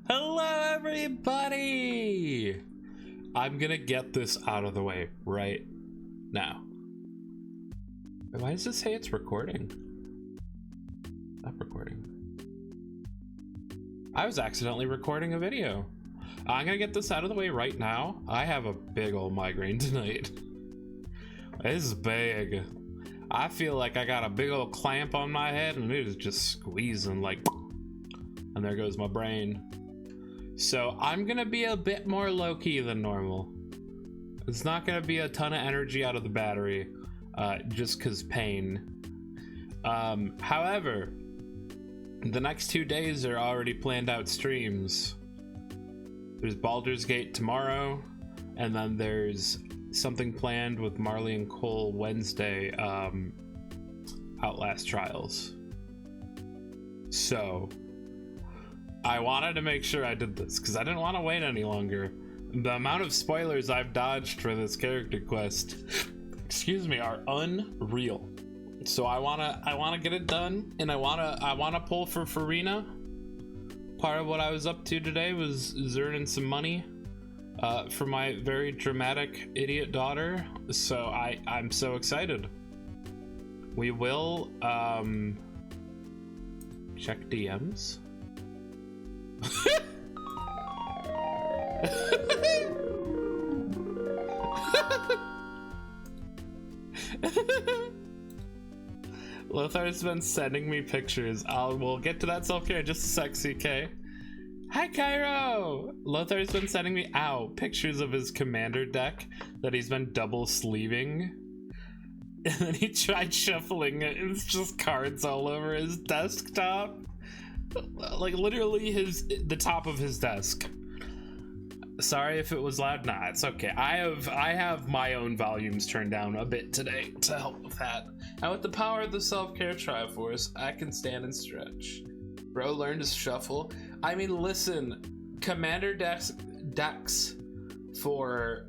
Hello everybody! I'm gonna get this out of the way right now. Why does it say it's recording? Not recording. I was accidentally recording a video. I'm gonna get this out of the way right now. I have a big old migraine tonight. This is big. I feel like I got a big old clamp on my head and it is just squeezing like, and there goes my brain. So I'm gonna be a bit more low-key than normal. It's not gonna be a ton of energy out of the battery, just cause pain. However, the next 2 days are already planned out streams. There's Baldur's Gate tomorrow, and then there's something planned with Marley and Cole Wednesday, Outlast Trials. So I wanted to make sure I did this because I didn't want to wait any longer. The amount of spoilers I've dodged for this character quest, excuse me, are unreal. So I wanna get it done, and I wanna pull for Farina. Part of what I was up to today was earning some money for my very dramatic idiot daughter. So I'm so excited. We will check DMs. Lothar's been sending me pictures. We'll get to that self-care in just a sec, CK. Hi, Cairo! Lothar's been sending me pictures of his commander deck that he's been double sleeving. And then he tried shuffling it, and it's just cards all over his desktop. Like literally the top of his desk. Sorry if it was loud. Nah, it's okay. I have my own volumes turned down a bit today to help with that. And with the power of the self-care Triforce, I can stand and stretch. Bro learned to shuffle. I mean, listen, commander decks for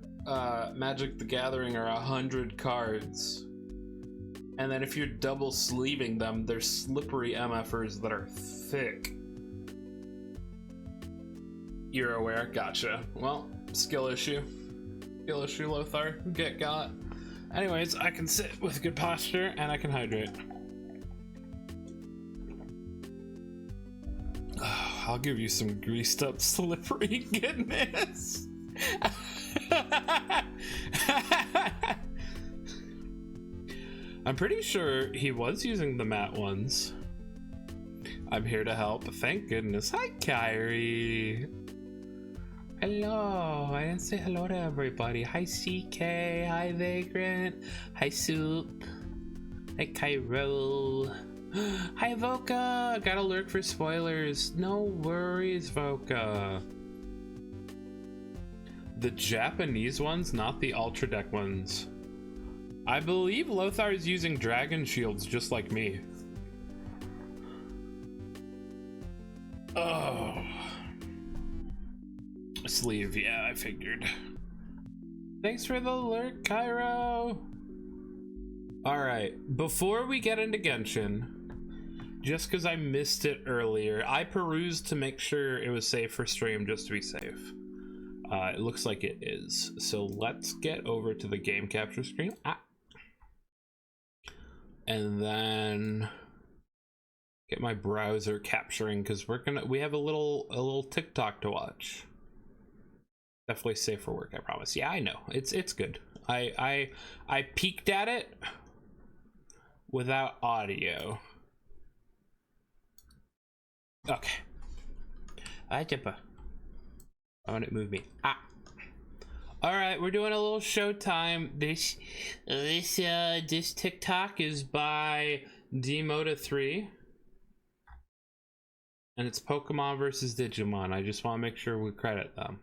Magic the Gathering are 100 cards. And then if you're double sleeving them, they're slippery MFers that are thick. You're aware? Gotcha. Well, skill issue. Skill issue, Lothar. Get got. Anyways, I can sit with good posture and I can hydrate. Oh, I'll give you some greased up slippery goodness. I'm pretty sure he was using the matte ones. I'm here to help. Thank goodness. Hi, Kyrie. Hello. I didn't say hello to everybody. Hi, CK. Hi, Vagrant. Hi, Soup. Hi, Cairo. Hi, Voka. Gotta lurk for spoilers. No worries, Voka. The Japanese ones, not the Ultra Deck ones. I believe Lothar is using dragon shields just like me. Oh. Sleeve, yeah, I figured. Thanks for the alert, Cairo. Alright, before we get into Genshin, just because I missed it earlier, I perused to make sure it was safe for stream just to be safe. It looks like it is. So let's get over to the game capture screen. And then get my browser capturing because we have a little TikTok to watch. Definitely safe for work, I promise. Yeah, I know. It's good. I peeked at it without audio. Okay. I jumpa. I want it to move me. All right, we're doing a little showtime. This TikTok is by Dmota3, and it's Pokemon versus Digimon. I just want to make sure we credit them.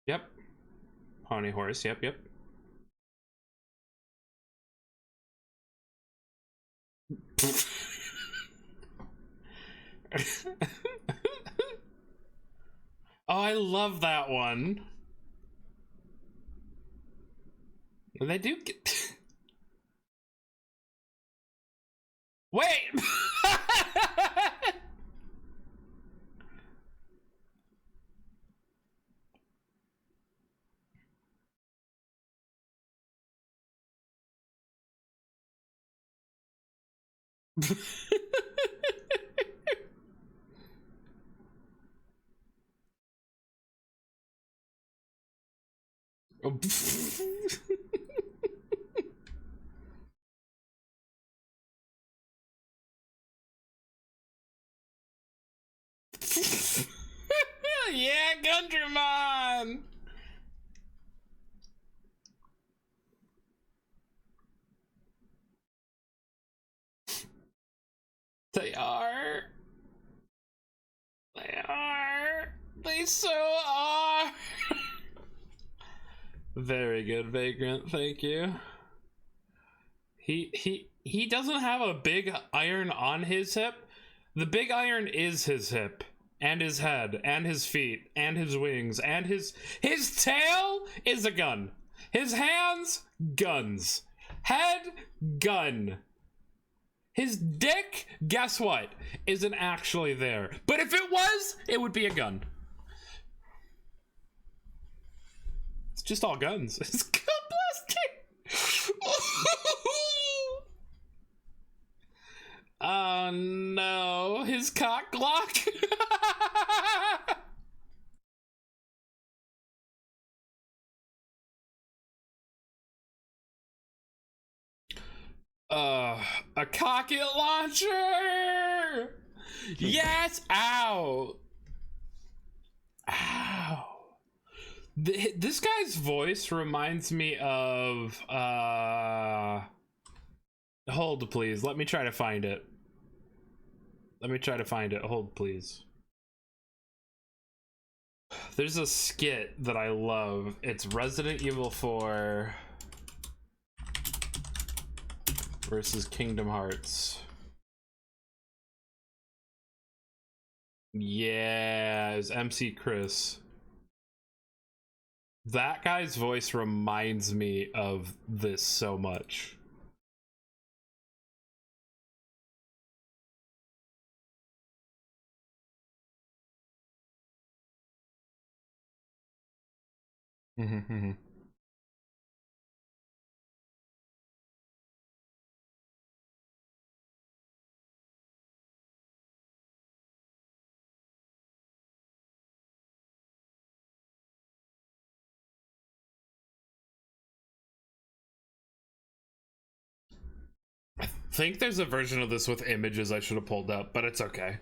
Yep. Pony horse. Yep. Oh, I love that one. They do get... Wait! Yeah, Gundramon! They are. They are. They so are. Very good, Vagrant. Thank you. He doesn't have a big iron on his hip. The big iron is his hip and his head and his feet and his wings and his tail is a gun. His hands, guns. Head, gun. His dick, guess what, isn't actually there. But if it was, it would be a gun. It's just all guns. It's gun blasting. Oh no, his cock glock. A cocket launcher. Yes, ow. Ow. This guy's voice reminds me of hold please, let me try to find it. Hold please. There's a skit that I love. It's Resident Evil 4 versus Kingdom Hearts. Yeah, it's MC Chris. That guy's voice reminds me of this so much. think there's a version of this with images I should have pulled up, but it's okay.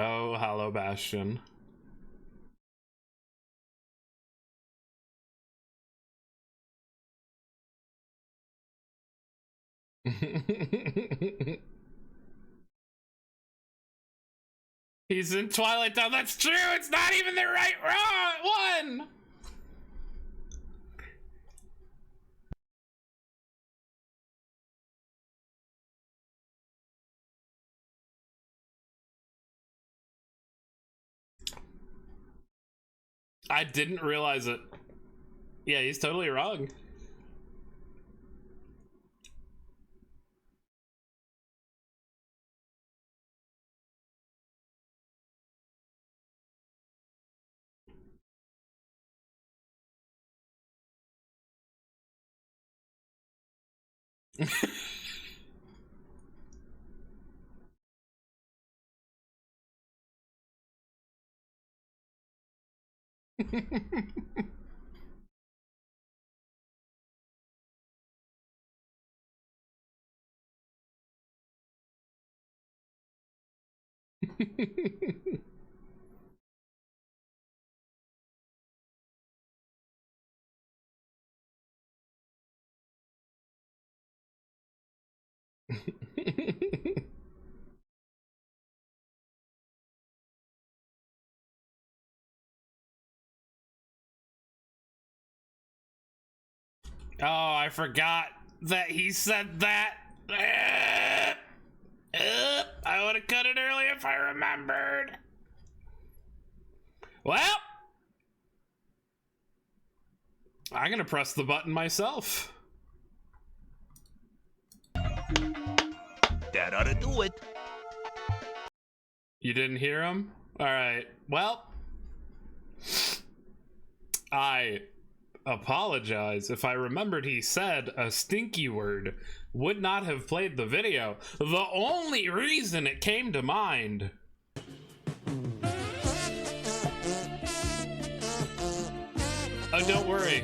Oh, hello, Bastion. He's in Twilight Town. That's true. It's not even the right one. I didn't realize it. Yeah, he's totally wrong. Oh, I forgot that he said that. I would have cut it earlier if I remembered. Well, I'm gonna press the button myself. That ought to do it. You didn't hear him? All right. Well, I apologize. If I remembered he said a stinky word, would not have played the video. The only reason it came to mind. Oh, don't worry.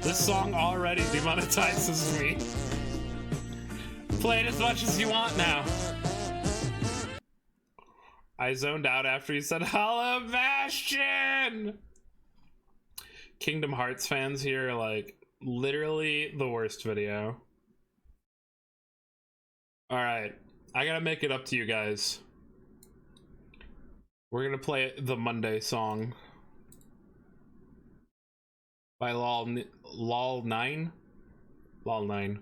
This song already demonetizes me. Play it as much as you want now. I zoned out after he said, "Hello, Bastion!" Kingdom Hearts fans here, like, literally the worst video. Alright, I gotta make it up to you guys. We're gonna play the Monday song by Lol9. Lol9.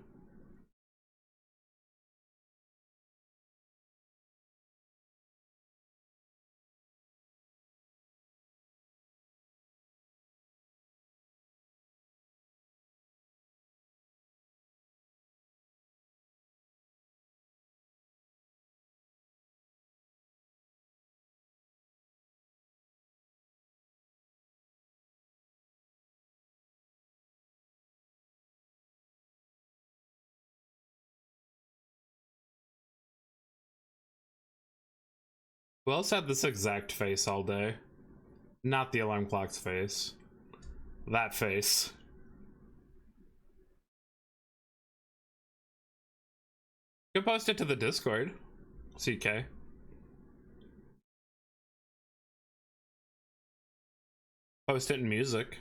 Who else had this exact face all day? Not the alarm clock's face. That face. You can post it to the Discord. CK. Post it in music.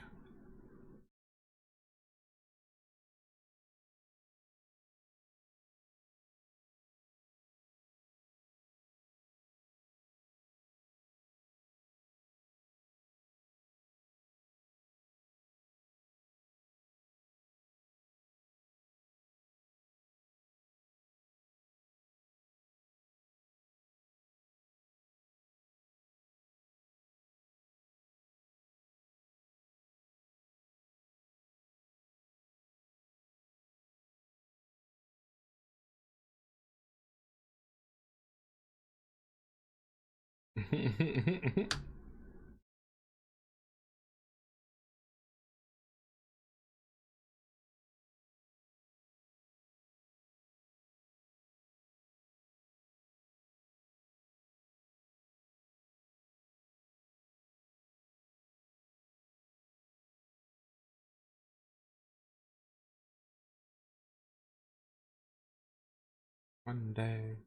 One day.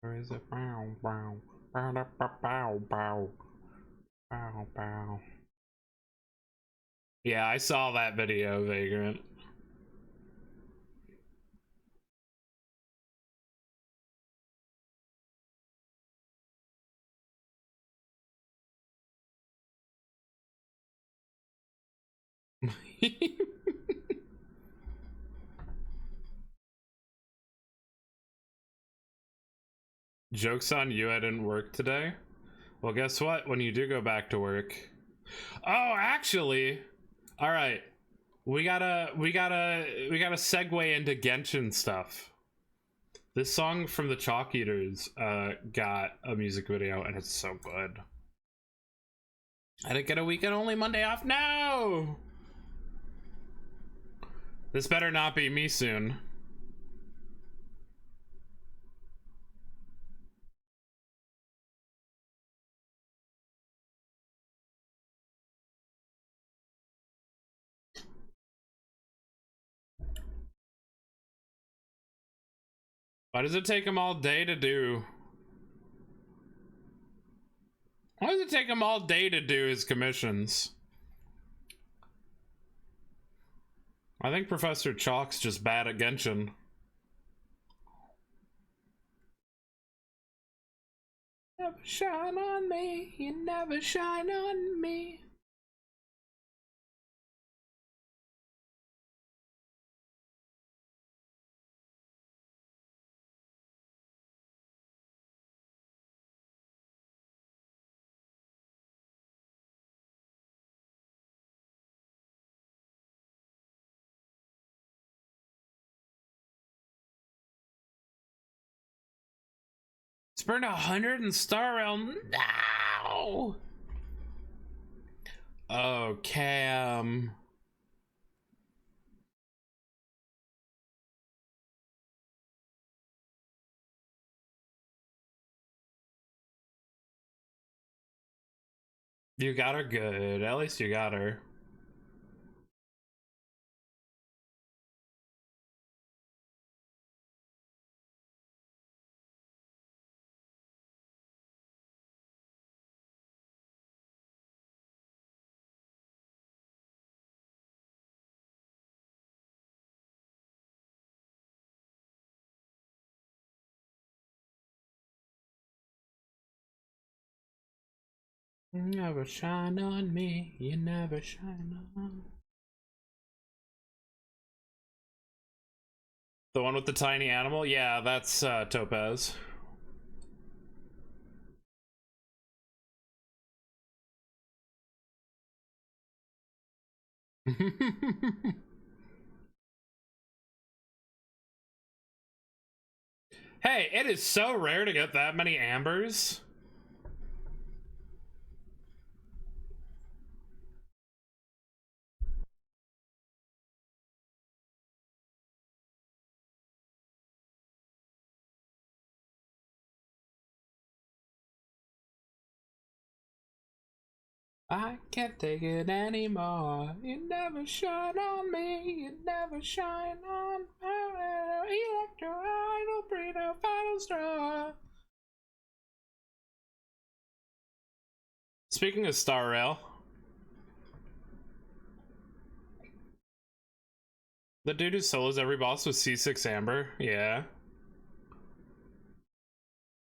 Where is it? Bow, bow, bow, bow, bow, bow, bow, bow. Yeah, I saw that video, Vagrant. Joke's on you, I didn't work today. Well, guess what? When you do go back to work. Oh, actually, all right. We gotta segue into Genshin stuff. This song from the Chalk Eaters got a music video, and it's so good. I didn't get a weekend only Monday off. No! This better not be me soon. Why does it take him all day to do? Why does it take him all day to do his commissions? I think Professor Chalk's just bad at Genshin. Never shine on me, you never shine on me. It's burned 100 in Star Realm. No. Oh, Cam. You got her good. At least you got her. You never shine on me, you never shine on. The one with the tiny animal? Yeah, that's Topaz. Hey, it is so rare to get that many ambers. I can't take it anymore. You never shine on me. You never shine on me. Electro idol, breathe a final straw. Speaking of Star Rail, the dude who solos every boss with C6 Amber, yeah.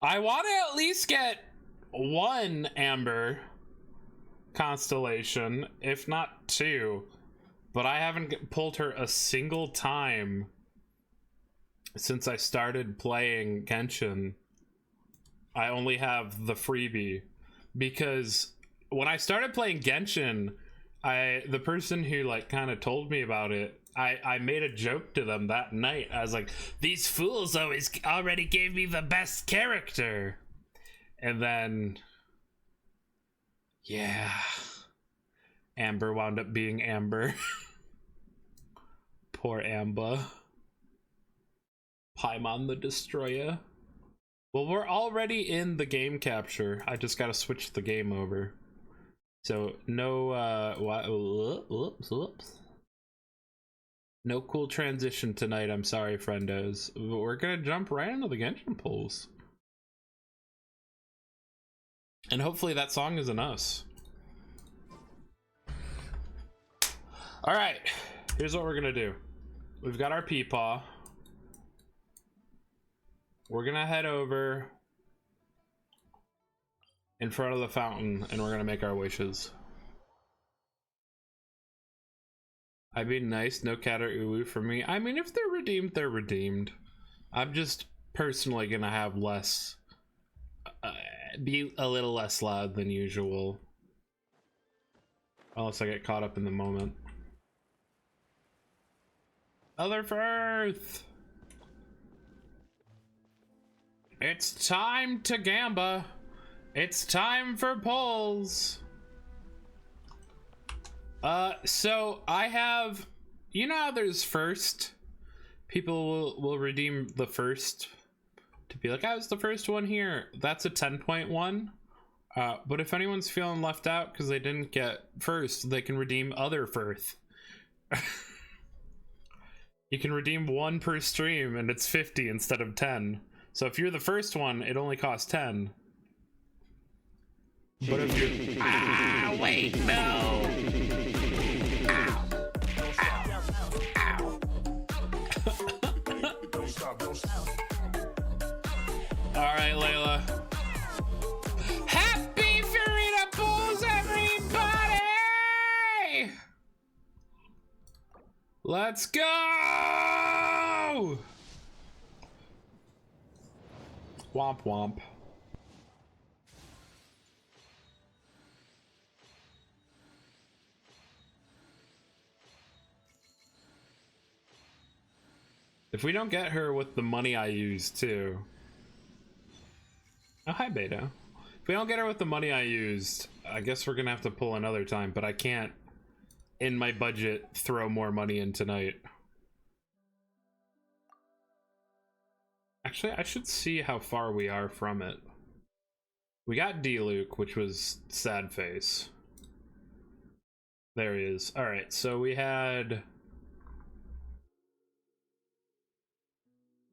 I want to at least get one Amber constellation, if not two, but I haven't pulled her a single time since I started playing Genshin. I only have the freebie because when I started playing Genshin, the person who like kind of told me about it, I made a joke to them that night. I was like, these fools already gave me the best character. And then, yeah, Amber wound up being Amber. Poor Amba. Paimon the Destroyer. Well, we're already in the game capture. I just gotta switch the game over. So, no, whoops. No cool transition tonight, I'm sorry, friendos. We're gonna jump right into the Genshin pulls. And hopefully that song isn't us. Alright, here's what we're gonna do. We've got our Peepaw. We're gonna head over in front of the fountain and we're gonna make our wishes. I'd be nice, no cat or uwu for me. I mean, if they're redeemed, they're redeemed. I'm just personally gonna have less, be a little less loud than usual. Unless I get caught up in the moment. Other Firth! It's time to gamba. It's time for polls. So I have, you know how there's first? People will redeem the first to be like, I was the first one here. That's a 10.1. But if anyone's feeling left out because they didn't get first, they can redeem other Firth. You can redeem one per stream and it's 50 instead of 10. So if you're the first one, it only costs 10. But if you're... Ah, wait, no! Ow. Ow. Ow. Alright, Layla. Happy Farina Bulls, everybody! Let's go! Womp womp. If we don't get her with the money I use too. Oh, hi Beta. If we don't get her with the money I used, I guess we're gonna have to pull another time, but I can't in my budget throw more money in tonight. Actually, I should see how far we are from it. We got D-Luke, which was sad face. There he is. Alright, so we had...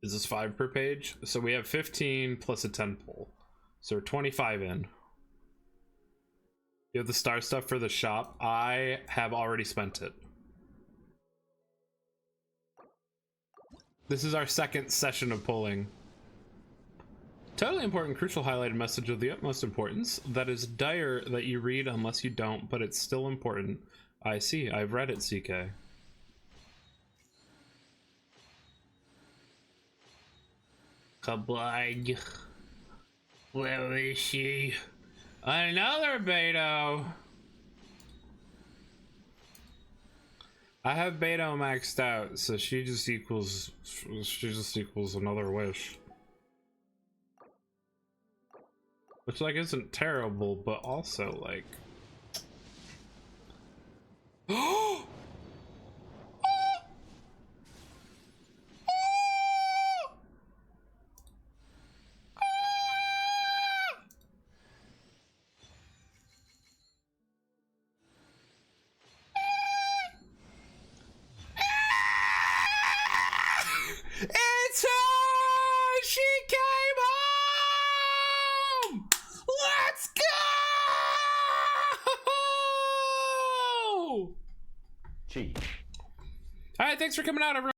Is this 5 per page? So we have 15 plus a 10 pull. So we're 25 in. You have the star stuff for the shop. I have already spent it. This is our second session of pulling. Totally important, crucial highlighted message of the utmost importance. That is dire that you read unless you don't, but it's still important. I see. I've read it, CK. Kablag. Where is she? Another Beto! I have Beto maxed out, so she just equals another wish. Which like isn't terrible, but also like it's her! She came home! Let's go! Gee. Alright, thanks for coming out, everyone.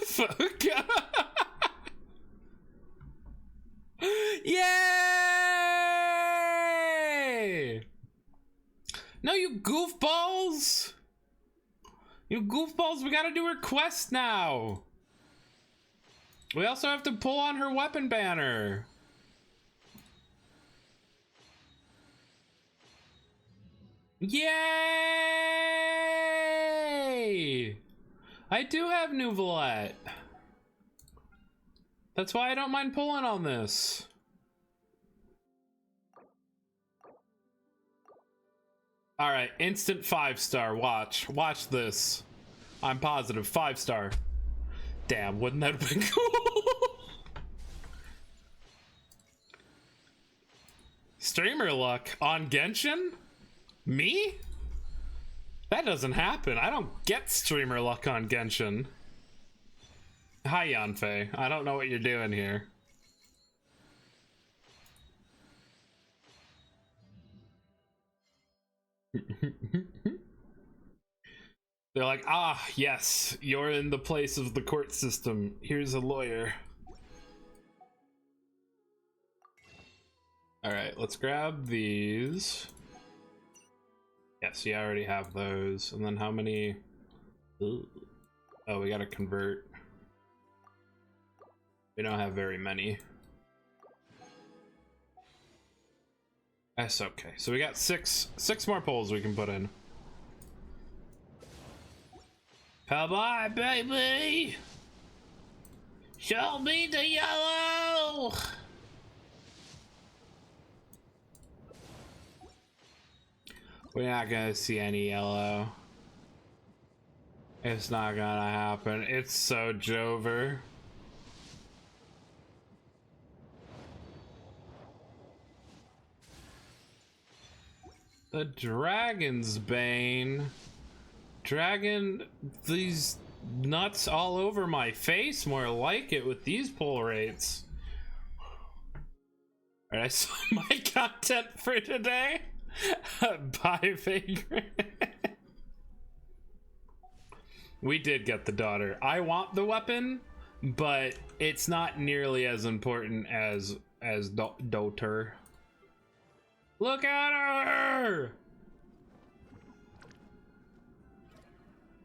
Fuck. Yay! No, you goofballs! You goofballs, we gotta do her quest now! We also have to pull on her weapon banner. Yay! I do have Nuvolette. That's why I don't mind pulling on this. All right, instant 5-star. Watch this. I'm positive 5-star. Damn, wouldn't that have been cool? Streamer luck on Genshin? Me? That doesn't happen. I don't get streamer luck on Genshin. Hi, Yanfei. I don't know what you're doing here. They're like, ah, yes, you're in the place of the court system. Here's a lawyer. All right, let's grab these. Yes, yeah, I already have those. And then how many? Ooh. Oh, we gotta convert. We don't have very many. That's okay. So we got six more poles we can put in. Come on, baby! Show me the yellow! We're not gonna see any yellow. It's not gonna happen. It's so Jover. The Dragon's Bane. Dragon, these nuts all over my face, more like it with these pull rates. Alright, I saw my content for today. Bye, Vagrant. We did get the daughter. I want the weapon, but it's not nearly as important as daughter. Look at her!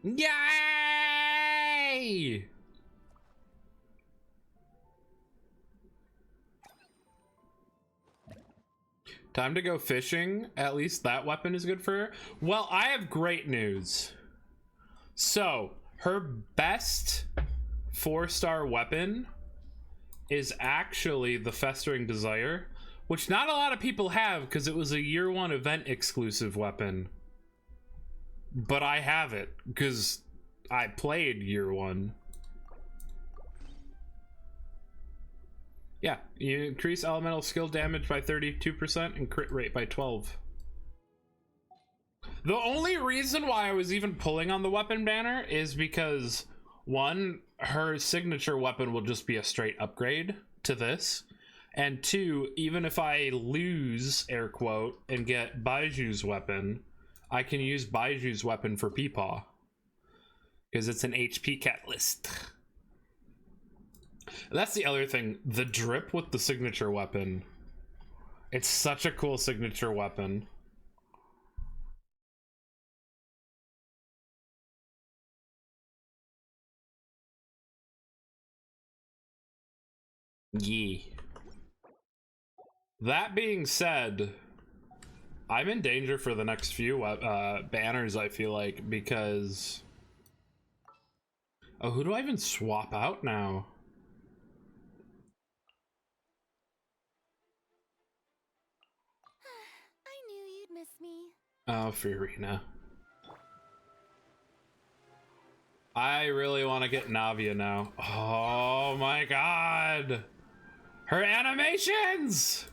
Yay! Time to go fishing. At least that weapon is good for her. Well, I have great news. So, her best 4-star weapon is actually the Festering Desire, which not a lot of people have because it was a year 1 event exclusive weapon. But I have it because I played year 1. Yeah, you increase elemental skill damage by 32% and crit rate by 12. The only reason why I was even pulling on the weapon banner is because, one, her signature weapon will just be a straight upgrade to this. And 2, even if I lose, air quote, and get Baiju's weapon, I can use Baiju's weapon for Peepaw. Because it's an HP catalyst. That's the other thing. The drip with the signature weapon. It's such a cool signature weapon. Yeah. That being said, I'm in danger for the next few banners, I feel like, because... Oh, who do I even swap out now? I knew you'd miss me. Oh, Fiorina. I really want to get Navia now. Oh my god! Her animations!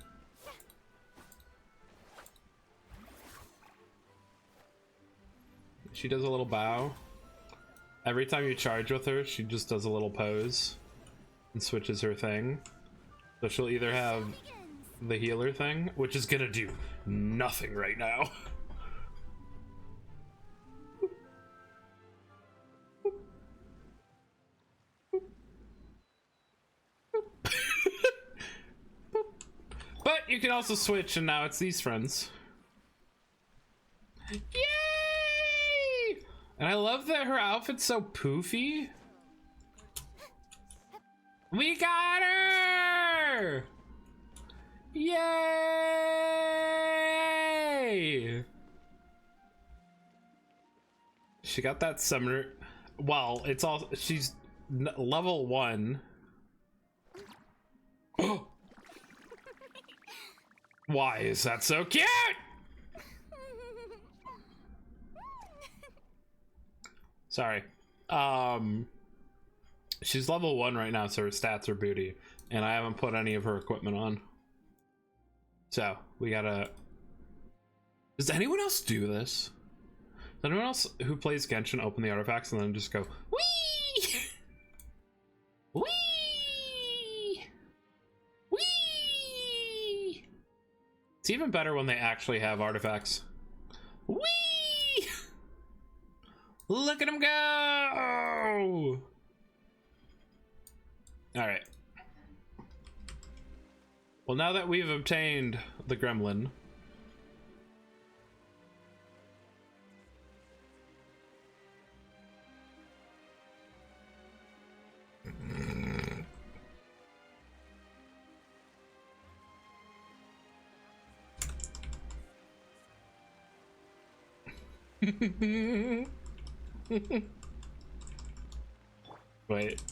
She does a little bow. Every time you charge with her, she just does a little pose and switches her thing. So she'll either have the healer thing, which is gonna do nothing right now. But you can also switch, and now it's these friends. Yay! And I love that her outfit's so poofy. We got her! Yay! She got that summoner. Well, it's all she's level 1. Why is that so cute? Sorry. She's level 1 right now, so her stats are booty, and I haven't put any of her equipment on. So we gotta. Does anyone else do this? Does anyone else who plays Genshin open the artifacts and then just go wee, wee, wee? It's even better when they actually have artifacts. Wee! Look at him go! All right. Well, now that we've obtained the gremlin, wait.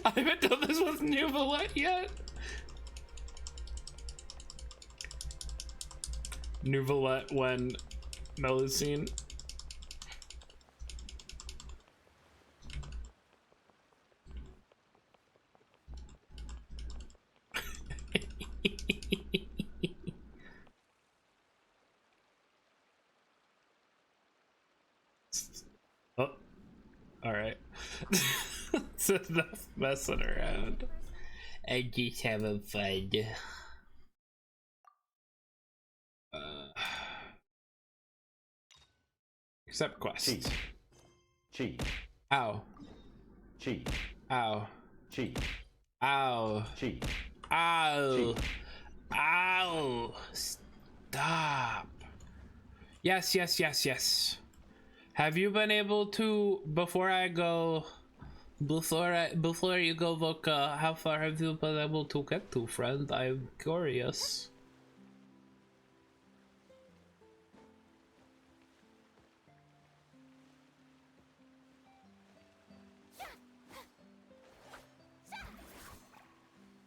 I haven't done this with New Valette yet. New Valette when Melusine. Oh, all right. It's enough messing around. I just having fun. Accept quests. Cheese. Ow. Cheese. Ow. Cheese. Ow. Cheese. Ow. Cheese. Ow. Stop. Yes, yes, yes, yes. Have you been able to, before you go, Voka, how far have you been able to get to, friend? I'm curious.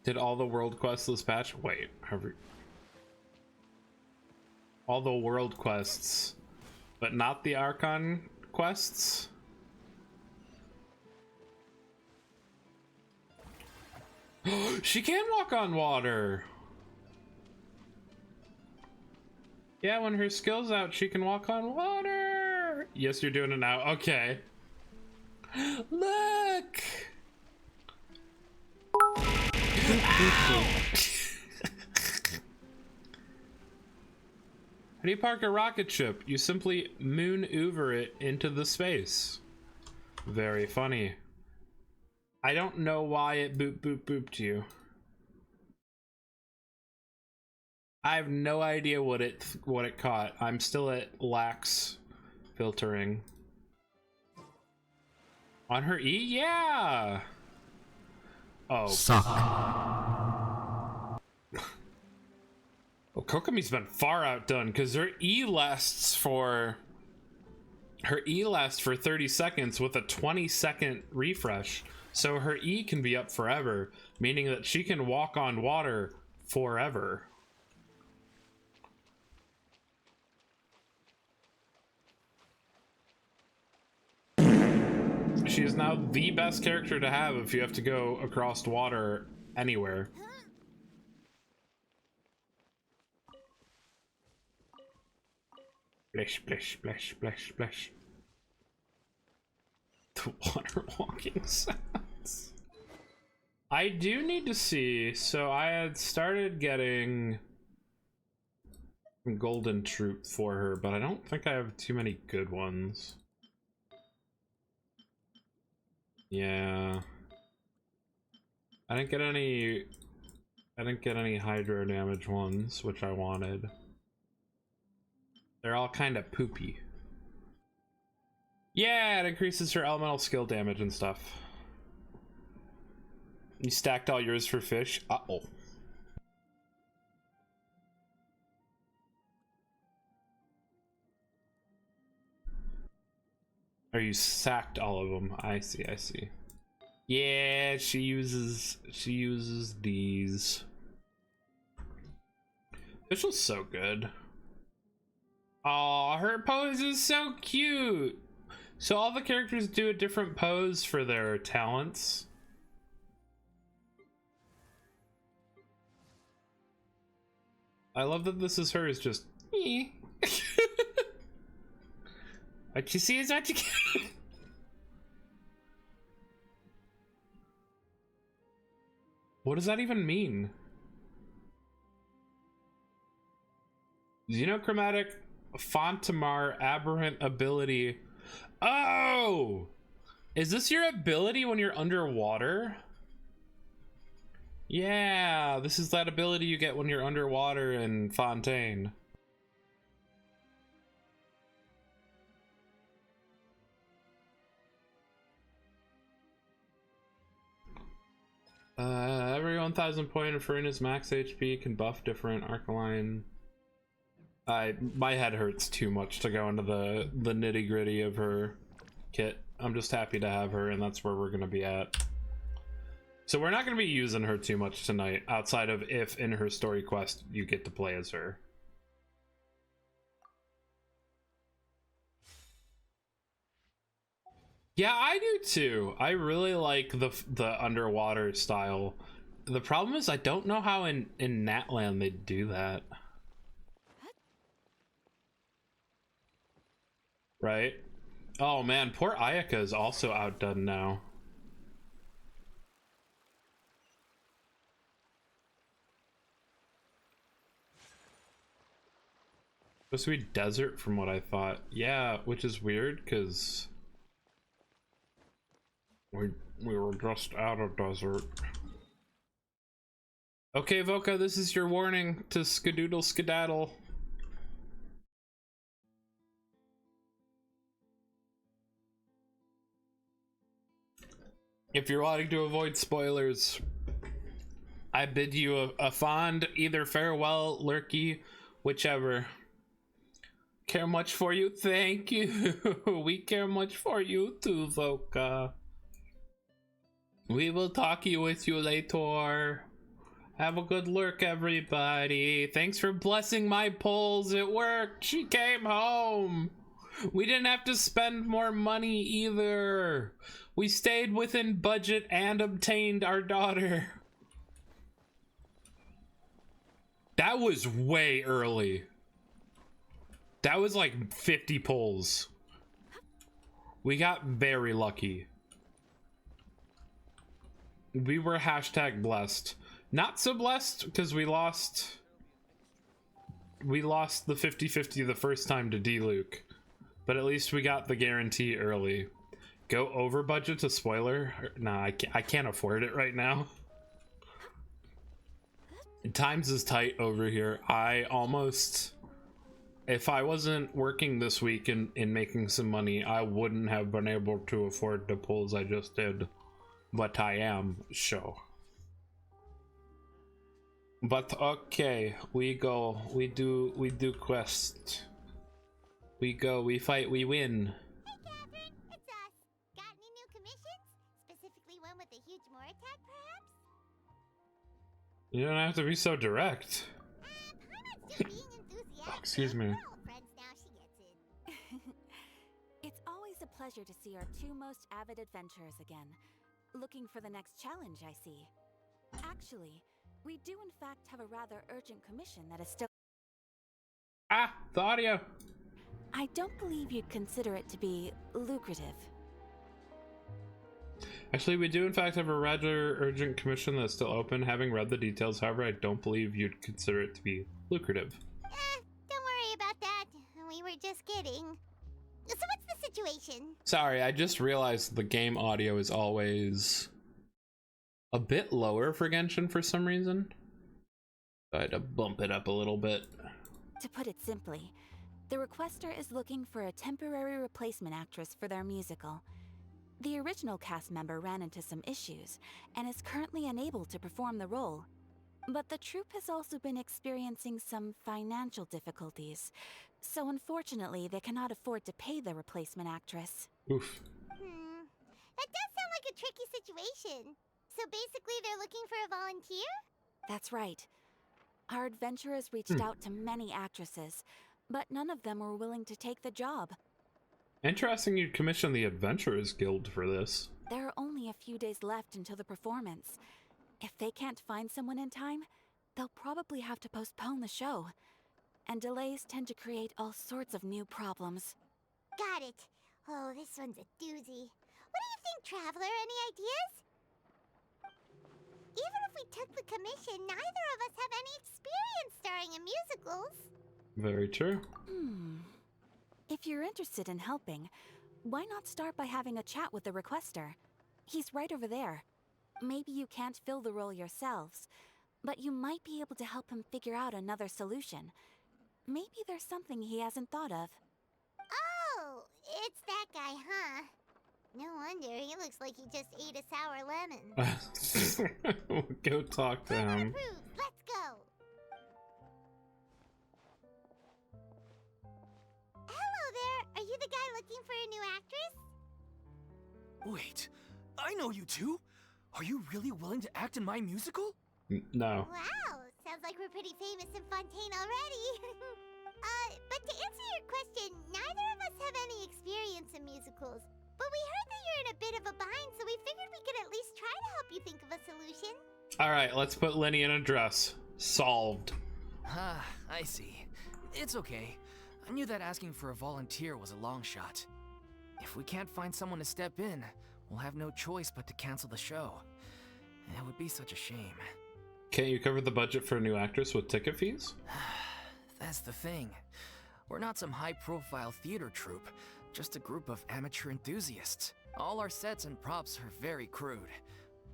Did all the world quests this patch? Wait, all the world quests, but not the Archon quests? She can walk on water. Yeah, when her skill's out, she can walk on water. Yes, you're doing it now. Okay. Look. How do you park a rocket ship? You simply moon-over it into the space. Very funny. I don't know why it booped you. I have no idea what it caught. I'm still at lax filtering. On her E? Yeah! Oh. Suck. Well, Kokomi's been far outdone because her E lasts for 30 seconds with a 20-second refresh. So her E can be up forever, meaning that she can walk on water forever. She is now the best character to have if you have to go across water anywhere. Splish, splish, splish, splish, splish. The water walking sounds. I do need to see, so I had started getting golden troop for her, but I don't think I have too many good ones. Yeah. I didn't get any hydro damage ones, which I wanted. They're all kind of poopy. Yeah, it increases her elemental skill damage and stuff. You stacked all yours for fish? Uh-oh. Or you sacked all of them. I see, I see. Yeah, she uses these. This was so good. Oh, her pose is so cute. So all the characters do a different pose for their talents. I love that this is hers, just what you see is what you get. What does that even mean? Xenochromatic Fontamar aberrant ability. Oh! Is this your ability when you're underwater? Yeah, this is that ability you get when you're underwater in Fontaine. Every 1000 point of Farina's max HP can buff different Arcaline. My head hurts too much to go into the nitty gritty of her kit. I'm just happy to have her, and that's where we're gonna be at. So we're not gonna be using her too much tonight, outside of if in her story quest you get to play as her. Yeah, I do too. I really like the underwater style. The problem is I don't know how in Natland they do that. Right? Oh man, poor Ayaka is also outdone now. Supposed to be desert from what I thought. Yeah, which is weird because we were just out of desert. Okay, Voka, this is your warning to skadoodle skedaddle. If you're wanting to avoid spoilers, I bid you a fond either farewell, lurky, whichever. Care much for you, thank you. We care much for you too, Voka. We will talk with you later. Have a good lurk, everybody. Thanks for blessing my polls. It worked. She came home. We didn't have to spend more money either. We stayed within budget and obtained our daughter. That was way early. That was like 50 polls. We got very lucky. We were hashtag blessed. Not so blessed because we lost the 50-50 the first time to D-Luke. But at least we got the guarantee early. Go over budget to spoiler? Nah, I can't afford it right now. Times is tight over here. I almost... If I wasn't working this week in making some money, I wouldn't have been able to afford the pulls I just did. But I am, so. But okay, we go. We do quest. We go, we fight, we win. Hey, Catherine, it's us. Got any new commissions? Specifically one with a huge more attack, perhaps? You don't have to be so direct. Paimon's just being enthusiastic. Oh, excuse me. We're all friends now, she gets it. It's always a pleasure to see our two most avid adventurers again. Looking for the next challenge, I see. Actually, we do in fact have a rather urgent commission that is still... Ah, the audio. I don't believe you'd consider it to be lucrative. Actually, we do in fact have a rather urgent commission that's still open. Having read the details, however, I don't believe you'd consider it to be lucrative. Don't worry about that. We were just kidding. So what's the situation? Sorry, I just realized the game audio is always a bit lower for Genshin for some reason. I had to bump it up a little bit. To put it simply, the requester is looking for a temporary replacement actress for their musical. The original cast member ran into some issues and is currently unable to perform the role. But the troupe has also been experiencing some financial difficulties. So unfortunately, they cannot afford to pay the replacement actress. Oof. That does sound like a tricky situation. So basically, they're looking for a volunteer? That's right. Our adventurers reached out to many actresses, but none of them were willing to take the job. Interesting you'd commission the Adventurers Guild for this. There are only a few days left until the performance. If they can't find someone in time, they'll probably have to postpone the show. And delays tend to create all sorts of new problems. Got it. Oh, this one's a doozy. What do you think, Traveler? Any ideas? Even if we took the commission, neither of us have any experience starring in musicals. Very true. If you're interested in helping, why not start by having a chat with the requester? He's right over there. Maybe you can't fill the role yourselves, but you might be able to help him figure out another solution. Maybe there's something he hasn't thought of. Oh, it's that guy, huh? No wonder, he looks like he just ate a sour lemon. Go talk to Permit him. approved, let's go! Hello there, are you the guy looking for a new actress? Wait, I know you two. Are you really willing to act in my musical? No. Wow, sounds like we're pretty famous in Fontaine already. But to answer your question, neither of us have any experience in musicals. But we heard that you're in a bit of a bind, so we figured we could at least try to help you think of a solution. Alright, let's put Lenny in a dress. Solved. Ah, I see. It's okay. I knew that asking for a volunteer was a long shot. If we can't find someone to step in, we'll have no choice but to cancel the show. It would be such a shame. Can't you cover the budget for a new actress with ticket fees? That's the thing. We're not some high-profile theater troupe, just a group of amateur enthusiasts. All our sets and props are very crude.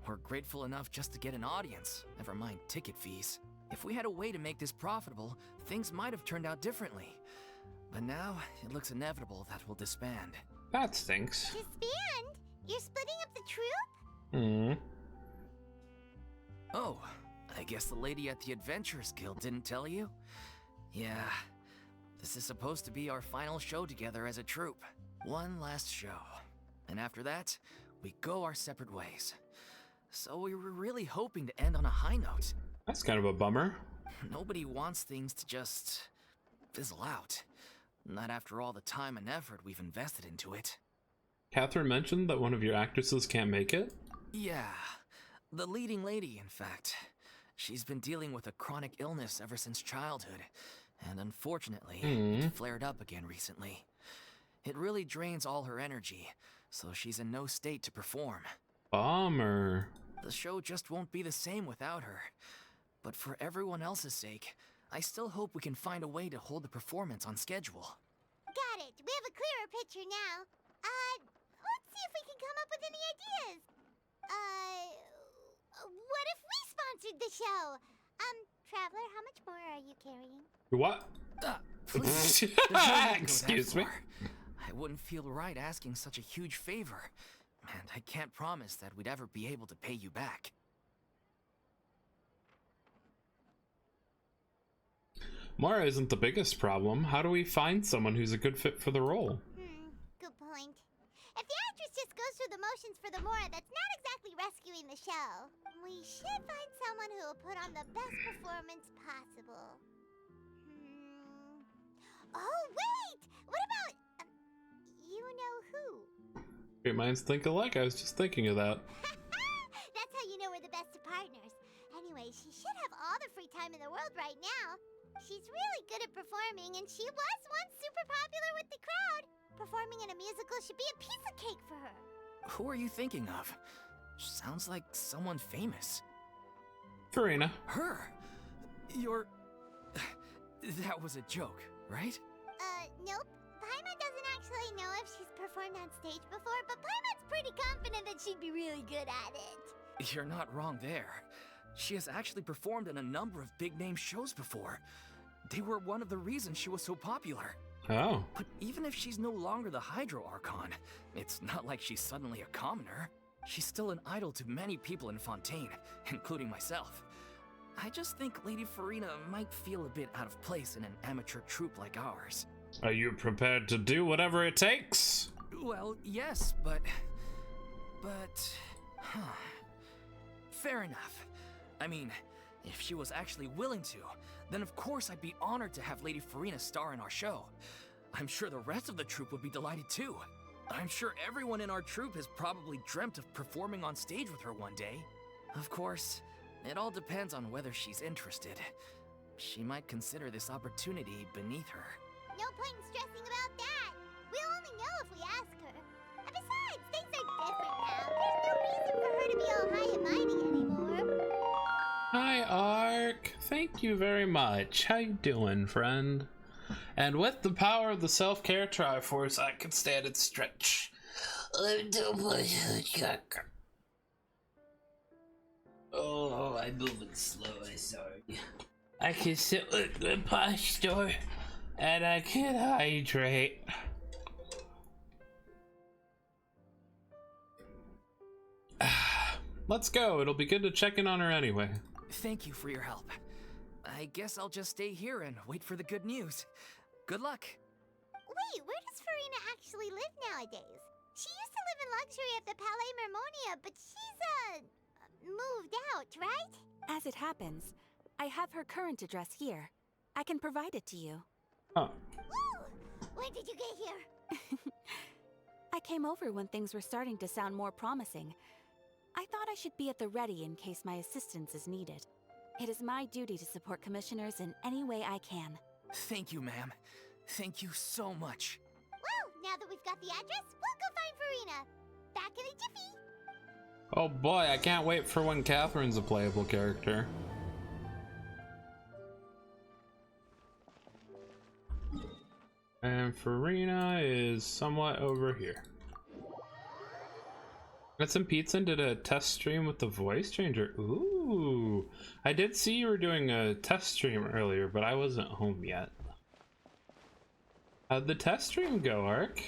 We're grateful enough just to get an audience, never mind ticket fees. If we had a way to make this profitable, things might have turned out differently. But now, it looks inevitable that we'll disband. That stinks. Disband? You're splitting up the troupe? Oh, I guess the lady at the Adventurers Guild didn't tell you? Yeah, this is supposed to be our final show together as a troupe. One last show. And after that, we go our separate ways. So we were really hoping to end on a high note. That's kind of a bummer. Nobody wants things to just fizzle out. Not after all the time and effort we've invested into it. Catherine mentioned that one of your actresses can't make it? Yeah, the leading lady, in fact. She's been dealing with a chronic illness ever since childhood, and unfortunately, it flared up again recently. It really drains all her energy, so she's in no state to perform. Bummer. The show just won't be the same without her. But for everyone else's sake, I still hope we can find a way to hold the performance on schedule. Got it. We have a clearer picture now. Let's see if we can come up with any ideas. What if we sponsored the show? Traveler, how much more are you carrying? What? Please, there's no need to go that Excuse me? far. I wouldn't feel right asking such a huge favor. And I can't promise that we'd ever be able to pay you back. Mara isn't the biggest problem. How do we find someone who's a good fit for the role? Good point. If the actress just goes through the motions for the Mora, that's not exactly rescuing the show. We should find someone who will put on the best performance possible. Oh, wait! What about... you know who? Great minds think alike. I was just thinking of that. That's how you know we're the best of partners. Anyway, she should have all the free time in the world right now. She's really good at performing, and she was once super popular with the crowd. Performing in a musical should be a piece of cake for her. Who are you thinking of? Sounds like someone famous. Farina. Her? You're... That was a joke, right? Nope. Paimon doesn't actually know if she's performed on stage before, but Paimon's pretty confident that she'd be really good at it. You're not wrong there. She has actually performed in a number of big-name shows before. They were one of the reasons she was so popular. Oh. But even if she's no longer the Hydro Archon, it's not like she's suddenly a commoner. She's still an idol to many people in Fontaine, including myself. I just think Lady Farina might feel a bit out of place in an amateur troupe like ours. Are you prepared to do whatever it takes? Well, yes, but... Huh. Fair enough. I mean, if she was actually willing to, then of course I'd be honored to have Lady Farina star in our show. I'm sure the rest of the troupe would be delighted too. I'm sure everyone in our troupe has probably dreamt of performing on stage with her one day. Of course, it all depends on whether she's interested. She might consider this opportunity beneath her. No point in stressing about that. We'll only know if we ask her. And besides, things are different now. There's no reason for her to be all high and mighty anymore. Hi, Ark. Thank you very much. How you doing, friend? And with the power of the self-care Triforce, I can stand and stretch. Oh, I'm moving slow, I'm sorry. I can sit with good posture, and I can hydrate. Let's go. It'll be good to check in on her anyway. Thank you for your help. I guess I'll just stay here and wait for the good news. Good luck. Wait, where does Farina actually live nowadays? She used to live in luxury at the Palais Mermonia, but she's, moved out, right? As it happens, I have her current address here. I can provide it to you. Huh. Woo! When did you get here? I came over when things were starting to sound more promising. I thought I should be at the ready in case my assistance is needed. It is my duty to support commissioners in any way I can. Thank you, ma'am. Thank you so much. Well, now that we've got the address, we'll go find Farina. Back in a jiffy. Oh boy, I can't wait for when Catherine's a playable character. And Farina is somewhat over here. Got some pizza and did a test stream with the voice changer. Ooh, I did see you were doing a test stream earlier, but I wasn't home yet. How'd the test stream go, Ark?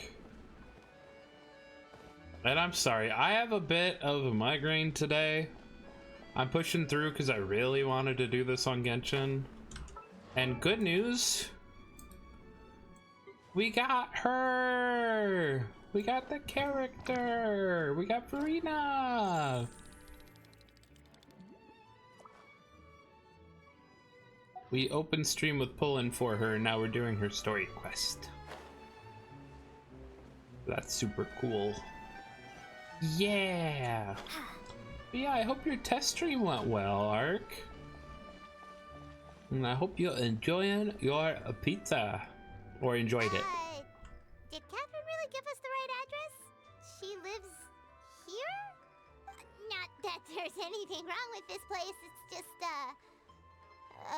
And I'm sorry, I have a bit of a migraine today. I'm pushing through because I really wanted to do this on Genshin. And good news, we got her! We got the character! We got Farina! We opened stream with pull-in for her, and now we're doing her story quest. That's super cool. Yeah! Yeah, I hope your test stream went well, Ark. And I hope you're enjoying your pizza. Or enjoyed it. Did Catherine really give us the right address? She lives here? Not that there's anything wrong with this place, it's just,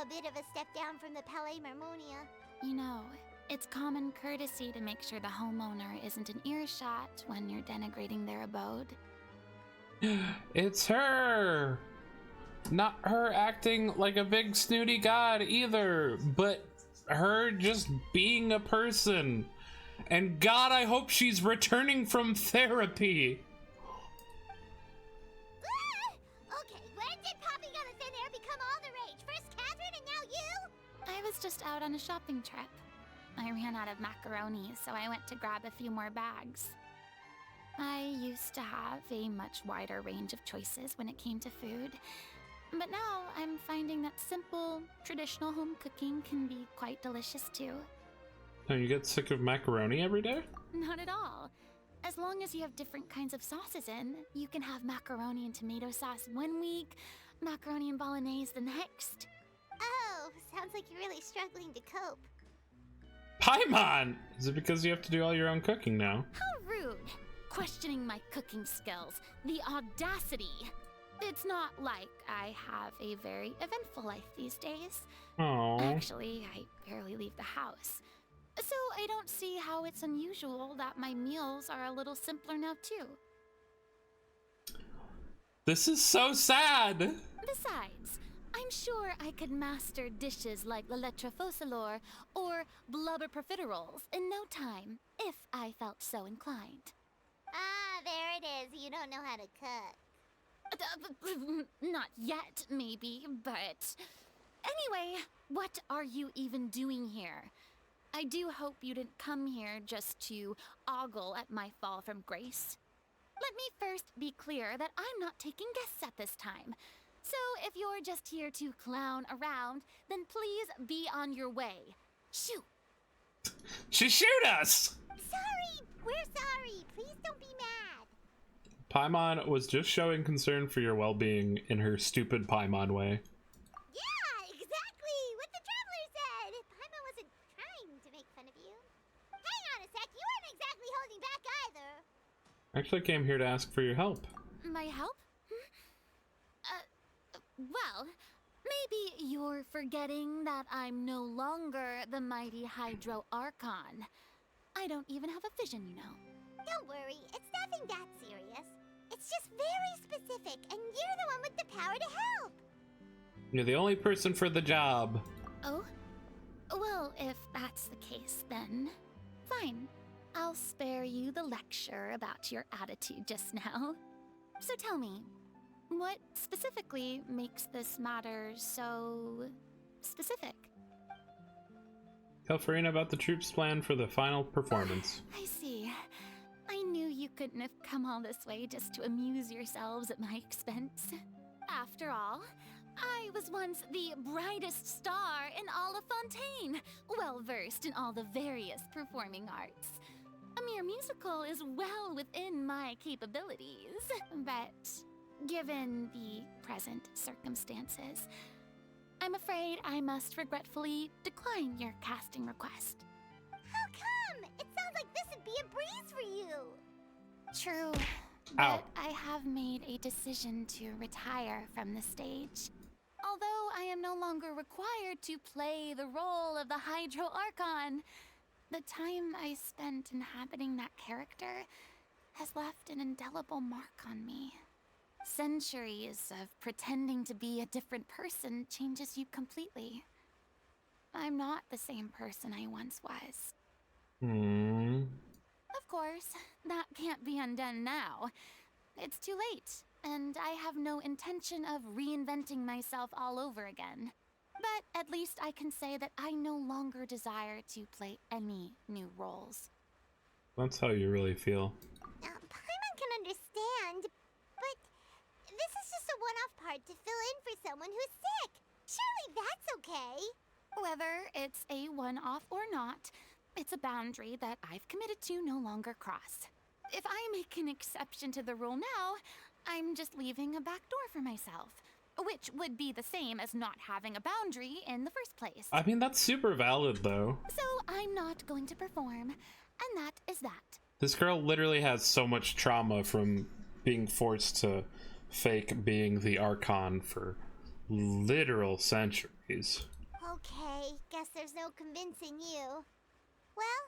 a bit of a step down from the Palais Mermonia. You know, it's common courtesy to make sure the homeowner isn't an earshot when you're denigrating their abode. It's her! Not her acting like a big snooty god either, but her just being a person. And God, I hope she's returning from therapy. Okay, when did popping out of thin air become all the rage? First Catherine and now you? I was just out on a shopping trip. I ran out of macaroni, so I went to grab a few more bags. I used to have a much wider range of choices when it came to food. But now I'm finding that simple, traditional home cooking can be quite delicious too. And you get sick of macaroni every day? Not at all. As long as you have different kinds of sauces in, you can have macaroni and tomato sauce one week, macaroni and bolognese the next. Oh, sounds like you're really struggling to cope. Paimon! Is it because you have to do all your own cooking now? How rude! Questioning my cooking skills. The audacity! It's not like I have a very eventful life these days. Oh. Actually, I barely leave the house. So I don't see how it's unusual that my meals are a little simpler now too. This is so sad! Besides, I'm sure I could master dishes like La Lettre Focalor or Blubber Profiteroles in no time, if I felt so inclined. Ah, there it is. You don't know how to cook. Not yet, maybe, but... Anyway, what are you even doing here? I do hope you didn't come here just to ogle at my fall from grace. Let me first be clear that I'm not taking guests at this time. So if you're just here to clown around, then please be on your way. Shoo! She shoot us! Sorry! We're sorry! Please don't be mad! Paimon was just showing concern for your well-being in her stupid Paimon way. Yeah, exactly! What the traveler said! Paimon wasn't trying to make fun of you. Hang on a sec, you weren't exactly holding back either. I actually came here to ask for your help. My help? Well, maybe you're forgetting that I'm no longer the mighty Hydro Archon. I don't even have a vision, you know. Don't worry, it's nothing that serious. It's just very specific, and you're the one with the power to help. You're the only person for the job. Oh? Well, if that's the case, then fine. I'll spare you the lecture about your attitude just now. So tell me, what specifically makes this matter so specific? Tell Farina about the troops' plan for the final performance. I see. I knew you couldn't have come all this way just to amuse yourselves at my expense. After all, I was once the brightest star in all of Fontaine, well versed in all the various performing arts. A mere musical is well within my capabilities, but given the present circumstances, I'm afraid I must regretfully decline your casting request. How come? It sounds like this would be a breeze for you. True, Ow. but I have made a decision to retire from the stage. Although I am no longer required to play the role of the Hydro Archon, the time I spent inhabiting that character has left an indelible mark on me. Centuries of pretending to be a different person changes you completely. I'm not the same person I once was. Of course, that can't be undone now. It's too late, and I have no intention of reinventing myself all over again. But at least I can say that I no longer desire to play any new roles. That's how you really feel. Paimon can understand, but this is just a one-off part to fill in for someone who's sick. Surely that's okay. Whether it's a one-off or not, it's a boundary that I've committed to no longer cross. If I make an exception to the rule now, I'm just leaving a back door for myself, which would be the same as not having a boundary in the first place. I mean, that's super valid, though. So I'm not going to perform, and that is that. This girl literally has so much trauma from being forced to fake being the Archon for literal centuries. Okay, guess there's no convincing you. Well,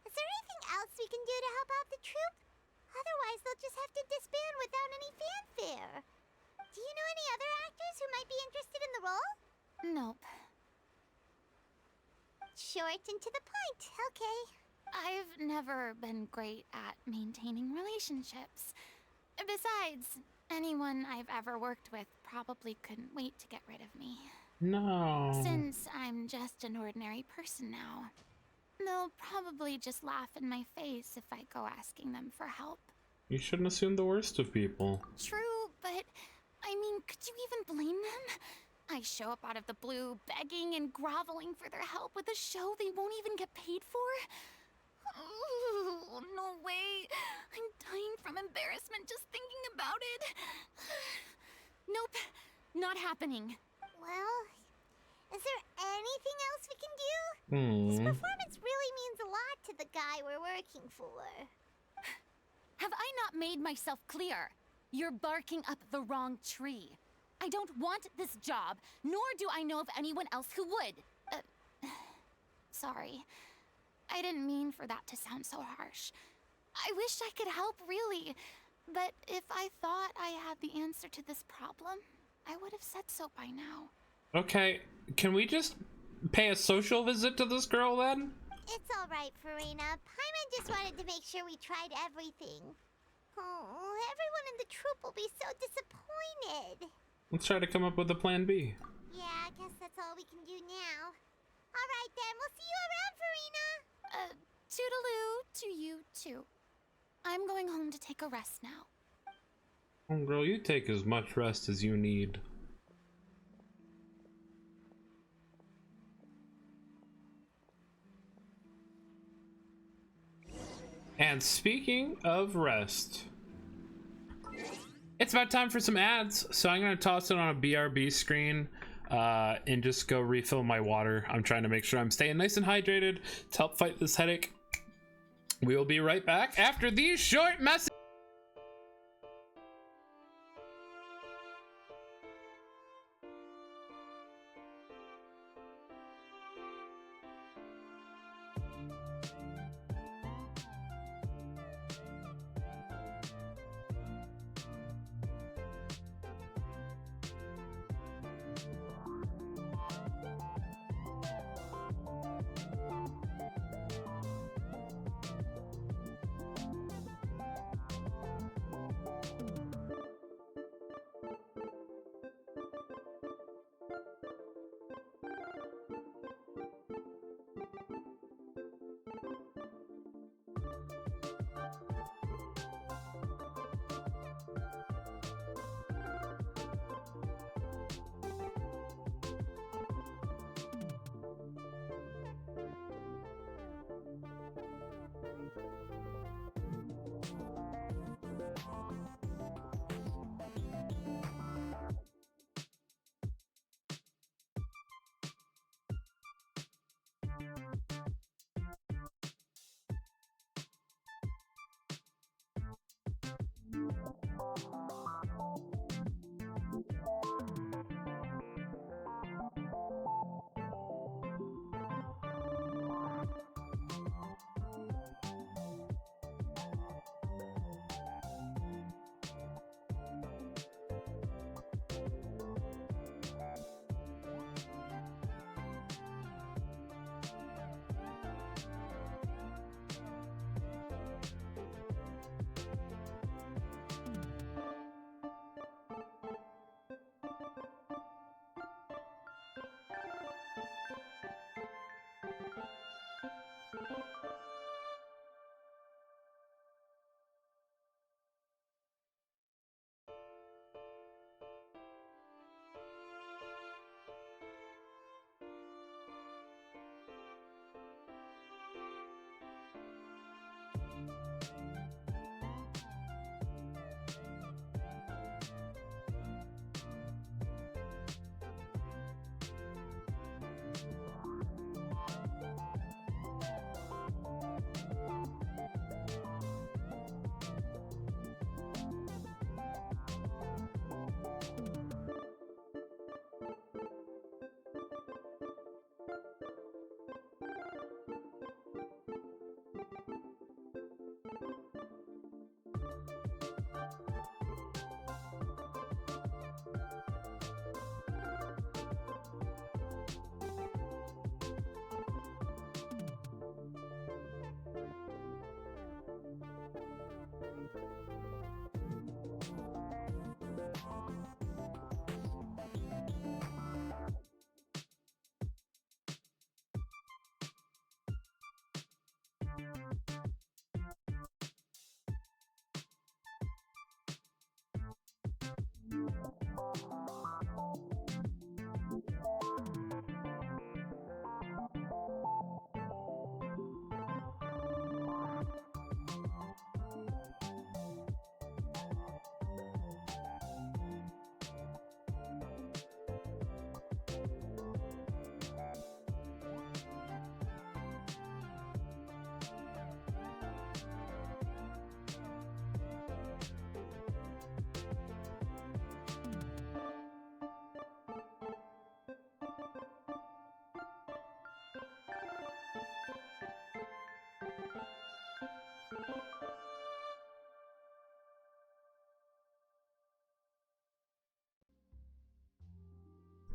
is there anything else we can do to help out the troupe? Otherwise, they'll just have to disband without any fanfare. Do you know any other actors who might be interested in the role? Nope. Short and to the point, okay. I've never been great at maintaining relationships. Besides, anyone I've ever worked with probably couldn't wait to get rid of me. No. Since I'm just an ordinary person now, they'll probably just laugh in my face if I go asking them for help. You shouldn't assume the worst of people. True, but I mean, could you even blame them? I show up out of the blue, begging and groveling for their help with a show they won't even get paid for? Oh, no way. I'm dying from embarrassment just thinking about it. Nope, not happening. Well, is there anything else we can do? This performance really means a lot to the guy we're working for. Have I not made myself clear? You're barking up the wrong tree. I don't want this job, nor do I know of anyone else who would. Sorry. I didn't mean for that to sound so harsh. I wish I could help, really. But if I thought I had the answer to this problem, I would have said so by now. Okay, can we just pay a social visit to this girl then? It's all right, Farina. Paimon just wanted to make sure we tried everything. Oh, everyone in the troop will be so disappointed. Let's try to come up with a plan B. Yeah, I guess that's all we can do now. Alright then, we'll see you around, Farina! Toodaloo to you too. I'm going home to take a rest now. Oh, girl, you take as much rest as you need. And speaking of rest, it's about time for some ads. So I'm gonna toss it on a BRB screen and just go refill my water. I'm trying to make sure I'm staying nice and hydrated to help fight this headache. We will be right back after these short messages.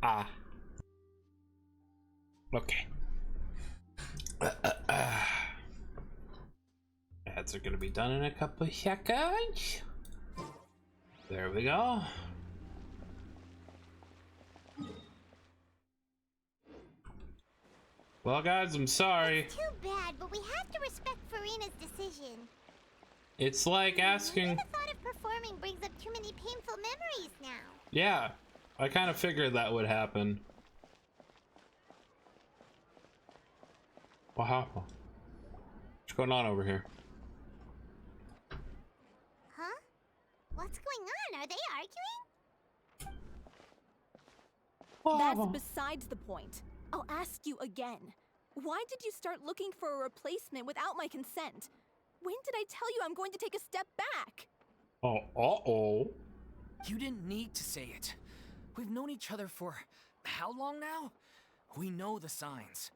Ah. Okay. Yeah, ads are gonna be done in a couple seconds. There we go. Well, guys, I'm sorry. Too bad, but we have to respect Farina's decision. It's like asking. The thought of performing brings up too many painful memories now. Yeah, I kind of figured that would happen. What happened? What's going on over here? Huh? What's going on? Are they arguing? That's besides the point. I'll ask you again. Why did you start looking for a replacement without my consent? When did I tell you I'm going to take a step back? Oh, uh-oh. You didn't need to say it. We've known each other for how long now? We know the signs.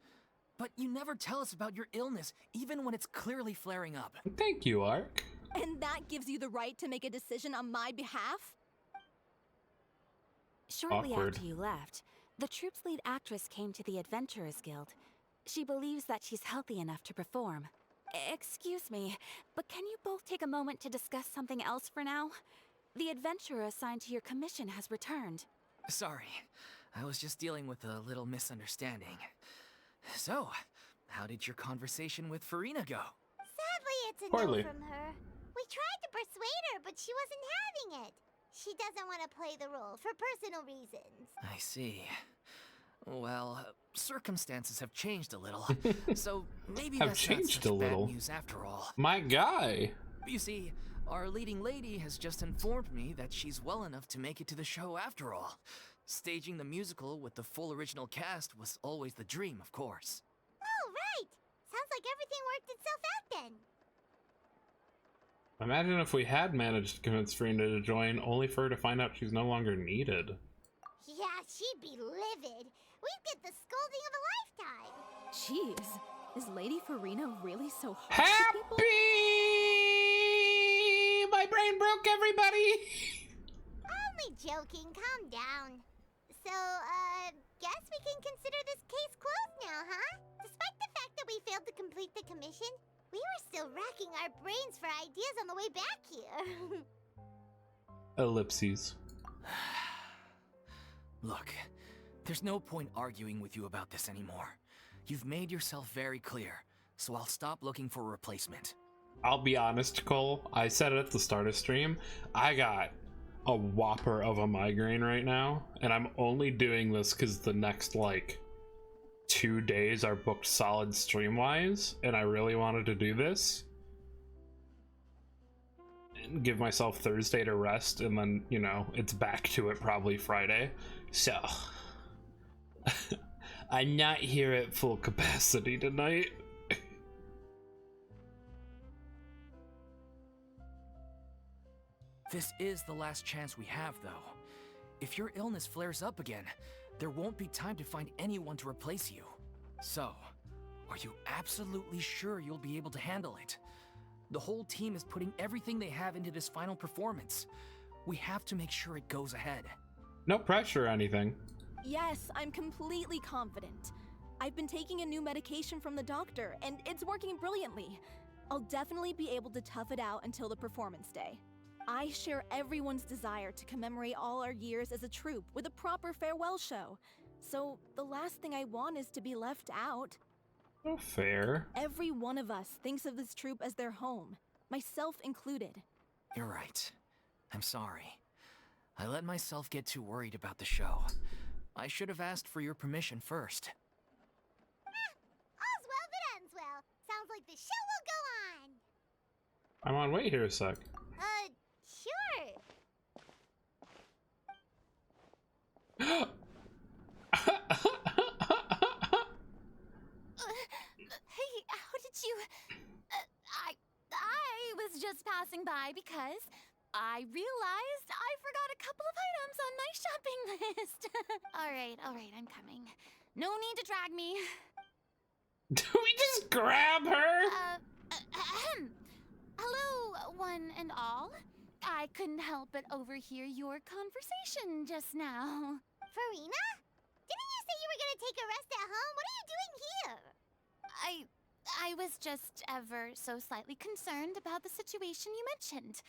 But you never tell us about your illness, even when it's clearly flaring up. Thank you, Ark. And that gives you the right to make a decision on my behalf? Shortly Awkward. after you left, the troupe's lead actress came to the Adventurers Guild. She believes that she's healthy enough to perform. Excuse me, but can you both take a moment to discuss something else for now? The adventurer assigned to your commission has returned. Sorry, I was just dealing with a little misunderstanding. So, how did your conversation with Farina go? Sadly, it's a Poorly. no from her. We tried to persuade her, but she wasn't having it. She doesn't want to play the role for personal reasons. I see. Well, circumstances have changed a little, so maybe Have that's not changed such a little. bad news after all. My guy. You see, our leading lady has just informed me that she's well enough to make it to the show after all. Staging the musical with the full original cast was always the dream, of course. Oh, right. Sounds like everything worked itself out then. Imagine if we had managed to convince Farina to join, only for her to find out she's no longer needed. Yeah, she'd be livid. We'd get the scolding of a lifetime. Jeez, is Lady Farina really so harsh to people? Happy! My brain broke, everybody! Only joking. Calm down. So, guess we can consider this case closed now, huh? Despite the fact that we failed to complete the commission, we were still racking our brains for ideas on the way back here. Ellipses. Look, there's no point arguing with you about this anymore. You've made yourself very clear, so I'll stop looking for a replacement. I'll be honest, Cole. I said it at the start of stream. I got a whopper of a migraine right now, and I'm only doing this because the next, 2 days are booked solid stream-wise, and I really wanted to do this. And give myself Thursday to rest, and then, it's back to it probably Friday. So, I'm not here at full capacity tonight. This is the last chance we have, though. If your illness flares up again, there won't be time to find anyone to replace you. So, are you absolutely sure you'll be able to handle it? The whole team is putting everything they have into this final performance. We have to make sure it goes ahead. No pressure or anything. Yes, I'm completely confident. I've been taking a new medication from the doctor, and it's working brilliantly. I'll definitely be able to tough it out until the performance day. I share everyone's desire to commemorate all our years as a troupe with a proper farewell show. So the last thing I want is to be left out. Oh, fair. Every one of us thinks of this troupe as their home, myself included. You're right. I'm sorry. I let myself get too worried about the show. I should have asked for your permission first. All's well that ends well. Sounds like the show will go on. I'm on. Wait here a sec. Sure. Hey, how did you... I was just passing by because I realized I forgot a couple of items on my shopping list. All right, I'm coming. No need to drag me. Do we just grab her? Hello, one and all. I couldn't help but overhear your conversation just now. Farina? Didn't you say you were gonna take a rest at home? What are you doing here? I was just ever so slightly concerned about the situation you mentioned.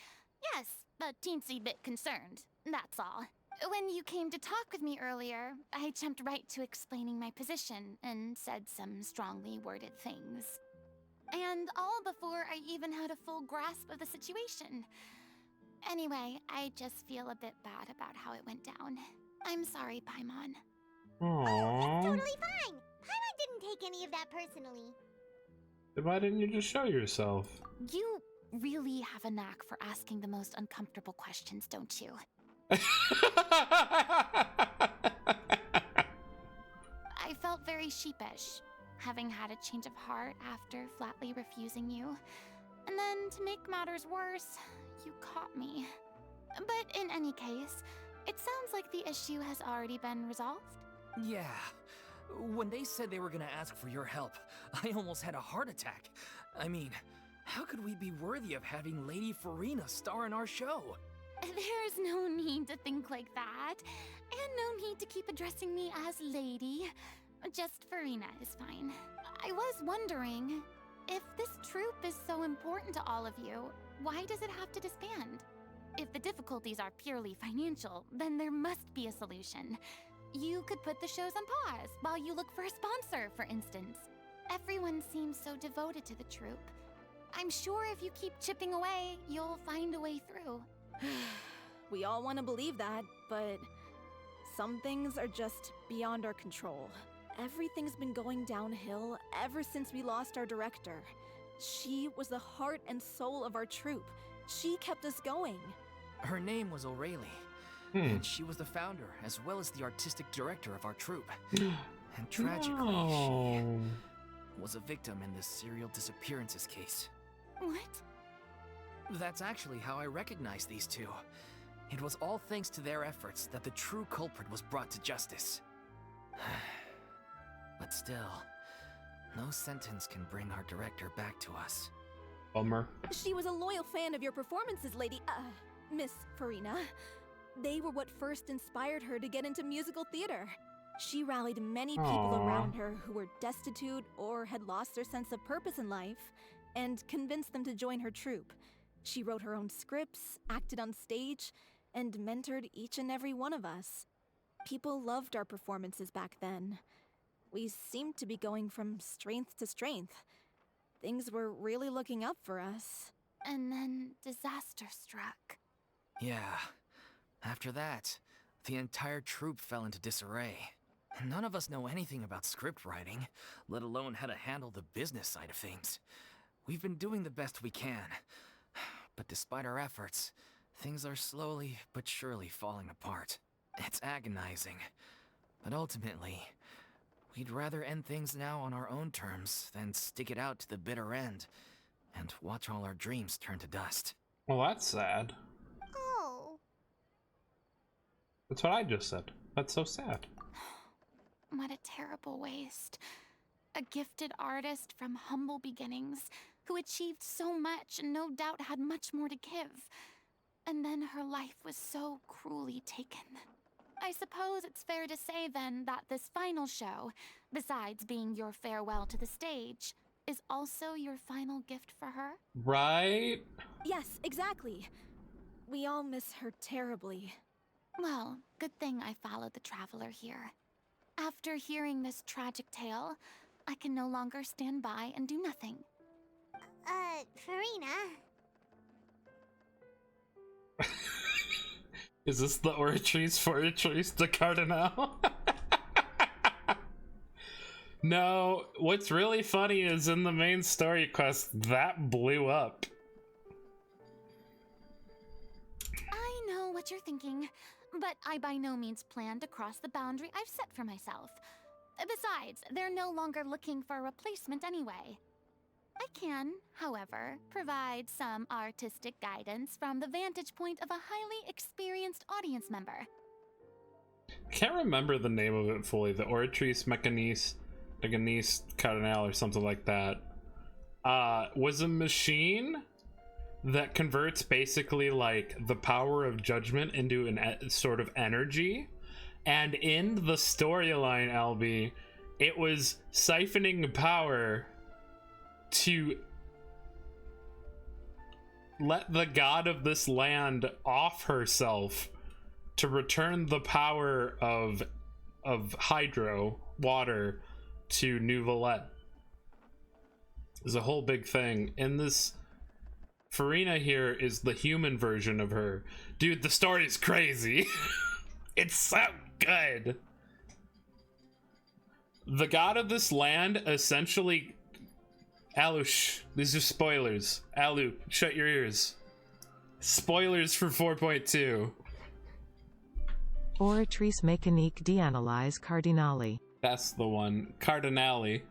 Yes, a teensy bit concerned, that's all. When you came to talk with me earlier, I jumped right to explaining my position and said some strongly worded things. And all before I even had a full grasp of the situation. Anyway, I just feel a bit bad about how it went down. I'm sorry, Paimon. Aww. Totally fine. Paimon didn't take any of that personally. Then why didn't you just show yourself? You really have a knack for asking the most uncomfortable questions, don't you? I felt very sheepish, having had a change of heart after flatly refusing you. And then, to make matters worse, you caught me. But in any case, it sounds like the issue has already been resolved. Yeah. When they said they were gonna ask for your help, I almost had a heart attack. I mean, how could we be worthy of having Lady Farina star in our show? There's no need to think like that, and no need to keep addressing me as Lady. Just Farina is fine. I was wondering, if this troupe is so important to all of you, why does it have to disband? If the difficulties are purely financial, then there must be a solution. You could put the shows on pause while you look for a sponsor, for instance. Everyone seems so devoted to the troupe. I'm sure if you keep chipping away, you'll find a way through. We all want to believe that, but some things are just beyond our control. Everything's been going downhill ever since we lost our director. She was the heart and soul of our troupe. She kept us going. Her name was O'Reilly, and she was the founder as well as the artistic director of our troupe. And tragically, she was a victim in this serial disappearances case. What? That's actually how I recognized these two. It was all thanks to their efforts that the true culprit was brought to justice. But still, no sentence can bring our director back to us. Bummer. She was a loyal fan of your performances, Miss Farina. They were what first inspired her to get into musical theater. She rallied many people around her who were destitute or had lost their sense of purpose in life, and convinced them to join her troupe. She wrote her own scripts, acted on stage, and mentored each and every one of us. People loved our performances back then. We seemed to be going from strength to strength. Things were really looking up for us. And then disaster struck. Yeah. After that, the entire troupe fell into disarray. None of us know anything about script writing, let alone how to handle the business side of things. We've been doing the best we can. But despite our efforts, things are slowly but surely falling apart. It's agonizing. But ultimately, we'd rather end things now on our own terms than stick it out to the bitter end and watch all our dreams turn to dust. Well, that's sad. Oh. That's what I just said. That's so sad. What a terrible waste. A gifted artist from humble beginnings who achieved so much and no doubt had much more to give. And then her life was so cruelly taken. I suppose it's fair to say then that this final show, besides being your farewell to the stage, is also your final gift for her? Right? Yes, exactly. We all miss her terribly. Well, good thing I followed the Traveler here. After hearing this tragic tale, I can no longer stand by and do nothing. Farina. Is this the Oratrice Fortrice de Cardinal? No, what's really funny is in the main story quest, that blew up. I know what you're thinking, but I by no means plan to cross the boundary I've set for myself. Besides, they're no longer looking for a replacement anyway. I can, however, provide some artistic guidance from the vantage point of a highly experienced audience member. I can't remember the name of it fully. The Oratrice Mechanis Cardinal or something like that. Was a machine that converts basically like the power of judgment into an sort of energy. And in the storyline, Albie, it was siphoning power to let the god of this land off herself to return the power of hydro water to New Valette. There's a whole big thing. And this Furina here is the human version of her. Dude, the story's crazy. It's so good. The god of this land essentially... Alu, shh. These are spoilers. Alu, shut your ears. Spoilers for 4.2. Oratrice mécanique d'analyse cardinale. That's the one. Cardinale.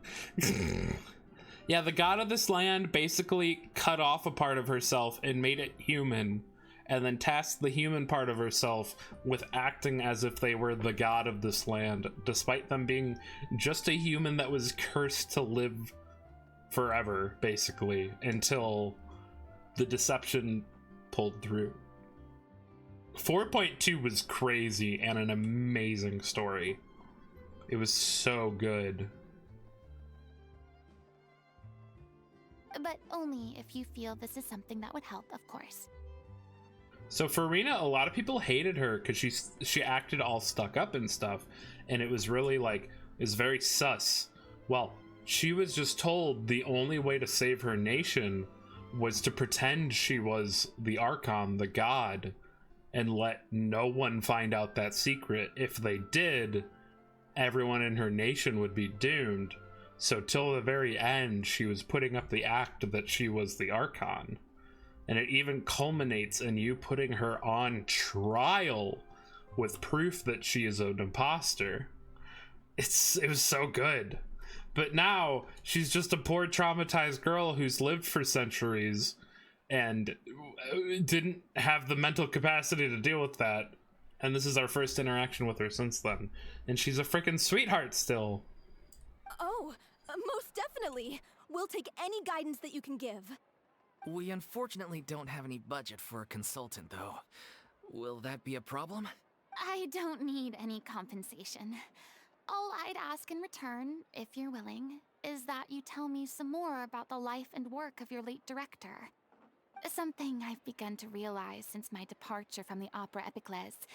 Yeah, the god of this land basically cut off a part of herself and made it human, and then tasked the human part of herself with acting as if they were the god of this land, despite them being just a human that was cursed to live forever, basically, until the deception pulled through. 4.2 was crazy and an amazing story. It was so good. But only if you feel this is something that would help, of course. So Furina, a lot of people hated her because she acted all stuck up and stuff, and it was really like, is very sus. Well, she was just told the only way to save her nation was to pretend she was the Archon, the god, and let no one find out that secret. If they did, everyone in her nation would be doomed. So till the very end, she was putting up the act that she was the Archon. And it even culminates in you putting her on trial with proof that she is an imposter. It was so good. But now she's just a poor traumatized girl who's lived for centuries and didn't have the mental capacity to deal with that. And this is our first interaction with her since then. And she's a freaking sweetheart still. Oh, most definitely. We'll take any guidance that you can give. We unfortunately don't have any budget for a consultant, though. Will that be a problem? I don't need any compensation. All I'd ask in return, if you're willing, is that you tell me some more about the life and work of your late director. Something I've begun to realize since my departure from the Opera Epiclese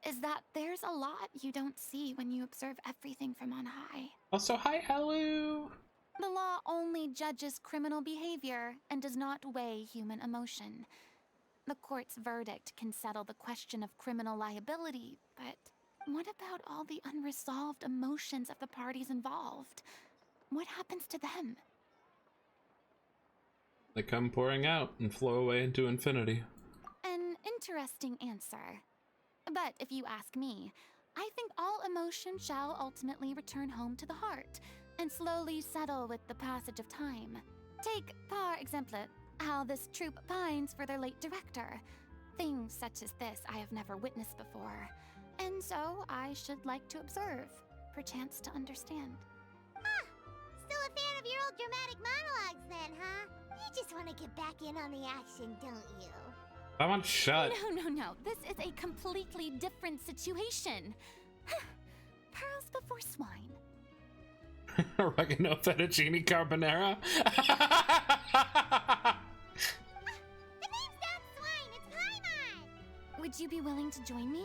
is that there's a lot you don't see when you observe everything from on high. Also, hi, Alu. The law only judges criminal behavior and does not weigh human emotion. The court's verdict can settle the question of criminal liability, but what about all the unresolved emotions of the parties involved? What happens to them? They come pouring out and flow away into infinity. An interesting answer. But if you ask me, I think all emotion shall ultimately return home to the heart and slowly settle with the passage of time. Take, par exemple, how this troupe pines for their late director. Things such as this I have never witnessed before, and so I should like to observe, perchance to understand. Huh. Still a fan of your old dramatic monologues then, huh? You just want to get back in on the action, don't you? I want shut. No. This is a completely different situation. Pearls before swine. Oregano fettuccine carbonara? The name's not Swine, it's Paimon! Would you be willing to join me?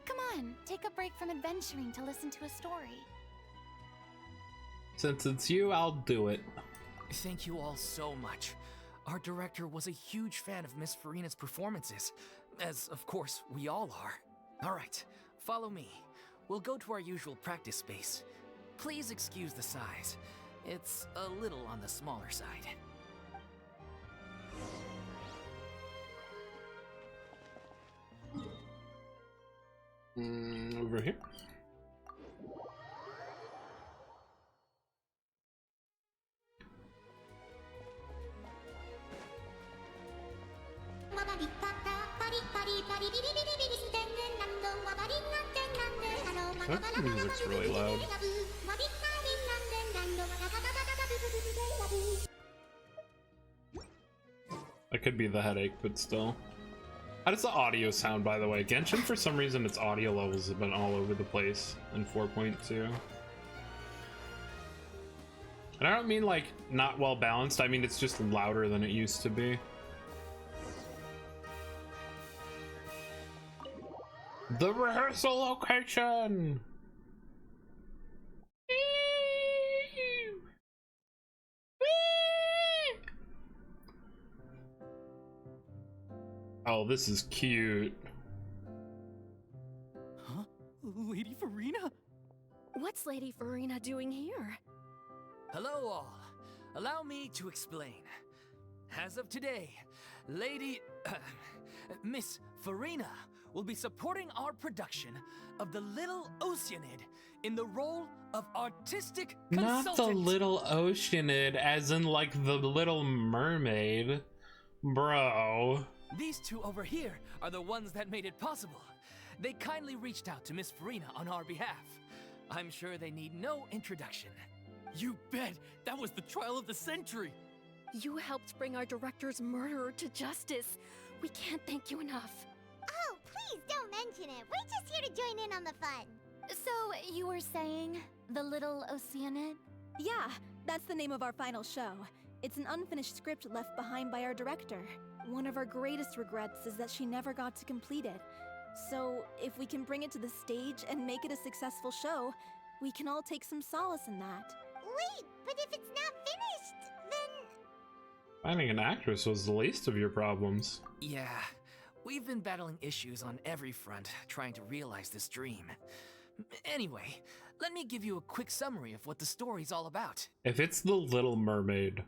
Come on, take a break from adventuring to listen to a story. Since it's you, I'll do it. Thank you all so much. Our director was a huge fan of Miss Furina's performances, as of course we all are. Alright, follow me. We'll go to our usual practice space. Please excuse the size. It's a little on the smaller side. Over here. That music's really loud. That could be the headache, but still. How does the audio sound, by the way? Genshin, for some reason, its audio levels have been all over the place in 4.2. And I don't mean like not well balanced, I mean it's just louder than it used to be. The rehearsal location! Oh, this is cute. Huh? Lady Farina? What's Lady Farina doing here? Hello all. Allow me to explain. As of today, Miss Farina will be supporting our production of The Little Oceanid in the role of artistic consultant. Not the Little Oceanid, as in like the Little Mermaid. Bro. These two over here are the ones that made it possible. They kindly reached out to Miss Farina on our behalf. I'm sure they need no introduction. You bet! That was the trial of the century! You helped bring our director's murderer to justice. We can't thank you enough. Oh, please don't mention it. We're just here to join in on the fun. So, you were saying The Little Oceanid? Yeah, that's the name of our final show. It's an unfinished script left behind by our director. One of our greatest regrets is that she never got to complete it. So, if we can bring it to the stage and make it a successful show, we can all take some solace in that. Wait, but if it's not finished, then... Finding an actress was the least of your problems. Yeah, we've been battling issues on every front trying to realize this dream. Anyway, let me give you a quick summary of what the story's all about. If it's the Little Mermaid,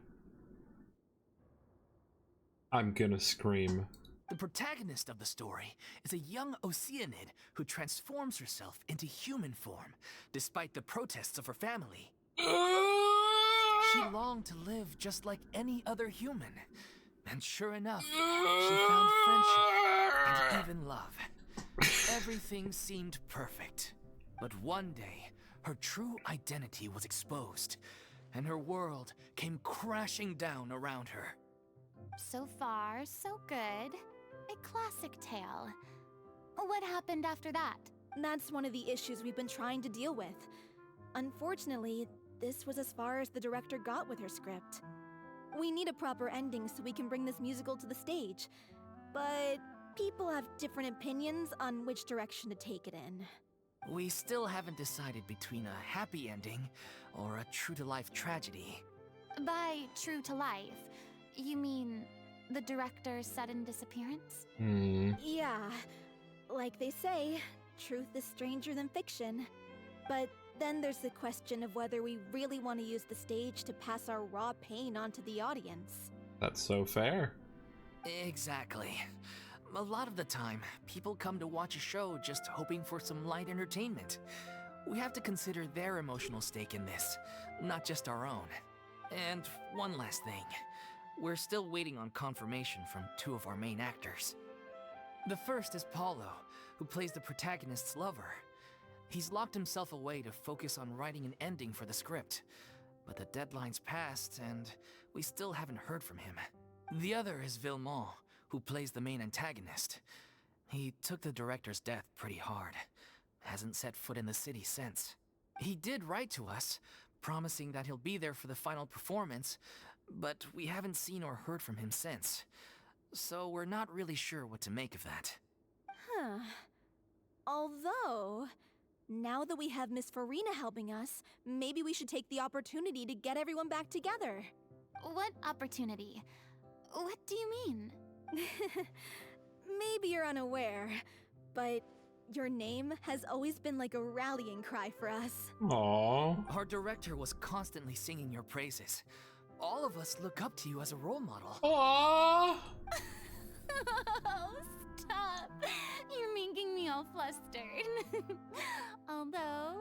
I'm gonna scream. The protagonist of the story is a young Oceanid who transforms herself into human form, despite the protests of her family. She longed to live just like any other human, and sure enough, she found friendship and even love. Everything seemed perfect, but one day, her true identity was exposed, and her world came crashing down around her. So far, so good. A classic tale. What happened after that? That's one of the issues we've been trying to deal with. Unfortunately, this was as far as the director got with her script. We need a proper ending so we can bring this musical to the stage. But people have different opinions on which direction to take it in. We still haven't decided between a happy ending or a true-to-life tragedy. By true to life, you mean the director's sudden disappearance? Yeah, like they say, truth is stranger than fiction. But then there's the question of whether we really want to use the stage to pass our raw pain onto the audience. That's so fair. Exactly. A lot of the time, people come to watch a show just hoping for some light entertainment. We have to consider their emotional stake in this, not just our own. And one last thing. We're still waiting on confirmation from two of our main actors. The first is Paulo, who plays the protagonist's lover. He's locked himself away to focus on writing an ending for the script, but the deadline's passed and we still haven't heard from him. The other is Villemont, who plays the main antagonist. He took the director's death pretty hard. Hasn't set foot in the city since. He did write to us, promising that he'll be there for the final performance, but we haven't seen or heard from him since. So we're not really sure what to make of that. Huh. Although, now that we have Miss Farina helping us, maybe we should take the opportunity to get everyone back together. What opportunity? What do you mean? Maybe you're unaware, but your name has always been like a rallying cry for us. Aww. Our director was constantly singing your praises. All of us look up to you as a role model. Aww. Oh, stop. You're making me all flustered. Although,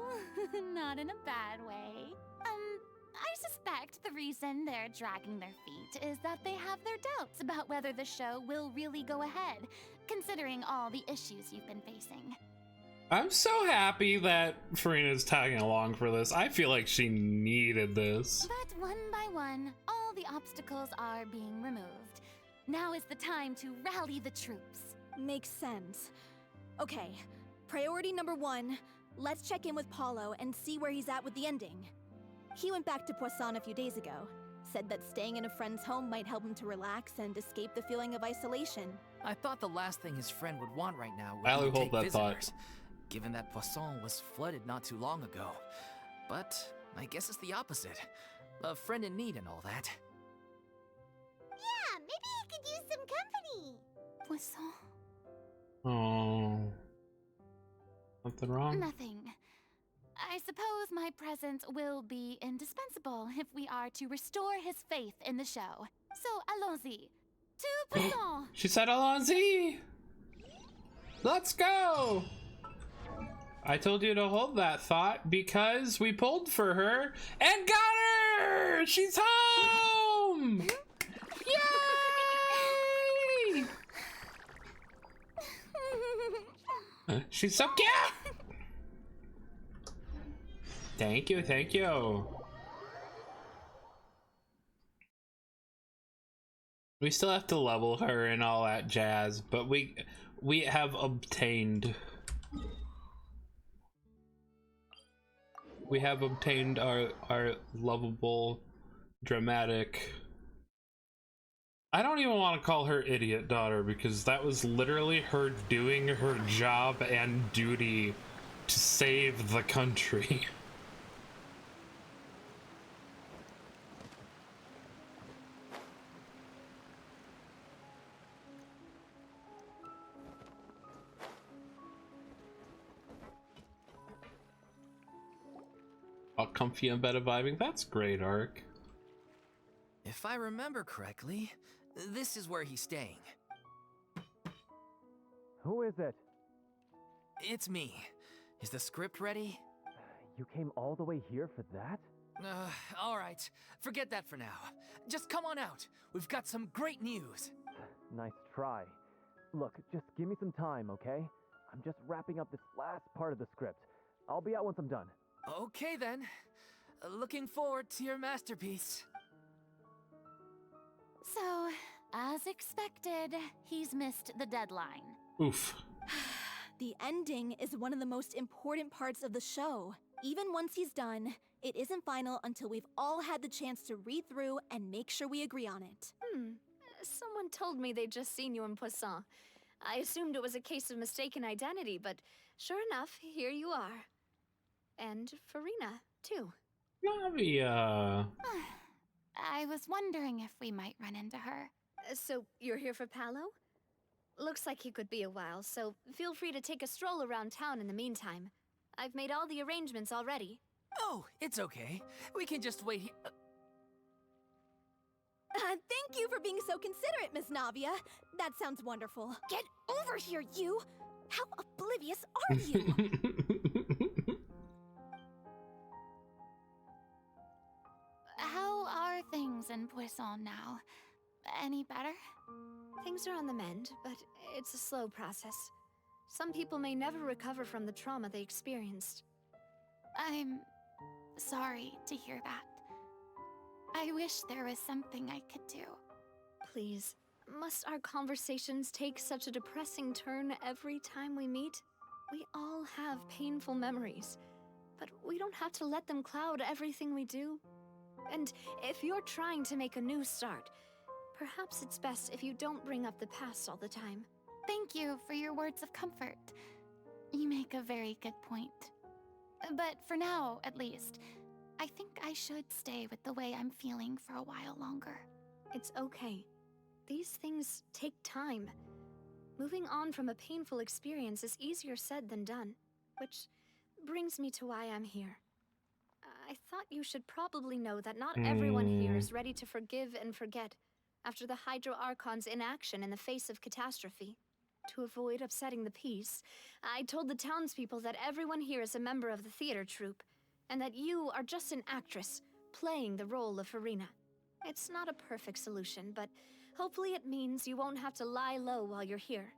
not in a bad way. I suspect the reason they're dragging their feet is that they have their doubts about whether the show will really go ahead, considering all the issues you've been facing. I'm so happy that Farina's tagging along for this. I feel like she needed this. But one by one, all the obstacles are being removed. Now is the time to rally the troops. Makes sense. Okay, priority number 1, let's check in with Paulo and see where he's at with the ending. He went back to Poisson a few days ago. Said that staying in a friend's home might help him to relax and escape the feeling of isolation. I thought the last thing his friend would want right now I would only be to hold take that thought. visitors, given that Poisson was flooded not too long ago. But I guess it's the opposite. A friend in need and all that. Yeah, maybe he could use some company. Poisson. Oh. Something wrong? Nothing. I suppose my presence will be indispensable if we are to restore his faith in the show. So, allons-y. To Poisson! She said allons-y! Let's go! I told you to hold that thought because we pulled for her and got her! She's home! Yay! She's so cute! Thank you, thank you. We still have to level her and all that jazz, but we have obtained our lovable, dramatic. I don't even want to call her idiot daughter because that was literally her doing her job and duty to save the country. All comfy and better vibing. That's great, Ark. If I remember correctly, this is where he's staying. Who is it? It's me. Is the script ready? You came all the way here for that? Alright. Forget that for now. Just come on out. We've got some great news. Nice try. Look, just give me some time, okay? I'm just wrapping up this last part of the script. I'll be out once I'm done. Okay then. Looking forward to your masterpiece. So, as expected, he's missed the deadline. Oof. The ending is one of the most important parts of the show. Even once he's done, it isn't final until we've all had the chance to read through and make sure we agree on it. Someone told me they'd just seen you in Poisson. I assumed it was a case of mistaken identity, but sure enough, here you are. And Furina, too. Navia. I was wondering if we might run into her. So, you're here for Paolo? Looks like he could be a while, so feel free to take a stroll around town in the meantime. I've made all the arrangements already. Oh, it's okay. We can just wait here. Thank you for being so considerate, Miss Navia. That sounds wonderful. Get over here, you! How oblivious are you? How are things in Poisson now? Any better? Things are on the mend, but it's a slow process. Some people may never recover from the trauma they experienced. I'm sorry to hear that. I wish there was something I could do. Please, must our conversations take such a depressing turn every time we meet? We all have painful memories, but we don't have to let them cloud everything we do. And if you're trying to make a new start, perhaps it's best if you don't bring up the past all the time. Thank you for your words of comfort. You make a very good point. But for now, at least, I think I should stay with the way I'm feeling for a while longer. It's okay. These things take time. Moving on from a painful experience is easier said than done, which brings me to why I'm here. I thought you should probably know that not everyone here is ready to forgive and forget after the Hydro Archon's inaction in the face of catastrophe. To avoid upsetting the peace, I told the townspeople that everyone here is a member of the theater troupe, and that you are just an actress playing the role of Furina. It's not a perfect solution, but hopefully it means you won't have to lie low while you're here.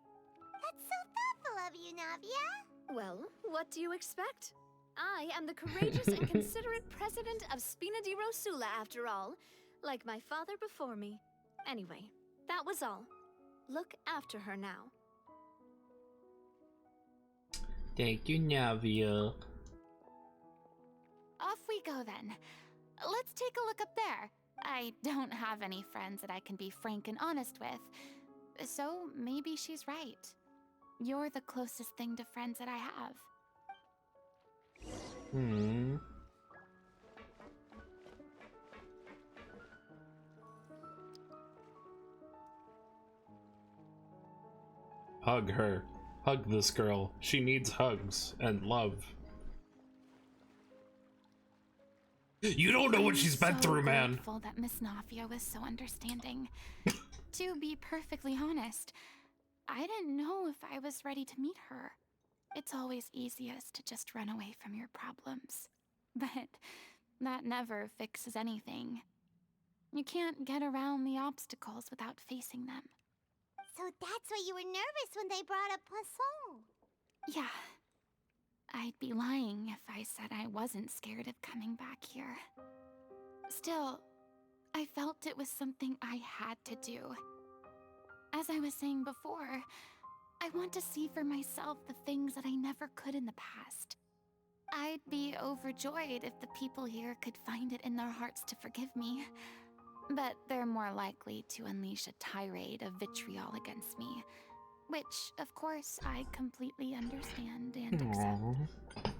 That's so thoughtful of you, Navia. Well, what do you expect? I am the courageous and considerate president of Spina di Rosula, after all, like my father before me. Anyway, that was all. Look after her now. Thank you, Navia. Off we go then. Let's take a look up there. I don't have any friends that I can be frank and honest with. So maybe she's right. You're the closest thing to friends that I have. Hug her. Hug this girl. She needs hugs and love. You don't know what she's been through, man. I'm grateful that Miss Nafia was so understanding. To be perfectly honest, I didn't know if I was ready to meet her. It's always easiest to just run away from your problems. But that never fixes anything. You can't get around the obstacles without facing them. So that's why you were nervous when they brought up Poisson. Yeah. I'd be lying if I said I wasn't scared of coming back here. Still, I felt it was something I had to do. As I was saying before, I want to see for myself the things that I never could in the past. I'd be overjoyed if the people here could find it in their hearts to forgive me. But they're more likely to unleash a tirade of vitriol against me. Which, of course, I completely understand and accept.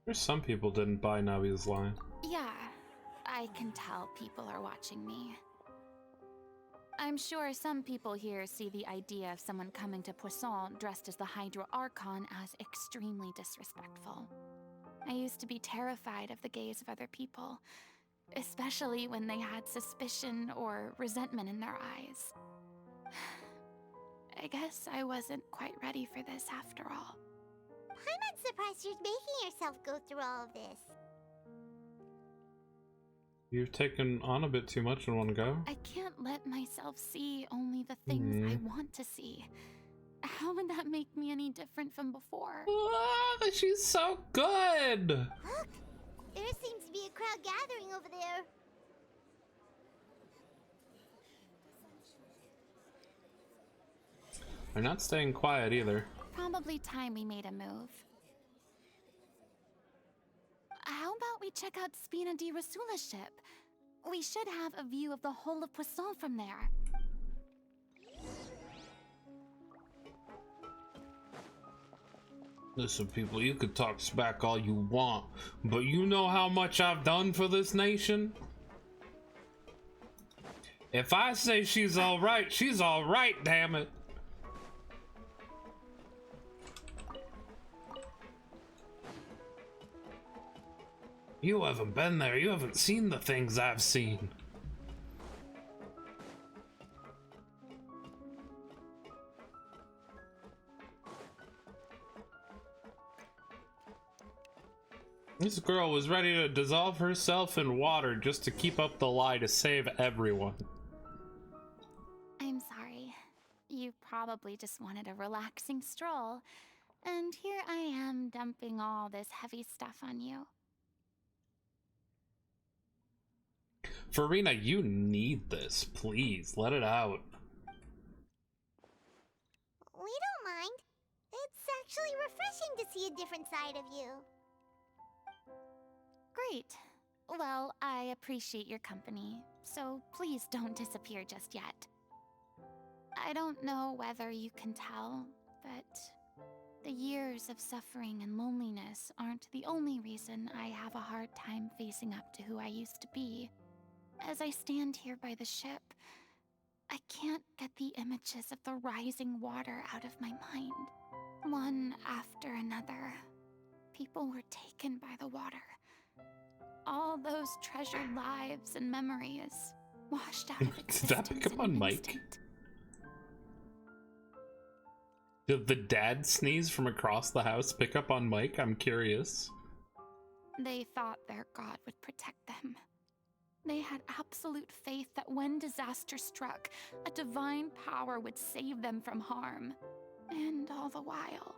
There's some people didn't buy Navi's line. Yeah, I can tell people are watching me. I'm sure some people here see the idea of someone coming to Poisson dressed as the Hydro Archon as extremely disrespectful. I used to be terrified of the gaze of other people, especially when they had suspicion or resentment in their eyes. I guess I wasn't quite ready for this after all. I'm not surprised you're making yourself go through all of this. You've taken on a bit too much in one go. I can't let myself see only the things I want to see. How would that make me any different from before? Ah, she's so good! Look! There seems to be a crowd gathering over there. They're not staying quiet either. Probably time we made a move. How about we check out Spina di Rasula's ship? We should have a view of the whole of Poisson from there. Listen, people, you could talk smack all you want, but you know how much I've done for this nation? If I say she's alright, she's alright, damn it. You haven't been there. You haven't seen the things I've seen. This girl was ready to dissolve herself in water just to keep up the lie to save everyone. I'm sorry. You probably just wanted a relaxing stroll. And here I am dumping all this heavy stuff on you. Furina, you need this. Please, let it out. We don't mind. It's actually refreshing to see a different side of you. Great. Well, I appreciate your company, so please don't disappear just yet. I don't know whether you can tell, but the years of suffering and loneliness aren't the only reason I have a hard time facing up to who I used to be. As I stand here by the ship, I can't get the images of the rising water out of my mind. One after another, people were taken by the water. All those treasured lives and memories washed out of existence. Did that pick up on Mike? Did the dad sneeze from across the house pick up on Mike? I'm curious. They thought their god would protect them. They had absolute faith that when disaster struck, a divine power would save them from harm. And all the while,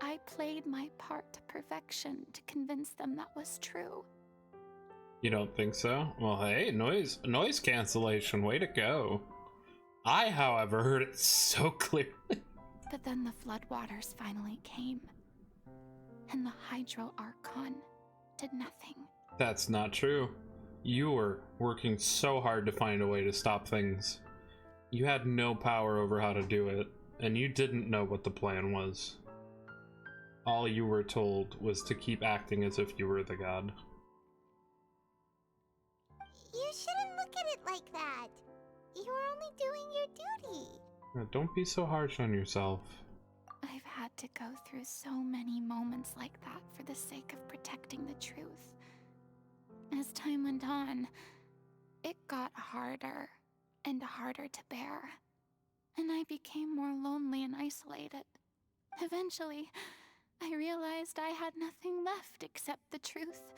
I played my part to perfection to convince them that was true. You don't think so? Well, hey, noise cancellation, way to go. I, however, heard it so clearly. But then the floodwaters finally came, and the Hydro Archon did nothing. That's not true. You were working so hard to find a way to stop things. You had no power over how to do it, and you didn't know what the plan was. All you were told was to keep acting as if you were the god. You shouldn't look at it like that. You were only doing your duty. Now, don't be so harsh on yourself. I've had to go through so many moments like that for the sake of protecting the truth. As time went on, it got harder and harder to bear, and I became more lonely and isolated. Eventually, I realized I had nothing left except the truth.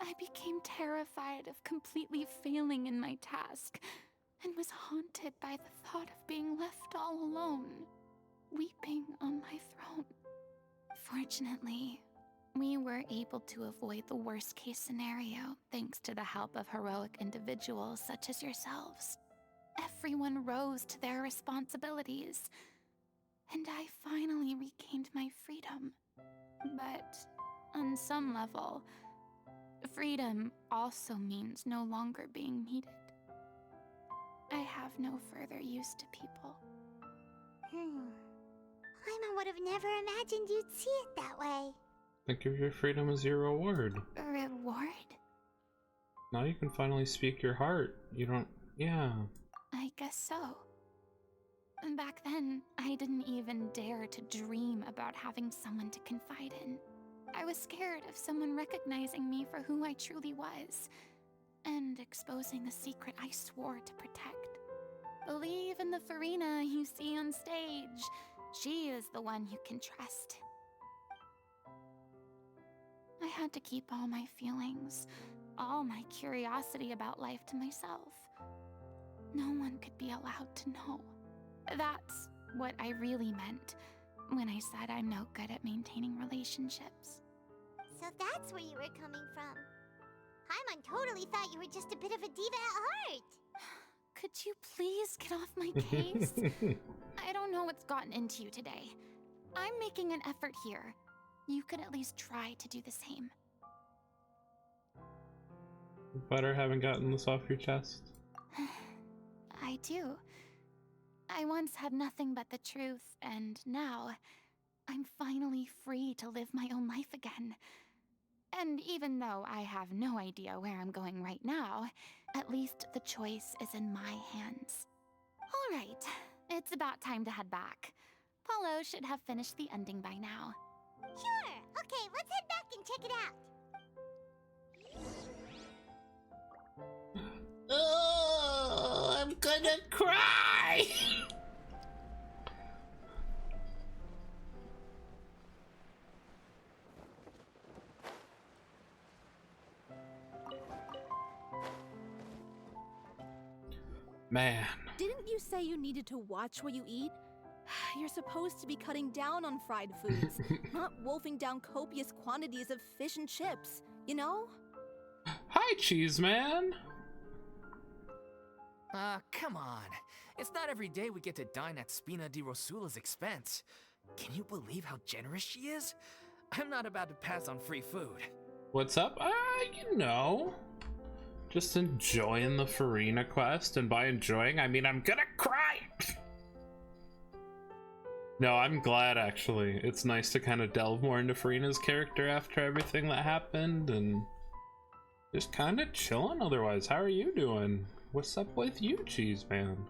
I became terrified of completely failing in my task, and was haunted by the thought of being left all alone, weeping on my throne. Fortunately, we were able to avoid the worst-case scenario thanks to the help of heroic individuals such as yourselves. Everyone rose to their responsibilities, and I finally regained my freedom. But on some level, freedom also means no longer being needed. I have no further use to people. Paimon would have never imagined you'd see it that way. Think of your freedom as your reward. A reward? Now you can finally speak your heart. You don't... yeah. I guess so. Back then, I didn't even dare to dream about having someone to confide in. I was scared of someone recognizing me for who I truly was, and exposing the secret I swore to protect. Believe in the Furina you see on stage. She is the one you can trust. I had to keep all my feelings, all my curiosity about life to myself. No one could be allowed to know. That's what I really meant when I said I'm no good at maintaining relationships. So that's where you were coming from. Paimon totally thought you were just a bit of a diva at heart. Could you please get off my case? I don't know what's gotten into you today. I'm making an effort here. You could at least try to do the same. Better haven't gotten this off your chest. I do. I once had nothing but the truth, and now I'm finally free to live my own life again. And even though I have no idea where I'm going right now, at least the choice is in my hands. All right, it's about time to head back. Paulo should have finished the ending by now. Sure. Okay, let's head back and check it out. Oh, I'm gonna cry! Man. Didn't you say you needed to watch what you eat? You're supposed to be cutting down on fried foods, not wolfing down copious quantities of fish and chips, you know? Hi, Cheese Man! Come on. It's not every day we get to dine at Spina di Rosula's expense. Can you believe how generous she is? I'm not about to pass on free food. What's up? You know. Just enjoying the Furina quest, and by enjoying, I mean I'm gonna cry! No, I'm glad, actually. It's nice to kind of delve more into Furina's character after everything that happened, and just kind of chilling otherwise. How are you doing? What's up with you, Cheese Man?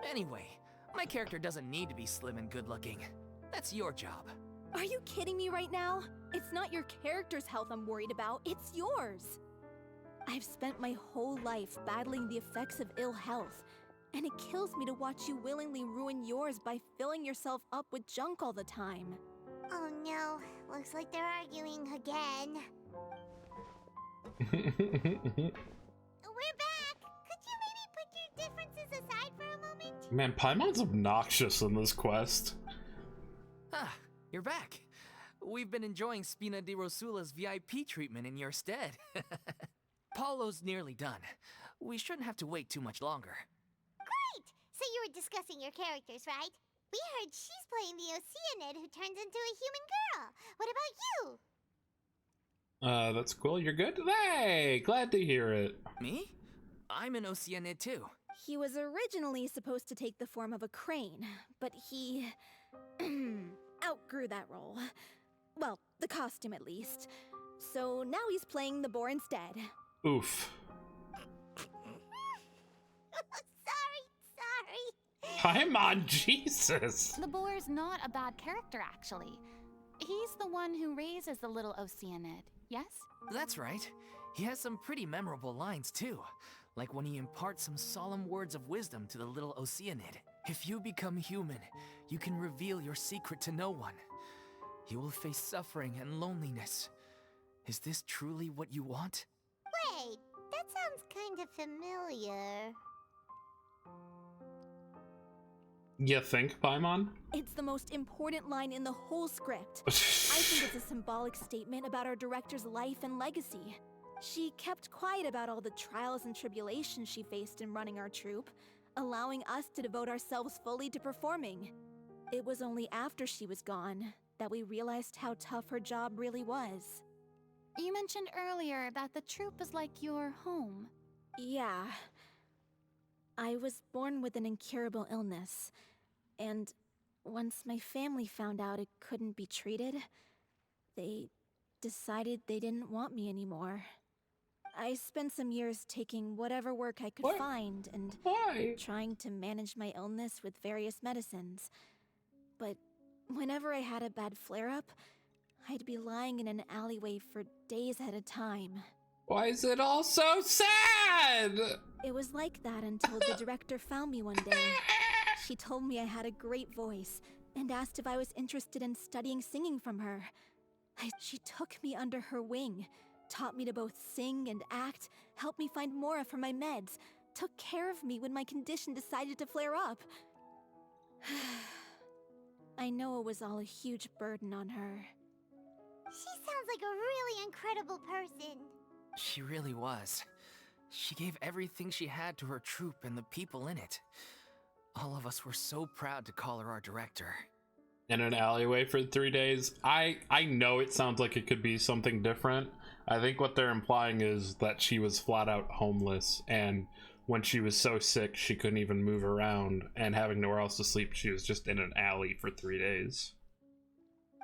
Anyway, my character doesn't need to be slim and good looking. That's your job. Are you kidding me right now? It's not your character's health I'm worried about, it's yours. I've spent my whole life battling the effects of ill health, and it kills me to watch you willingly ruin yours by filling yourself up with junk all the time. Oh no, looks like they're arguing again. We're back! Could you maybe put your differences aside for a moment? Man, Paimon's obnoxious in this quest. Ah, you're back. We've been enjoying Spina di Rosula's VIP treatment in your stead. Paulo's nearly done. We shouldn't have to wait too much longer. Great! So you were discussing your characters, right? We heard she's playing the Oceanid who turns into a human girl. What about you? That's cool. You're good? Hey, glad to hear it. Me? I'm an Oceanid too. He was originally supposed to take the form of a crane, but he outgrew that role. Well, the costume at least. So now he's playing the boar instead. Oof. Sorry. Paimon, Jesus! The boar's not a bad character, actually. He's the one who raises the little Oceanid, yes? That's right. He has some pretty memorable lines too. Like when he imparts some solemn words of wisdom to the little Oceanid. If you become human, you can reveal your secret to no one. You will face suffering and loneliness. Is this truly what you want? Wait, that sounds kind of familiar. You think, Paimon? It's the most important line in the whole script. I think it's a symbolic statement about our director's life and legacy. She kept quiet about all the trials and tribulations she faced in running our troupe, allowing us to devote ourselves fully to performing. It was only after she was gone that we realized how tough her job really was. You mentioned earlier that the troupe is like your home. Yeah. I was born with an incurable illness, and once my family found out it couldn't be treated, they decided they didn't want me anymore. I spent some years taking whatever work I could find and trying to manage my illness with various medicines. But whenever I had a bad flare-up, I'd be lying in an alleyway for days at a time. Why is it all so sad? It was like that until the director found me one day. She told me I had a great voice and asked if I was interested in studying singing from her. She took me under her wing, taught me to both sing and act, helped me find Mora for my meds, took care of me when my condition decided to flare up. I know it was all a huge burden on her. She sounds like a really incredible person. She really was. She gave everything she had to her troupe and the people in it. All of us were so proud to call her our director. In an alleyway for 3 days? I know it sounds like it could be something different. I think what they're implying is that she was flat out homeless, and when she was so sick she couldn't even move around, and having nowhere else to sleep, she was just in an alley for 3 days.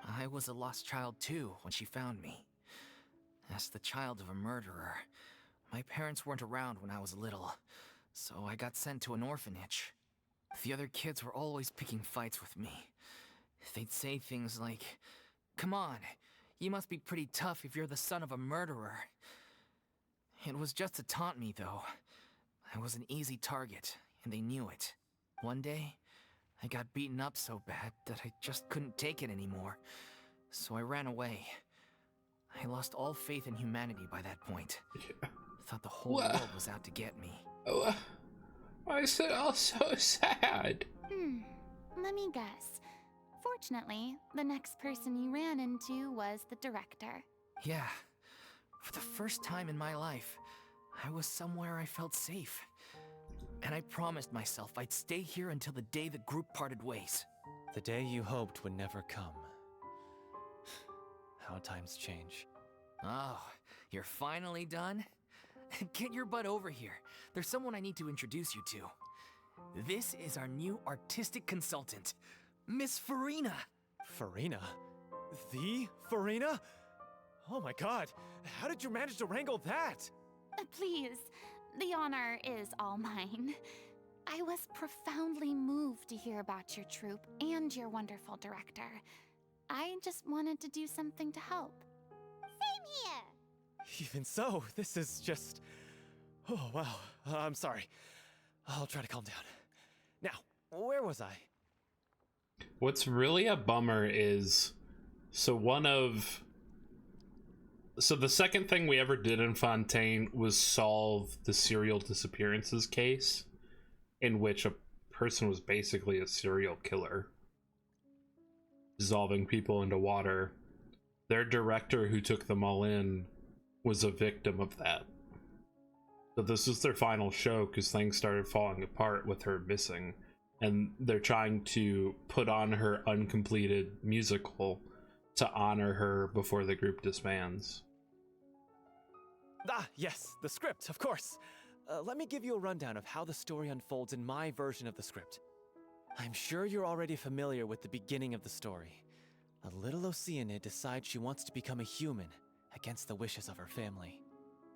I was a lost child too when she found me. As the child of a murderer, my parents weren't around when I was little, so I got sent to an orphanage. The other kids were always picking fights with me. They'd say things like, "Come on, you must be pretty tough if you're the son of a murderer." It was just to taunt me, though. I was an easy target, and they knew it. One day, I got beaten up so bad that I just couldn't take it anymore, so I ran away. I lost all faith in humanity by that point. Thought the whole world was out to get me. Why is it all so sad? Let me guess. Fortunately, the next person you ran into was the director. Yeah. For the first time in my life, I was somewhere I felt safe. And I promised myself I'd stay here until the day the group parted ways. The day you hoped would never come. How times change. Oh, you're finally done? Get your butt over here. There's someone I need to introduce you to. This is our new artistic consultant, Miss Farina. Farina? The Farina? Oh my god, how did you manage to wrangle that? Please, the honor is all mine. I was profoundly moved to hear about your troupe and your wonderful director. I just wanted to do something to help. Same here! Even so, this is just... Oh, wow. I'm sorry. I'll try to calm down. Now, where was I? What's really a bummer is... So the second thing we ever did in Fontaine was solve the serial disappearances case, in which a person was basically a serial killer, dissolving people into water. Their director, who took them all in, was a victim of that. So this was their final show because things started falling apart with her missing, and they're trying to put on her uncompleted musical to honor her before the group disbands. Ah, yes, the script, of course. Let me give you a rundown of how the story unfolds in my version of the script. I'm sure you're already familiar with the beginning of the story. A little Oceanid decides she wants to become a human, against the wishes of her family.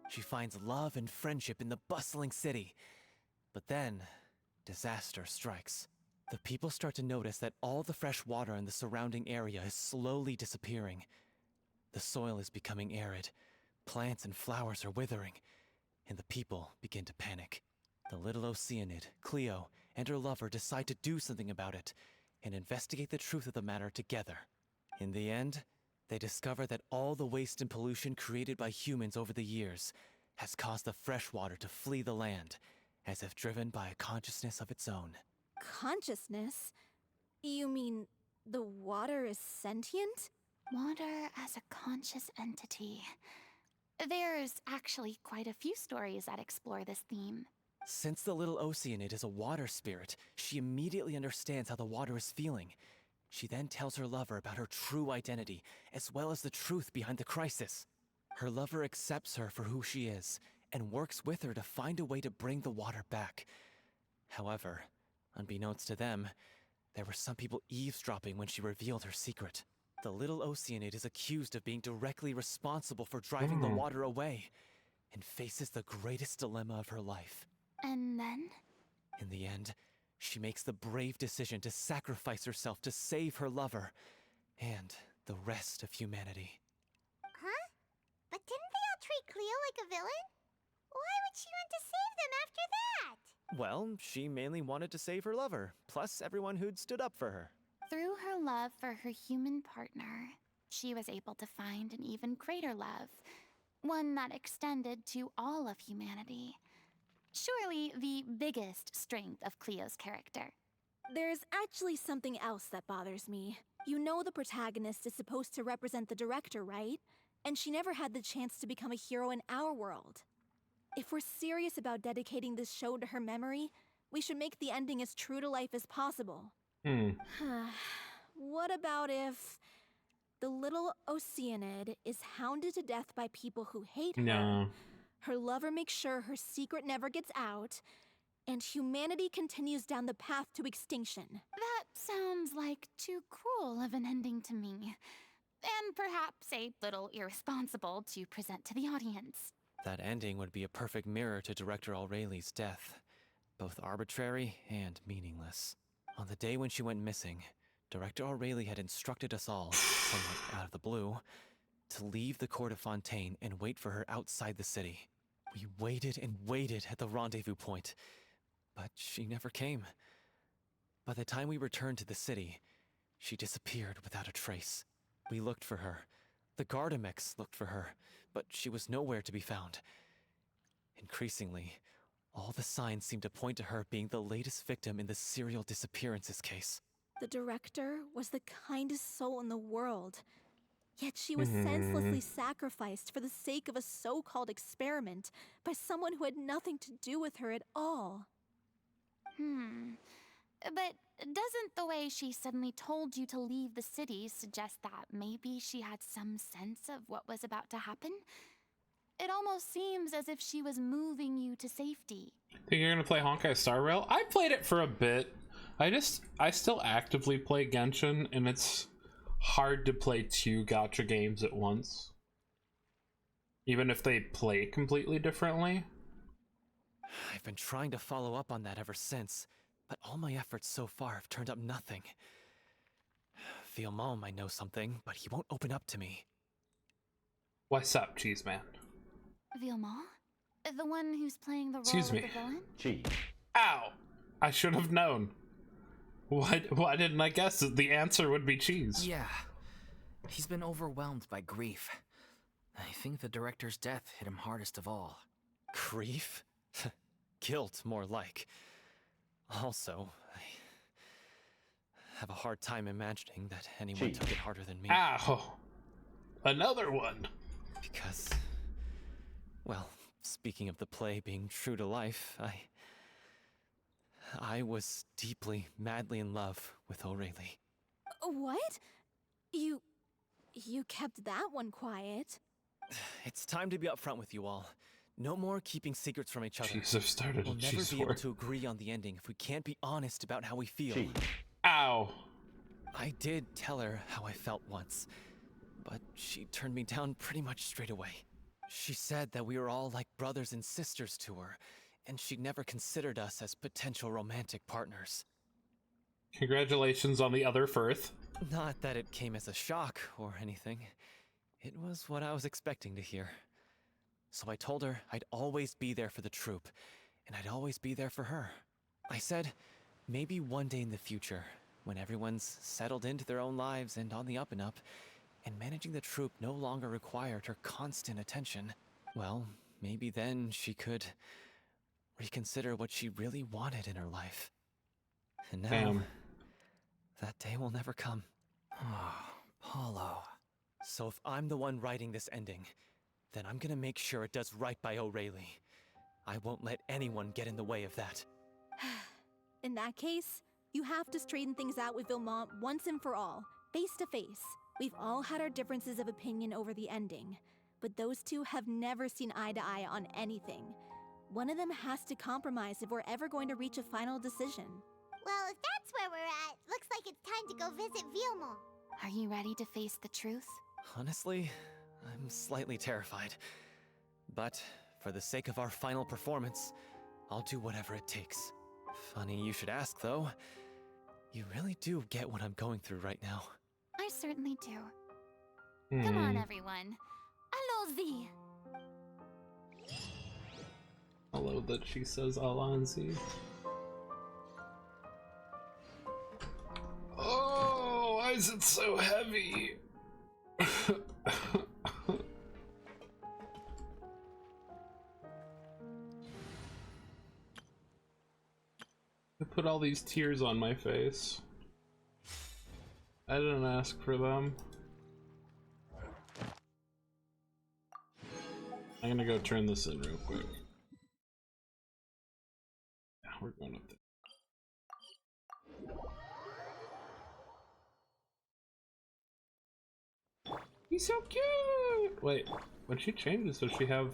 She finds love and friendship in the bustling city. But then, disaster strikes. The people start to notice that all the fresh water in the surrounding area is slowly disappearing. The soil is becoming arid, plants and flowers are withering, and the people begin to panic. The little Oceanid, Cleo, and her lover decide to do something about it, and investigate the truth of the matter together. In the end, they discover that all the waste and pollution created by humans over the years has caused the fresh water to flee the land, as if driven by a consciousness of its own. Consciousness? You mean the water is sentient? Water as a conscious entity. There's actually quite a few stories that explore this theme. Since the little Oceanid is a water spirit, she immediately understands how the water is feeling. She then tells her lover about her true identity, as well as the truth behind the crisis. Her lover accepts her for who she is, and works with her to find a way to bring the water back. However, unbeknownst to them, there were some people eavesdropping when she revealed her secret. The little Oceanid is accused of being directly responsible for driving the water away, and faces the greatest dilemma of her life. And then? In the end, she makes the brave decision to sacrifice herself to save her lover, and the rest of humanity. Huh? But didn't they all treat Cleo like a villain? Why would she want to save them after that? Well, she mainly wanted to save her lover, plus everyone who'd stood up for her. Through her love for her human partner, she was able to find an even greater love, one that extended to all of humanity. Surely the biggest strength of Cleo's character. There's actually something else that bothers me. You know the protagonist is supposed to represent the director, right? And she never had the chance to become a hero in our world. If we're serious about dedicating this show to her memory, we should make the ending as true to life as possible. What about if the little Oceanid is hounded to death by people who hate her? No. Her lover makes sure her secret never gets out, and humanity continues down the path to extinction. That sounds like too cruel of an ending to me. And perhaps a little irresponsible to present to the audience. That ending would be a perfect mirror to Director Aureli's death, both arbitrary and meaningless. On the day when she went missing, Director Aureli had instructed us all, somewhat out of the blue, to leave the court of Fontaine and wait for her outside the city. We waited and waited at the rendezvous point, but she never came. By the time we returned to the city, she disappeared without a trace. We looked for her. The Gardamex looked for her, but she was nowhere to be found. Increasingly, all the signs seemed to point to her being the latest victim in the serial disappearances case. The director was the kindest soul in the world, yet she was senselessly sacrificed for the sake of a so-called experiment by someone who had nothing to do with her at all. But doesn't the way she suddenly told you to leave the city suggest that maybe she had some sense of what was about to happen? It almost seems as if she was moving you to safety. Think you're gonna play Honkai Star Rail? I played it for a bit. I still actively play Genshin, and it's hard to play two gacha games at once. Even if they play completely differently. I've been trying to follow up on that ever since, but all my efforts so far have turned up nothing. Villemont might know something, but he won't open up to me. What's up, Cheese Man? Villemont? The one who's playing the role Excuse of me. the villain? Cheese. Ow! I should have known. Why didn't I guess that the answer would be cheese? Yeah. He's been overwhelmed by grief. I think the director's death hit him hardest of all. Grief? Guilt, more like. Also, I have a hard time imagining that anyone took it harder than me. Ow! Another one! Because, well, speaking of the play being true to life, I was deeply, madly in love with Aurelie. What? You kept that one quiet. It's time to be upfront with you all. No more keeping secrets from each other. Jeez, I've started a We'll never cheese be war. able to agree on the ending if we can't be honest about how we feel. Cheese. Ow. I did tell her how I felt once, but she turned me down pretty much straight away. She said that we were all like brothers and sisters to her, and she'd never considered us as potential romantic partners. Congratulations on the other Firth. Not that it came as a shock or anything. It was what I was expecting to hear. So I told her I'd always be there for the troupe, and I'd always be there for her. I said, maybe one day in the future, when everyone's settled into their own lives and on the up and up, and managing the troupe no longer required her constant attention, well, maybe then she could reconsider what she really wanted in her life. And now, Damn. that day will never come. Oh, Paulo. So if I'm the one writing this ending, then I'm gonna make sure it does right by O'Reilly. I won't let anyone get in the way of that. In that case, you have to straighten things out with Vilmont once and for all, face to face. We've all had our differences of opinion over the ending, but those two have never seen eye to eye on anything. One of them has to compromise if we're ever going to reach a final decision. Well, if that's where we're at, looks like it's time to go visit Vilmont. Are you ready to face the truth? Honestly, I'm slightly terrified. But for the sake of our final performance, I'll do whatever it takes. Funny you should ask, though. You really do get what I'm going through right now. I certainly do. Come on, everyone. Allons-y! I love that she says Alonzi. Oh, why is it so heavy? I put all these tears on my face. I didn't ask for them. I'm gonna go turn this in real quick. Yeah, we're going up there. He's so cute! Wait, when she changes, does she have...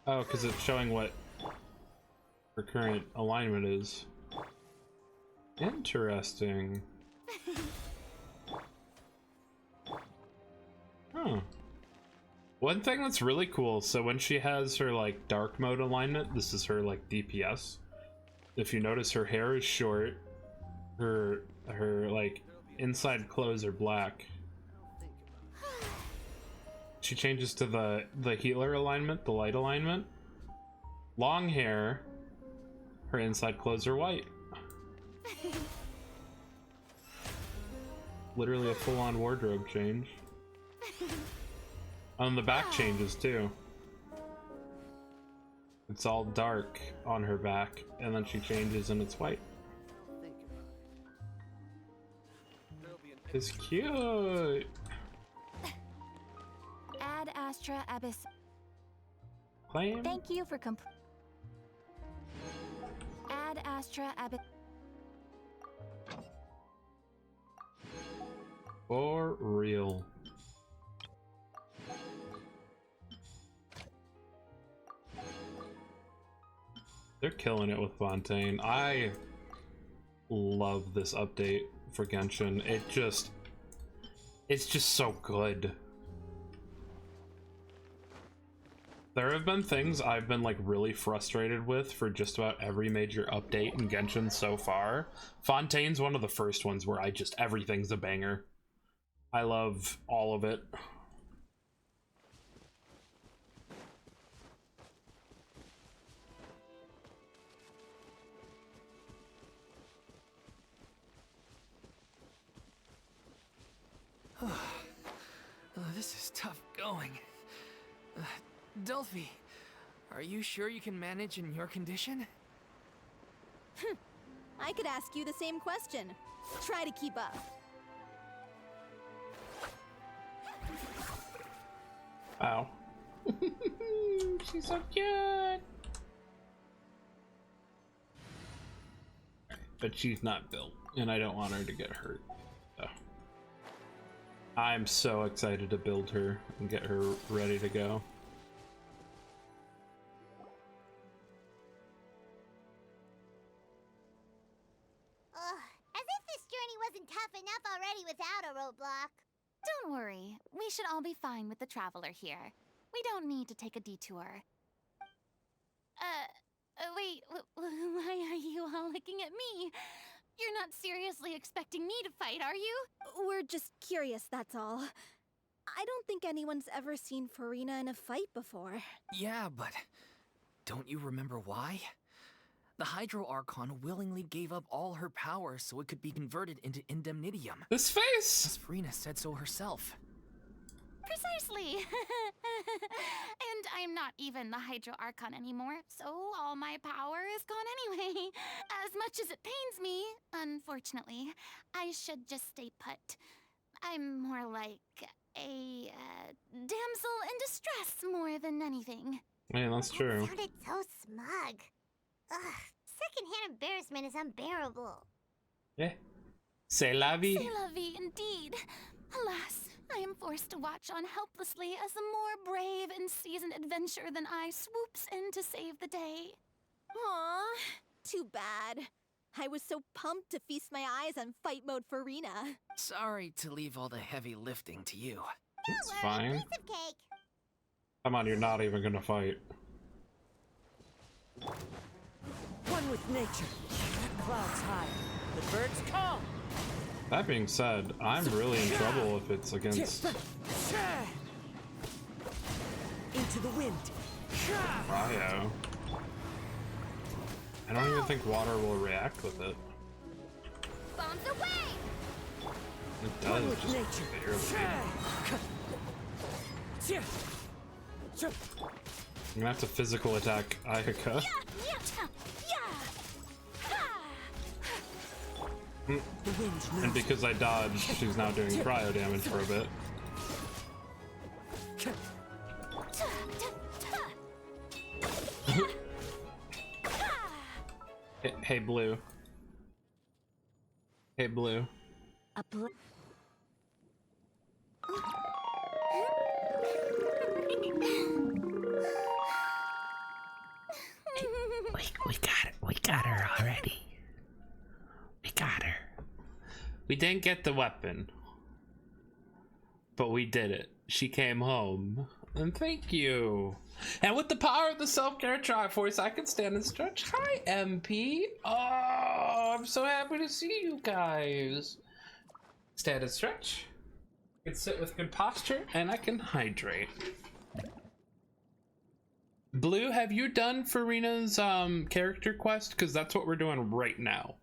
Oh, because it's showing what her current alignment is. Interesting. Huh. One thing that's really cool, so when she has her like dark mode alignment, this is her like DPS. If you notice, her hair is short, her like inside clothes are black. She changes to the healer alignment, the light alignment. Long hair, her inside clothes are white. Literally a full-on wardrobe change. On the back changes too. It's all dark on her back, and then she changes and it's white. It's cute. Ad Astra Abyss. Claim. Thank you for Ad Astra Abyss. For real. They're killing it with Fontaine. I love this update for Genshin. It's just so good. There have been things I've been like really frustrated with for just about every major update in Genshin so far. Fontaine's one of the first ones where everything's a banger. I love all of it. This is tough going. Delphi, are you sure you can manage in your condition? I could ask you the same question. Try to keep up. Wow. She's so cute. But she's not built, and I don't want her to get hurt. So. I'm so excited to build her and get her ready to go. Ugh, as if this journey wasn't tough enough already without a roadblock. Don't worry, we should all be fine with the traveler here. We don't need to take a detour. Wait, why are you all looking at me? You're not seriously expecting me to fight, are you? We're just curious, that's all. I don't think anyone's ever seen Furina in a fight before. Yeah, but don't you remember why? The Hydro Archon willingly gave up all her power so it could be converted into Indemnitium. This face! As Furina said so herself. Precisely! And I'm not even the Hydro Archon anymore, so all my power is gone anyway. As much as it pains me, unfortunately, I should just stay put. I'm more like a damsel in distress more than anything. Yeah, that's true. That sounded so smug. Ugh, secondhand embarrassment is unbearable. Yeah. C'est la vie. C'est la vie indeed. Alas, I am forced to watch on helplessly as a more brave and seasoned adventurer than I swoops in to save the day. Aww, too bad. I was so pumped to feast my eyes on fight mode Furina. Sorry to leave all the heavy lifting to you. It's fine. Piece of cake. Come on, you're not even gonna fight. One with nature. Clouds high. The birds call. That being said, I'm really in trouble if it's against into the wind. Cryo. I don't even think water will react with it. Bombs away! It does, just barely. I'm gonna have to physical attack Ayaka. And because I dodged, she's now doing cryo damage for a bit. Hey, Blue. Hey, Blue. We got her already. We got her. We didn't get the weapon, but we did it. She came home, and thank you. And with the power of the self-care Triforce, I can stand and stretch. Hi, MP. Oh, I'm so happy to see you guys. Stand and stretch. I can sit with good posture, and I can hydrate. Blue, have you done Furina's character quest? Because that's what we're doing right now.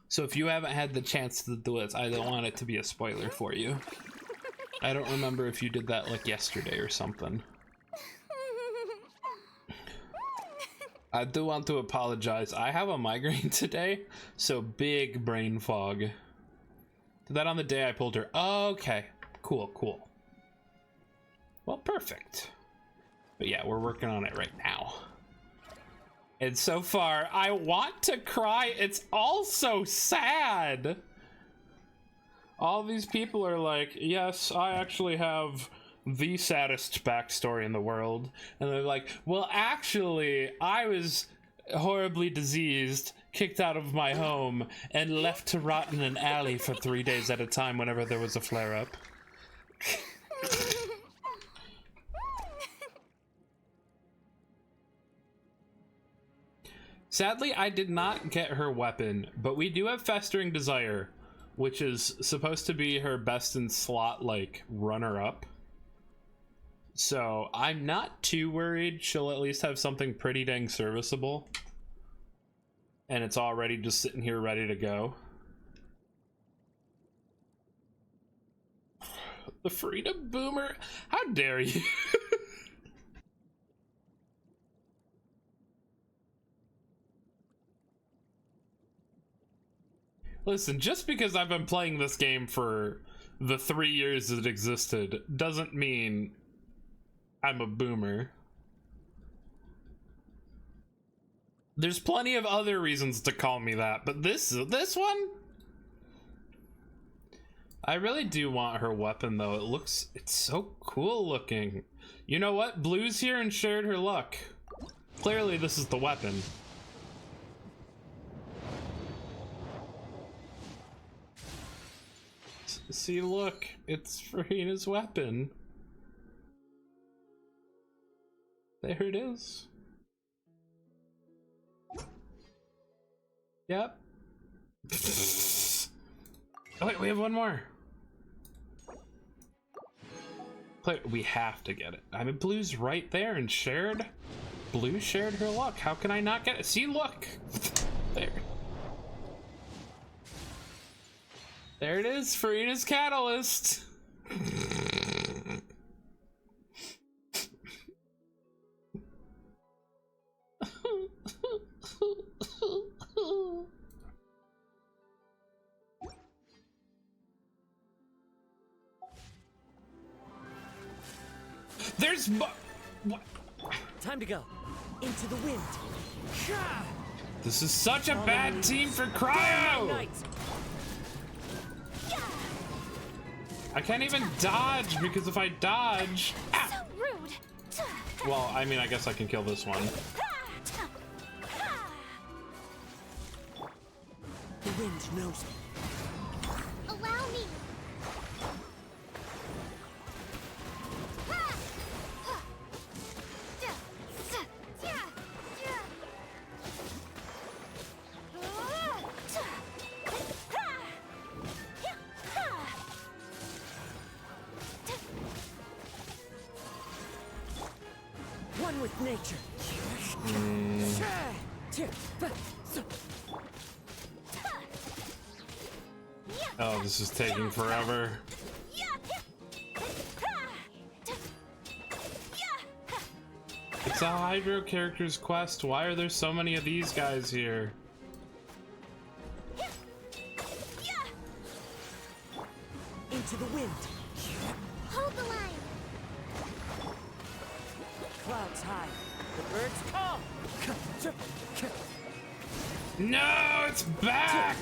So if you haven't had the chance to do it, I don't want it to be a spoiler for you. I don't remember if you did that like yesterday or something. I do want to apologize. I have a migraine today, so big brain fog. Did that on the day I pulled her. Okay, cool. Well, perfect. But yeah, we're working on it right now. And so far, I want to cry. It's all so sad. All these people are like, yes, I actually have the saddest backstory in the world. And they're like, well, actually, I was horribly diseased, kicked out of my home, and left to rot in an alley for 3 days at a time whenever there was a flare-up. Sadly, I did not get her weapon, but we do have Festering Desire, which is supposed to be her best in slot, like, runner-up. So, I'm not too worried. She'll at least have something pretty dang serviceable. And it's already just sitting here ready to go. The Freedom Boomer? How dare you? Listen, just because I've been playing this game for the 3 years it existed doesn't mean I'm a boomer. There's plenty of other reasons to call me that, but this one? I really do want her weapon though. It's so cool looking. You know what? Blue's here and shared her luck. Clearly this is the weapon. See, look, it's Furina's weapon. There it is. Yep. Oh wait, we have one more. We have to get it. I mean, Blue's right there and shared. Blue shared her luck. How can I not get it? See, look. There. There it is, Furina's catalyst. There's what? Time to go. Into the wind. This is such a bad team for Cryo! I can't even dodge because if I dodge... So rude. Well, I mean, I guess I can kill this one. The wind knows me. Allow me. One with nature. Oh, this is taking forever. It's a Hydro character's quest. Why are there so many of these guys here? Into the wind. Hold the line. Clouds high. The birds come. No, it's back!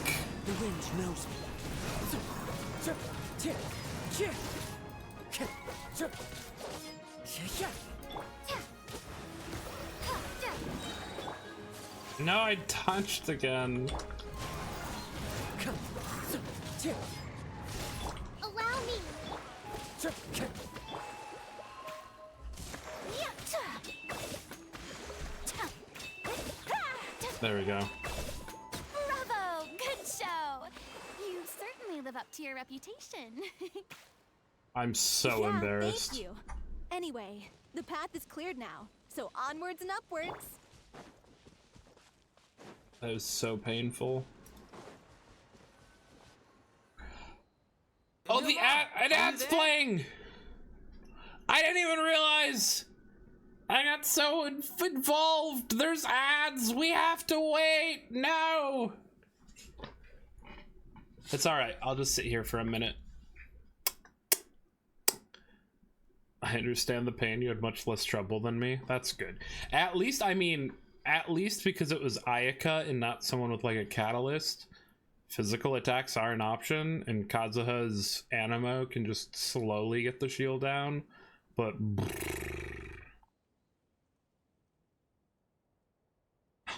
The wind knows me. No, I touched again. Allow me. There we go. Bravo! Good show! You certainly live up to your reputation. I'm so Yeah, embarrassed. Thank you. Anyway, the path is cleared now, so onwards and upwards. That was so painful. Oh, the an ad's playing! I didn't even realize! I got so involved! There's ads! We have to wait! No! It's alright, I'll just sit here for a minute. I understand the pain. You had much less trouble than me. That's good. At least, I mean, at least because it was Ayaka and not someone with like a catalyst, physical attacks are an option, and Kazuha's Animo can just slowly get the shield down, but...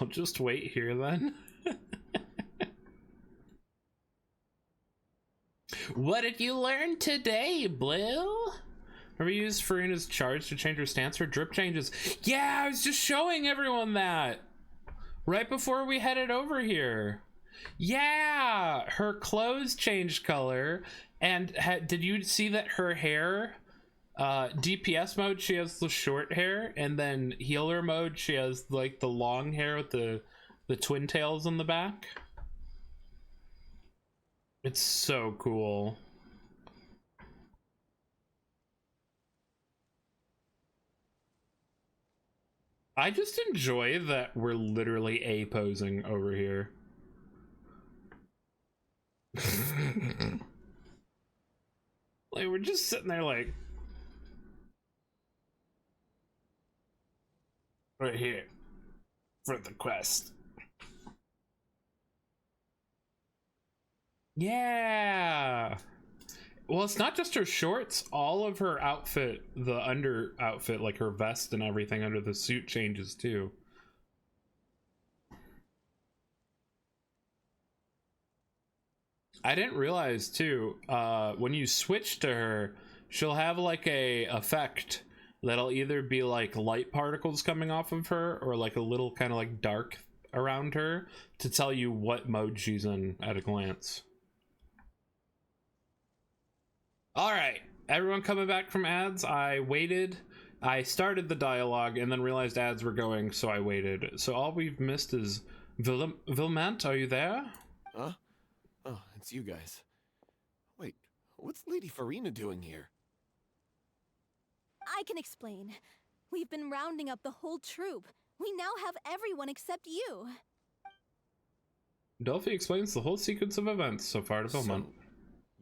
I'll just wait here then. What did you learn today, Blue? Remember you used Furina's charge to change her stance for drip changes? Yeah, I was just showing everyone that right before we headed over here. Yeah, her clothes changed color, and did you see that her hair, DPS mode, she has the short hair, and then healer mode, she has like the long hair with the twin tails on the back? It's so cool. I just enjoy that we're literally A-posing over here. Like, we're just sitting there like... right here. For the quest. Yeah! Well, it's not just her shorts. All of her outfit, the under outfit, like her vest and everything under the suit changes too. I didn't realize too, when you switch to her, she'll have like a effect that'll either be like light particles coming off of her or like a little kind of like dark around her to tell you what mode she's in at a glance. All right, everyone coming back from ads. I waited. I started the dialogue and then realized ads were going, so I waited. So all we've missed is Vilmant, are you there? Huh? Oh, it's you guys. Wait, what's Lady Farina doing here? I can explain. We've been rounding up the whole troop. We now have everyone except you. Delphi explains the whole sequence of events so far to Vilmant. So,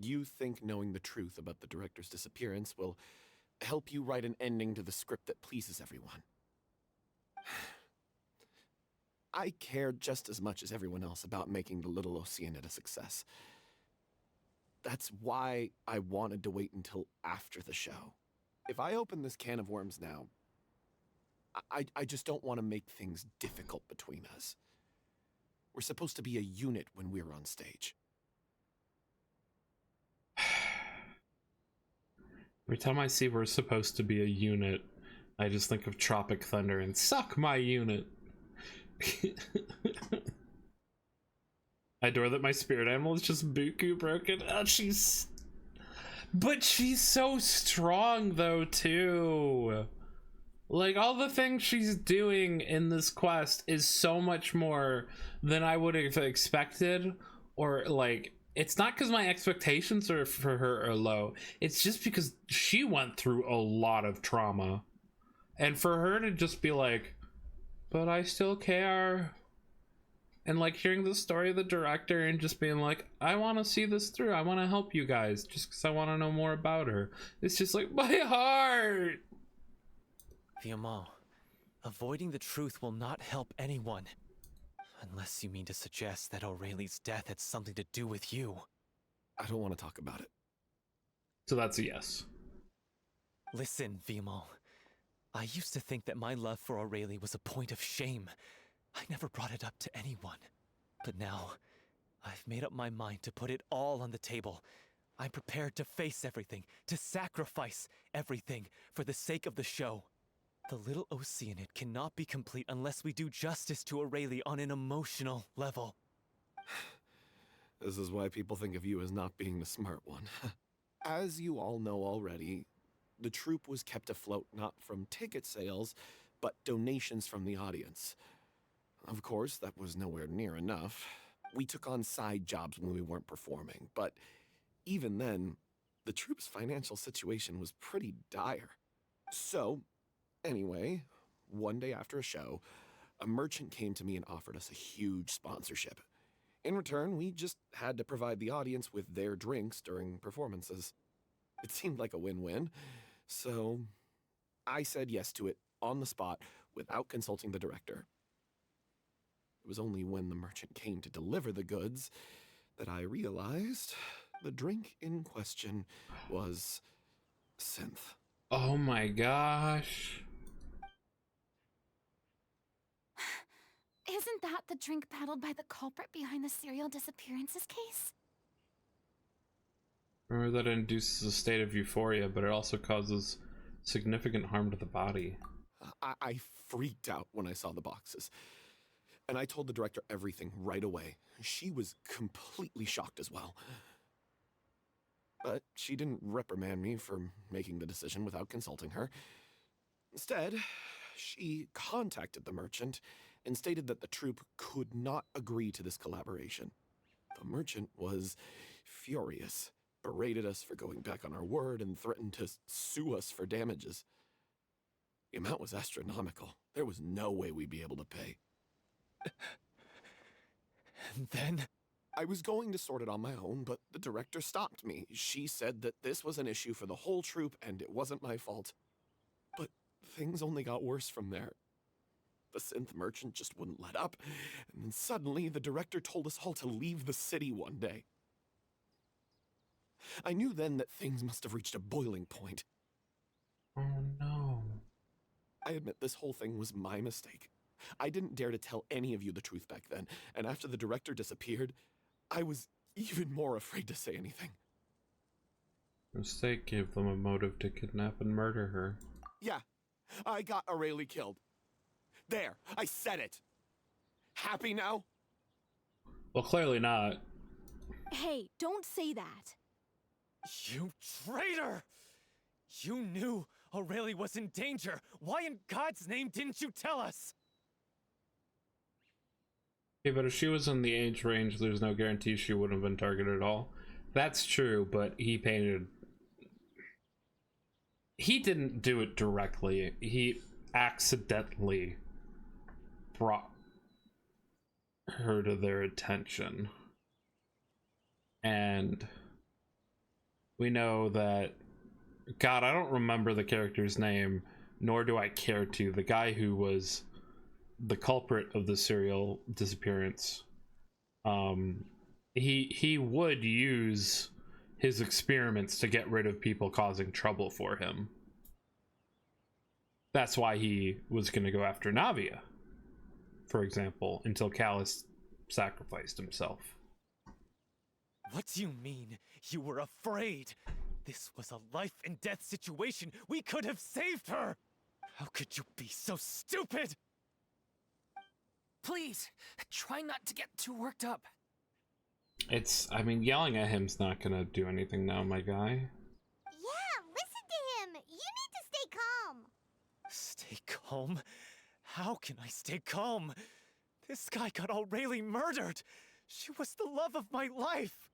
you think knowing the truth about the director's disappearance will help you write an ending to the script that pleases everyone? I care just as much as everyone else about making the Little Oceanid a success. That's why I wanted to wait until after the show. If I open this can of worms now, I just don't want to make things difficult between us. We're supposed to be a unit when we're on stage. Every time I see we're supposed to be a unit, I just think of Tropic Thunder and suck my unit. I adore that my spirit animal is just Buku broken. Oh, but she's so strong though too. Like all the things she's doing in this quest is so much more than I would have expected, or like it's not because my expectations for her are low. It's just because she went through a lot of trauma, and for her to just be like, but I still care. And like hearing the story of the director and just being like, I want to see this through. I want to help you guys just because I want to know more about her. It's just like my heart. Viamant, avoiding the truth will not help anyone. Unless you mean to suggest that Aurelie's death had something to do with you. I don't want to talk about it. So that's a yes. Listen, Viamant. I used to think that my love for Aurelie was a point of shame. I never brought it up to anyone. But now, I've made up my mind to put it all on the table. I'm prepared to face everything, to sacrifice everything for the sake of the show. The Little Oceanid cannot be complete unless we do justice to Aurelie on an emotional level. This is why people think of you as not being the smart one. As you all know already, the troupe was kept afloat not from ticket sales, but donations from the audience. Of course, that was nowhere near enough. We took on side jobs when we weren't performing, but even then, the troupe's financial situation was pretty dire. So, anyway, one day after a show, a merchant came to me and offered us a huge sponsorship. In return, we just had to provide the audience with their drinks during performances. It seemed like a win-win, so I said yes to it on the spot without consulting the director. It was only when the merchant came to deliver the goods that I realized the drink in question was synth. Oh my gosh. Isn't that the drink peddled by the culprit behind the serial disappearances case? Remember that it induces a state of euphoria, but it also causes significant harm to the body. I freaked out when I saw the boxes. And I told the director everything right away. She was completely shocked as well. But she didn't reprimand me for making the decision without consulting her. Instead, she contacted the merchant and stated that the troupe could not agree to this collaboration. The merchant was furious, berated us for going back on our word, and threatened to sue us for damages. The amount was astronomical. There was no way we'd be able to pay. And then I was going to sort it on my own, but the director stopped me. She said that this was an issue for the whole troupe and it wasn't my fault. But things only got worse from there. The synth merchant just wouldn't let up, and then suddenly the director told us all to leave the city one day. I knew then that things must have reached a boiling point. Oh no. I admit this whole thing was my mistake. I didn't dare to tell any of you the truth back then, and after the director disappeared, I was even more afraid to say anything. Mistake gave them a motive to kidnap and murder her. Yeah, I got Aurelie killed. There, I said it. Happy now? Well, clearly not. Hey, don't say that. You traitor! You knew Aurelie was in danger. Why in God's name didn't you tell us? Okay, but if she was in the age range, there's no guarantee she wouldn't have been targeted at all. That's true, but he didn't do it directly. He accidentally brought her to their attention. And we know that, God, I don't remember the character's name, nor do I care to. The guy who was the culprit of the serial disappearance, he would use his experiments to get rid of people causing trouble for him. That's why he was going to go after Navia, for example, until Callus sacrificed himself. What do you mean? You were afraid? This was a life and death situation. We could have saved her! How could you be so stupid? Please, try not to get too worked up. I mean, yelling at him's not gonna do anything now, my guy. Yeah, listen to him. You need to stay calm. Stay calm? How can I stay calm? This guy got Aurelie murdered. She was the love of my life.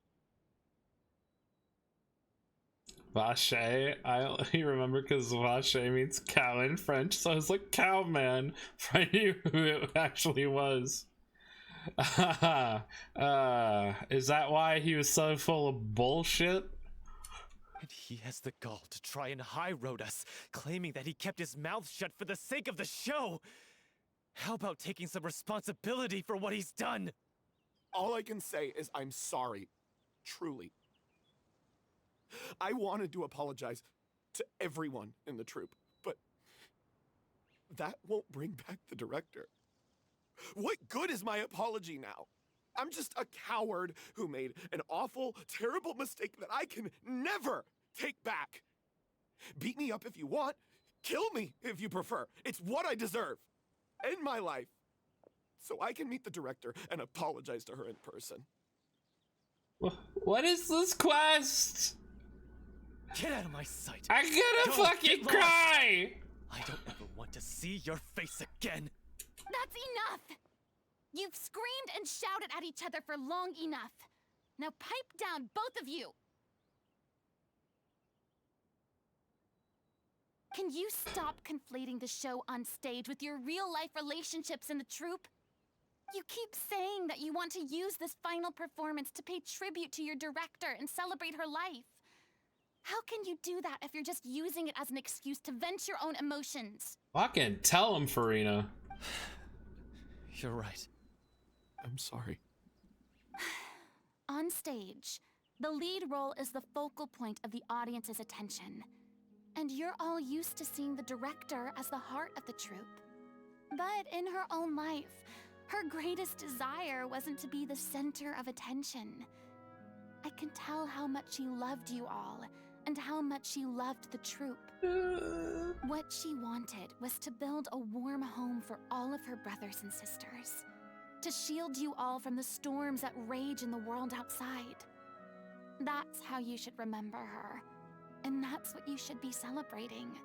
Vache, you remember because Vache means cow in French, so I was like, cow man, for I knew who it actually was. Is that why he was so full of bullshit? And he has the gall to try and high road us, claiming that he kept his mouth shut for the sake of the show. How about taking some responsibility for what he's done? All I can say is I'm sorry. Truly. I wanted to apologize to everyone in the troupe, but that won't bring back the director. What good is my apology now? I'm just a coward who made an awful, terrible mistake that I can never take back. Beat me up if you want. Kill me if you prefer. It's what I deserve. End my life. So I can meet the director and apologize to her in person. What is this quest? Get out of my sight. I'm gonna fucking cry! I don't ever want to see your face again. That's enough! You've screamed and shouted at each other for long enough. Now pipe down, both of you! Can you stop conflating the show on stage with your real-life relationships in the troupe? You keep saying that you want to use this final performance to pay tribute to your director and celebrate her life. How can you do that if you're just using it as an excuse to vent your own emotions? Fucking tell him, Farina. You're right. I'm sorry. On stage, the lead role is the focal point of the audience's attention. And you're all used to seeing the director as the heart of the troupe. But in her own life, her greatest desire wasn't to be the center of attention. I can tell how much she loved you all, and how much she loved the troupe. What she wanted was to build a warm home for all of her brothers and sisters. To shield you all from the storms that rage in the world outside. That's how you should remember her. And that's what you should be celebrating.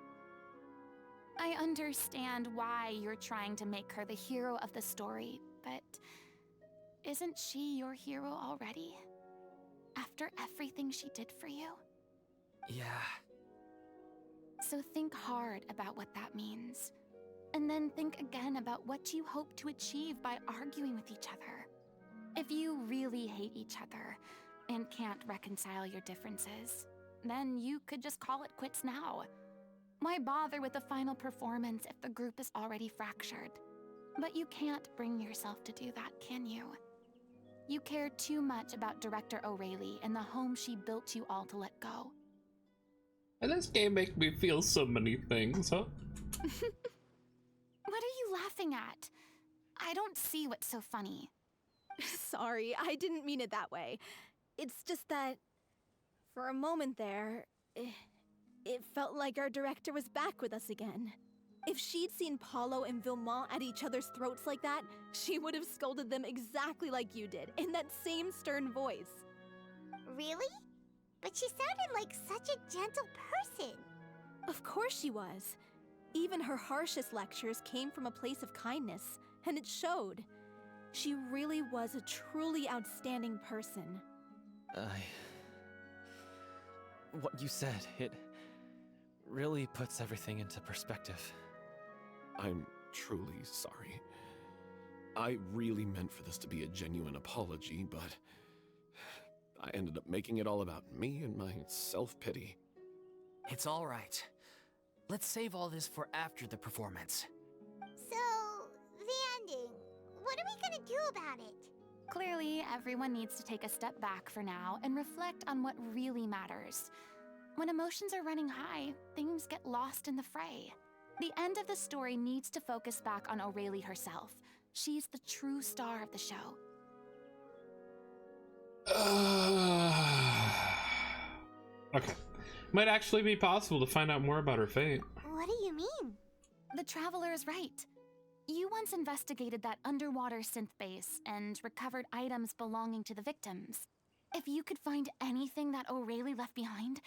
I understand why you're trying to make her the hero of the story, but isn't she your hero already? After everything she did for you? Yeah. So think hard about what that means. And then think again about what you hope to achieve by arguing with each other. If you really hate each other and can't reconcile your differences, then you could just call it quits now. Why bother with the final performance if the group is already fractured? But you can't bring yourself to do that, can you? You cared too much about Director O'Reilly and the home she built you all to let go. And this game makes me feel so many things, huh? What are you laughing at? I don't see what's so funny. Sorry, I didn't mean it that way. It's just that, for a moment there, it felt like our director was back with us again. If she'd seen Paulo and Vilmont at each other's throats like that, she would have scolded them exactly like you did, in that same stern voice. Really? But she sounded like such a gentle person. Of course she was. Even her harshest lectures came from a place of kindness, and it showed. She really was a truly outstanding person. What you said, it really puts everything into perspective. I'm truly sorry. I really meant for this to be a genuine apology, but I ended up making it all about me and my self-pity. It's all right. Let's save all this for after the performance. So, the ending. What are we gonna do about it? Clearly, everyone needs to take a step back for now and reflect on what really matters. When emotions are running high, things get lost in the fray. The end of the story needs to focus back on O'Reilly herself. She's the true star of the show. Okay. Might actually be possible to find out more about her fate. What do you mean? The Traveler is right. You once investigated that underwater synth base and recovered items belonging to the victims. If you could find anything that O'Reilly left behind,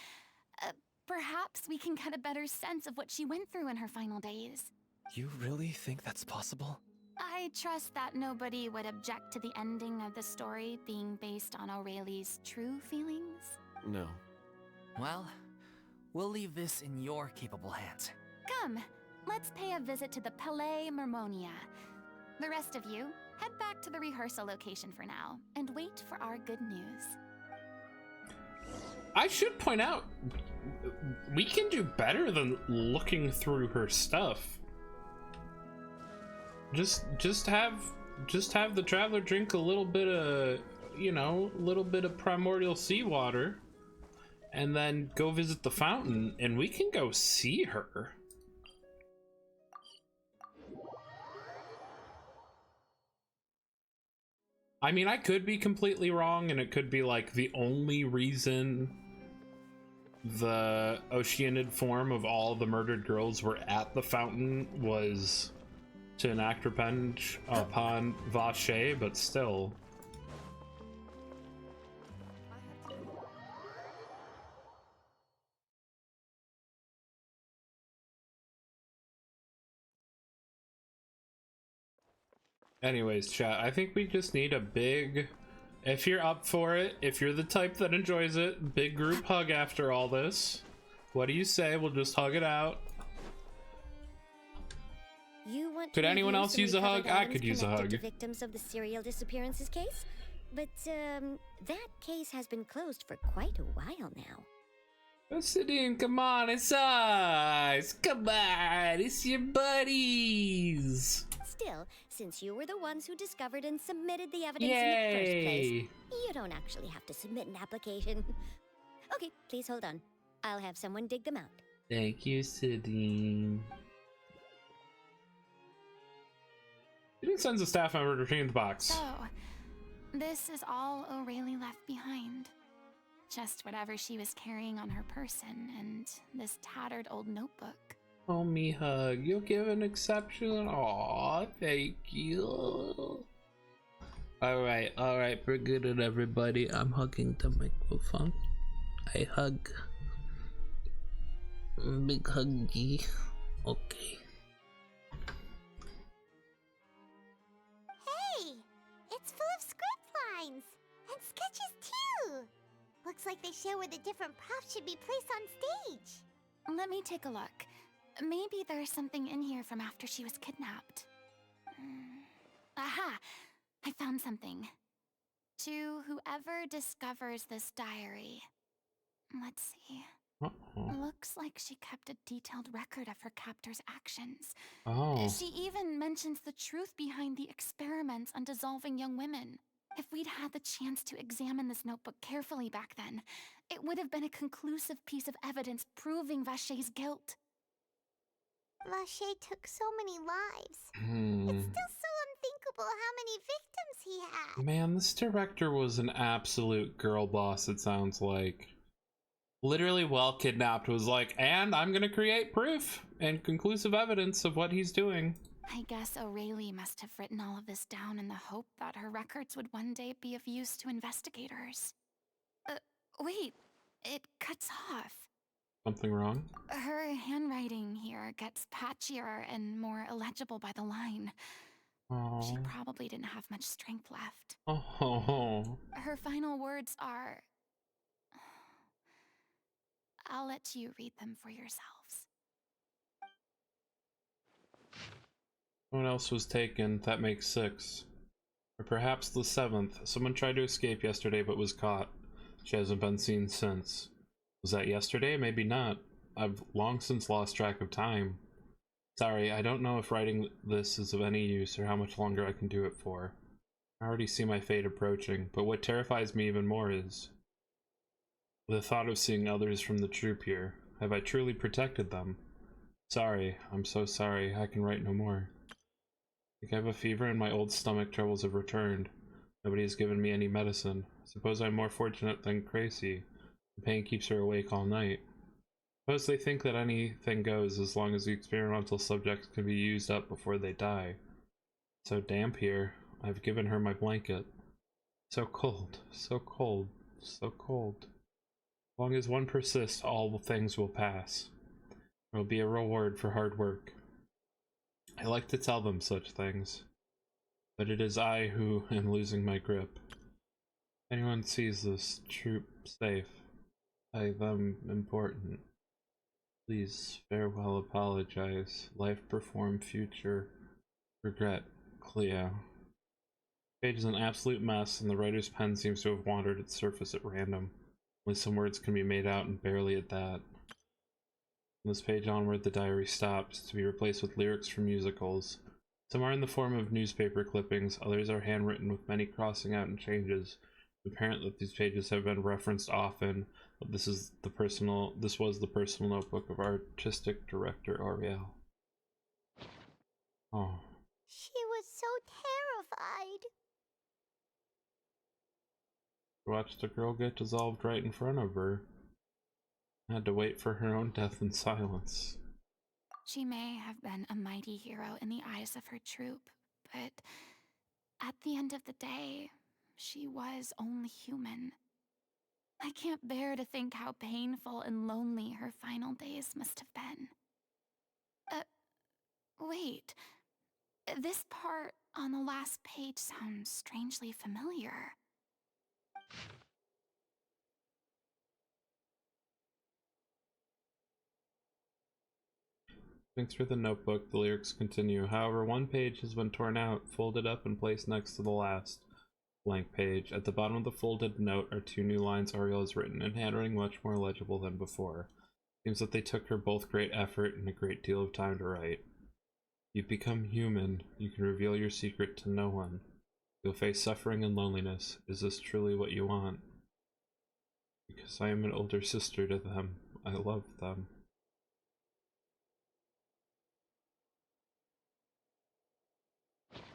perhaps we can get a better sense of what she went through in her final days. You really think that's possible? I trust that nobody would object to the ending of the story being based on O'Reilly's true feelings. No. Well, we'll leave this in your capable hands. Come, let's pay a visit to the Palais Mermonia. The rest of you, head back to the rehearsal location for now, and wait for our good news. I should point out, we can do better than looking through her stuff. Just have the Traveler drink a little bit of, a little bit of primordial seawater, and then go visit the fountain, and we can go see her. I mean, I could be completely wrong, and it could be like the only reason the Oceanid form of all the murdered girls were at the fountain was to enact revenge upon Vache, but still. Anyways, chat, I think we just need a big, if you're up for it, if you're the type that enjoys it, big group hug after all this. What do you say? We'll just hug it out. Could anyone else use a hug? I could use a hug. To victims of the serial disappearances case, but that case has been closed for quite a while now. Sidine, come on, it's us! Come on, it's your buddies! Still, since you were the ones who discovered and submitted the evidence in the first place, you don't actually have to submit an application. Okay, please hold on. I'll have someone dig them out. Thank you, Sidine. Sidine sends a staff member to retrieve the box. So, this is all O'Reilly left behind. Just whatever she was carrying on her person and this tattered old notebook. Oh, me hug. You'll give an exception? Aw, thank you. Alright, forget it, everybody. I'm hugging the microphone. I hug. Big huggy. Okay. Hey! It's full of script lines! And sketches too! Looks like they show where the different props should be placed on stage. Let me take a look. Maybe there's something in here from after she was kidnapped. Aha! I found something. To whoever discovers this diary. Let's see. Looks like she kept a detailed record of her captor's actions. Oh. She even mentions the truth behind the experiments on dissolving young women. If we'd had the chance to examine this notebook carefully back then, it would have been a conclusive piece of evidence proving Vachey's guilt. Vachey took so many lives. It's still so unthinkable how many victims he had. Man, this director was an absolute girl boss, it sounds like. Literally Well Kidnapped was like, and I'm gonna create proof and conclusive evidence of what he's doing. I guess O'Reilly must have written all of this down in the hope that her records would one day be of use to investigators. Wait, it cuts off. Something wrong? Her handwriting here gets patchier and more illegible by the line. Oh. She probably didn't have much strength left. Oh. Her final words are... I'll let you read them for yourselves. Someone else was taken. That makes 6. Or perhaps the 7th. Someone tried to escape yesterday but was caught. She hasn't been seen since. Was that yesterday? Maybe not. I've long since lost track of time. Sorry, I don't know if writing this is of any use or how much longer I can do it for. I already see my fate approaching, but what terrifies me even more is the thought of seeing others from the troop here. Have I truly protected them? Sorry, I'm so sorry. I can write no more. I think I have a fever and my old stomach troubles have returned. Nobody has given me any medicine. Suppose I'm more fortunate than Gracie. The pain keeps her awake all night. Suppose they think that anything goes as long as the experimental subjects can be used up before they die. So damp here. I've given her my blanket. So cold, so cold, so cold. As long as one persists, all things will pass. There will be a reward for hard work. I like to tell them such things, but it is I who am losing my grip. If anyone sees this troop safe, I them important. Please farewell, apologize. Life perform, future regret, Cleo. The page is an absolute mess, and the writer's pen seems to have wandered its surface at random. Only some words can be made out, and barely at that. From this page onward, the diary stops, to be replaced with lyrics from musicals. Some are in the form of newspaper clippings, others are handwritten with many crossing out and changes. It's apparent that these pages have been referenced often, but this was the personal notebook of artistic director Ariel. Oh. She was so terrified. Watched a girl get dissolved right in front of her. Had to wait for her own death in silence. She may have been a mighty hero in the eyes of her troop, but at the end of the day, she was only human. I can't bear to think how painful and lonely her final days must have been. Wait. This part on the last page sounds strangely familiar. Thanks for the notebook. The lyrics continue. However, one page has been torn out, folded up, and placed next to the last blank page. At the bottom of the folded note are 2 new lines Ariel has written in handwriting much more legible than before. Seems that they took her both great effort and a great deal of time to write. You've become human. You can reveal your secret to no one. You'll face suffering and loneliness. Is this truly what you want? Because I am an older sister to them. I love them.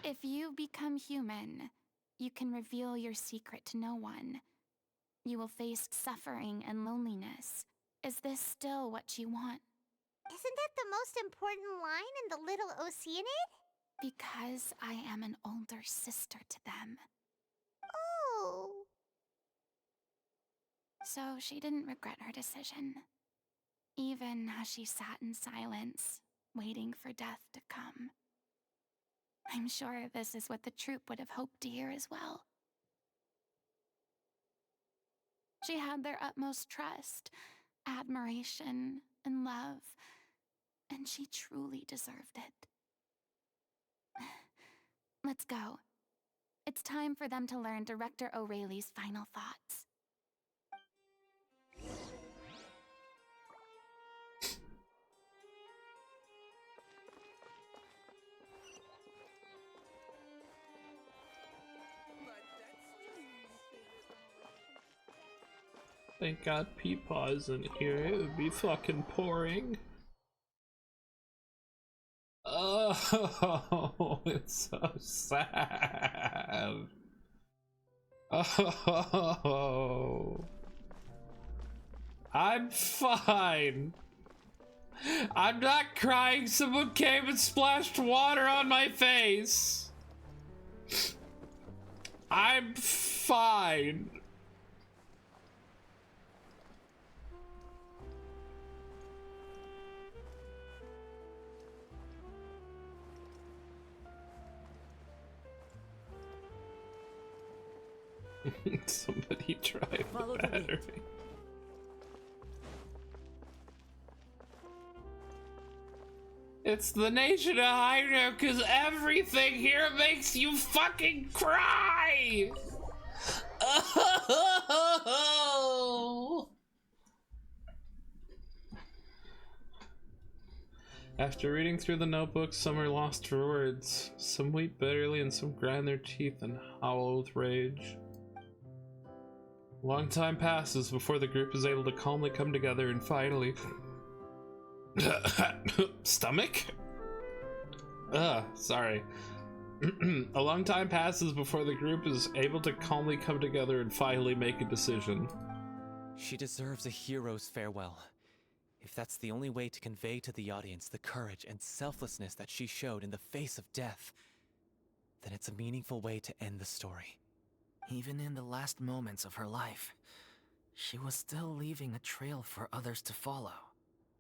If you become human, you can reveal your secret to no one. You will face suffering and loneliness. Is this still what you want? Isn't that the most important line in the Little Oceanid? Because I am an older sister to them. Oh. So she didn't regret her decision, even as she sat in silence, waiting for death to come. I'm sure this is what the troop would have hoped to hear as well. She had their utmost trust, admiration, and love, and she truly deserved it. Let's go. It's time for them to learn Director O'Reilly's final thoughts. Thank God Peepaw isn't here. It would be fucking pouring. Oh, it's so sad. Oh, I'm fine. I'm not crying. Someone came and splashed water on my face. I'm fine. Somebody drive the battery. It's the nation of Hyrule, cause everything here makes you fucking cry! Oh! After reading through the notebooks, some are lost for words. Some weep bitterly and some grind their teeth and howl with rage. A long time passes before the group is able to calmly come together and finally... Stomach? Sorry. A long time passes before the group is able to calmly come together and finally make a decision. She deserves a hero's farewell. If that's the only way to convey to the audience the courage and selflessness that she showed in the face of death, then it's a meaningful way to end the story. Even in the last moments of her life, she was still leaving a trail for others to follow.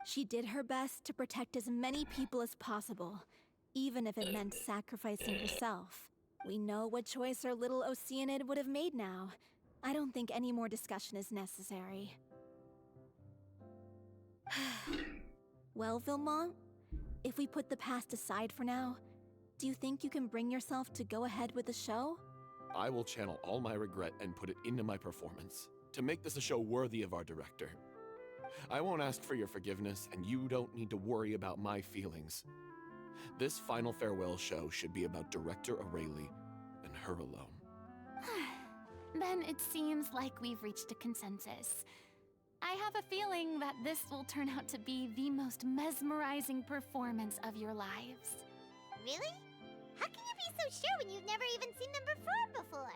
She did her best to protect as many people as possible, even if it meant sacrificing herself. We know what choice our little Oceanid would have made now. I don't think any more discussion is necessary. Well, Vilmont, if we put the past aside for now, do you think you can bring yourself to go ahead with the show? I will channel all my regret and put it into my performance, to make this a show worthy of our director. I won't ask for your forgiveness, and you don't need to worry about my feelings. This final farewell show should be about Director Aurelie and her alone. Then it seems like we've reached a consensus. I have a feeling that this will turn out to be the most mesmerizing performance of your lives. Really? How can you be so sure when you've never even seen them perform before?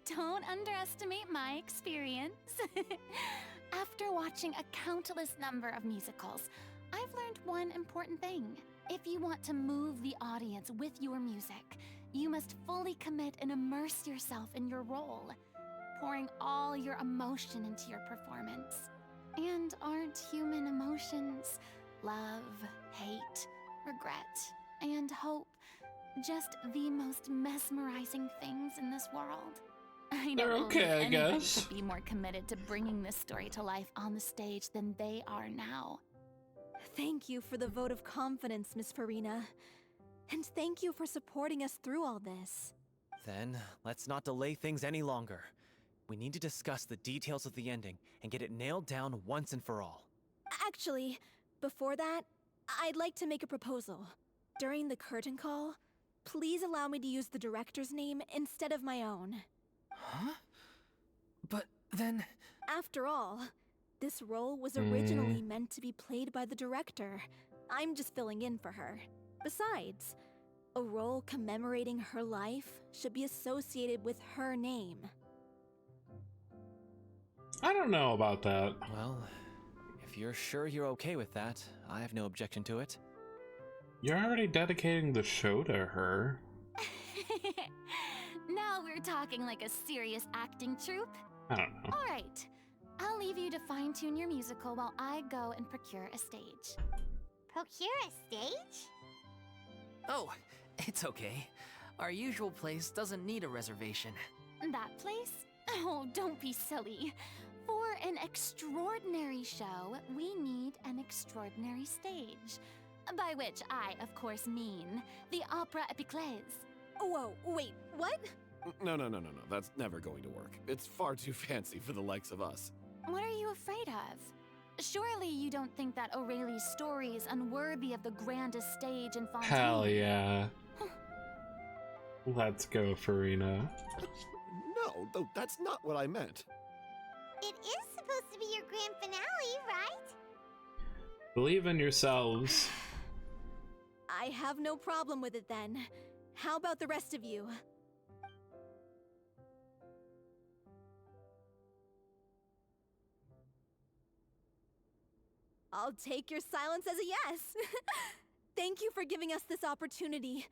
Don't underestimate my experience. After watching a countless number of musicals, I've learned one important thing. If you want to move the audience with your music, you must fully commit and immerse yourself in your role, pouring all your emotion into your performance. And aren't human emotions love, hate, regret, and hope just the most mesmerizing things in this world? I They're don't okay, believe I anybody guess. could be more committed to bringing this story to life on the stage than they are now. Thank you for the vote of confidence, Miss Farina. And thank you for supporting us through all this. Then, let's not delay things any longer. We need to discuss the details of the ending and get it nailed down once and for all. Actually, before that, I'd like to make a proposal. During the curtain call, please allow me to use the director's name instead of my own. Huh? But then... After all, this role was originally meant to be played by the director. I'm just filling in for her. Besides, a role commemorating her life should be associated with her name. I don't know about that. Well, if you're sure you're okay with that, I have no objection to it. You're already dedicating the show to her. Now we're talking like a serious acting troupe. I don't know. All right, I'll leave you to fine-tune your musical while I go and procure a stage. Procure a stage? Oh, it's okay. Our usual place doesn't need a reservation. That place? Oh, don't be silly. For an extraordinary show, we need an extraordinary stage. By which I, of course, mean the Opera Epiclese. Whoa, wait, what? No. That's never going to work. It's far too fancy for the likes of us. What are you afraid of? Surely you don't think that Aurelie's story is unworthy of the grandest stage in Fontaine? Hell yeah. Let's go, Farina. No, No, that's not what I meant. It is supposed to be your grand finale, right? Believe in yourselves. I have no problem with it then. How about the rest of you? I'll take your silence as a yes. Thank you for giving us this opportunity.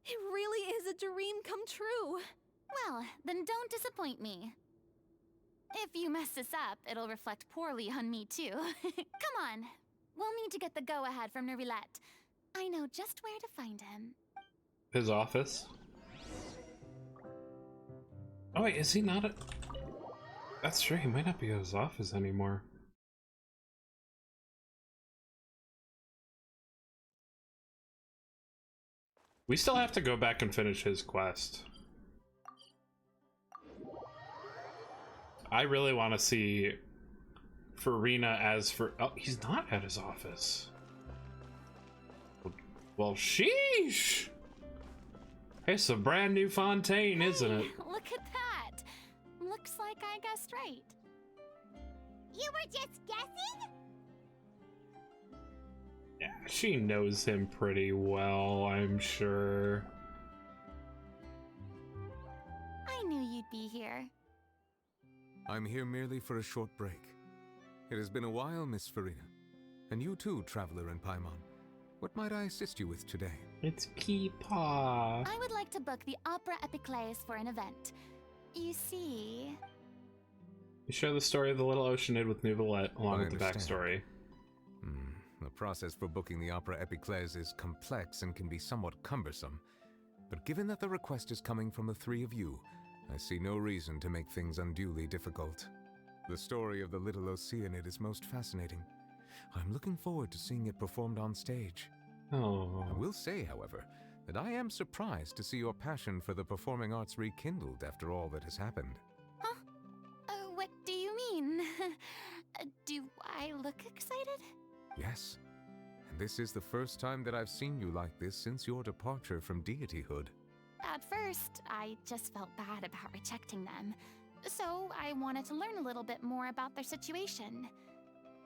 It really is a dream come true. Well, then don't disappoint me. If you mess this up, it'll reflect poorly on me too. Come on. We'll need to get the go-ahead from Neuvillette. I know just where to find him. His office? Oh wait, is he not at... That's true, he might not be at his office anymore. We still have to go back and finish his quest. I really want to see Furina as for... Oh, he's not at his office. Well, sheesh! It's a brand new Fontaine, isn't it? Look at that! Looks like I guessed right. You were just guessing? Yeah, she knows him pretty well, I'm sure. I knew you'd be here. I'm here merely for a short break. It has been a while, Miss Furina. And you too, Traveler in Paimon. What might I assist you with today? It's Peepaw. I would like to book the Opera Epiclese for an event. You see... You share the story of the Little Oceanid with Neuvillette, along with the backstory. The process for booking the Opera Epiclese is complex and can be somewhat cumbersome. But given that the request is coming from the three of you, I see no reason to make things unduly difficult. The story of the Little Oceanid is most fascinating. I'm looking forward to seeing it performed on stage. Oh. I will say, however, that I am surprised to see your passion for the performing arts rekindled after all that has happened. Huh? What do you mean? Do I look excited? Yes. And this is the first time that I've seen you like this since your departure from deityhood. At first, I just felt bad about rejecting them. So I wanted to learn a little bit more about their situation.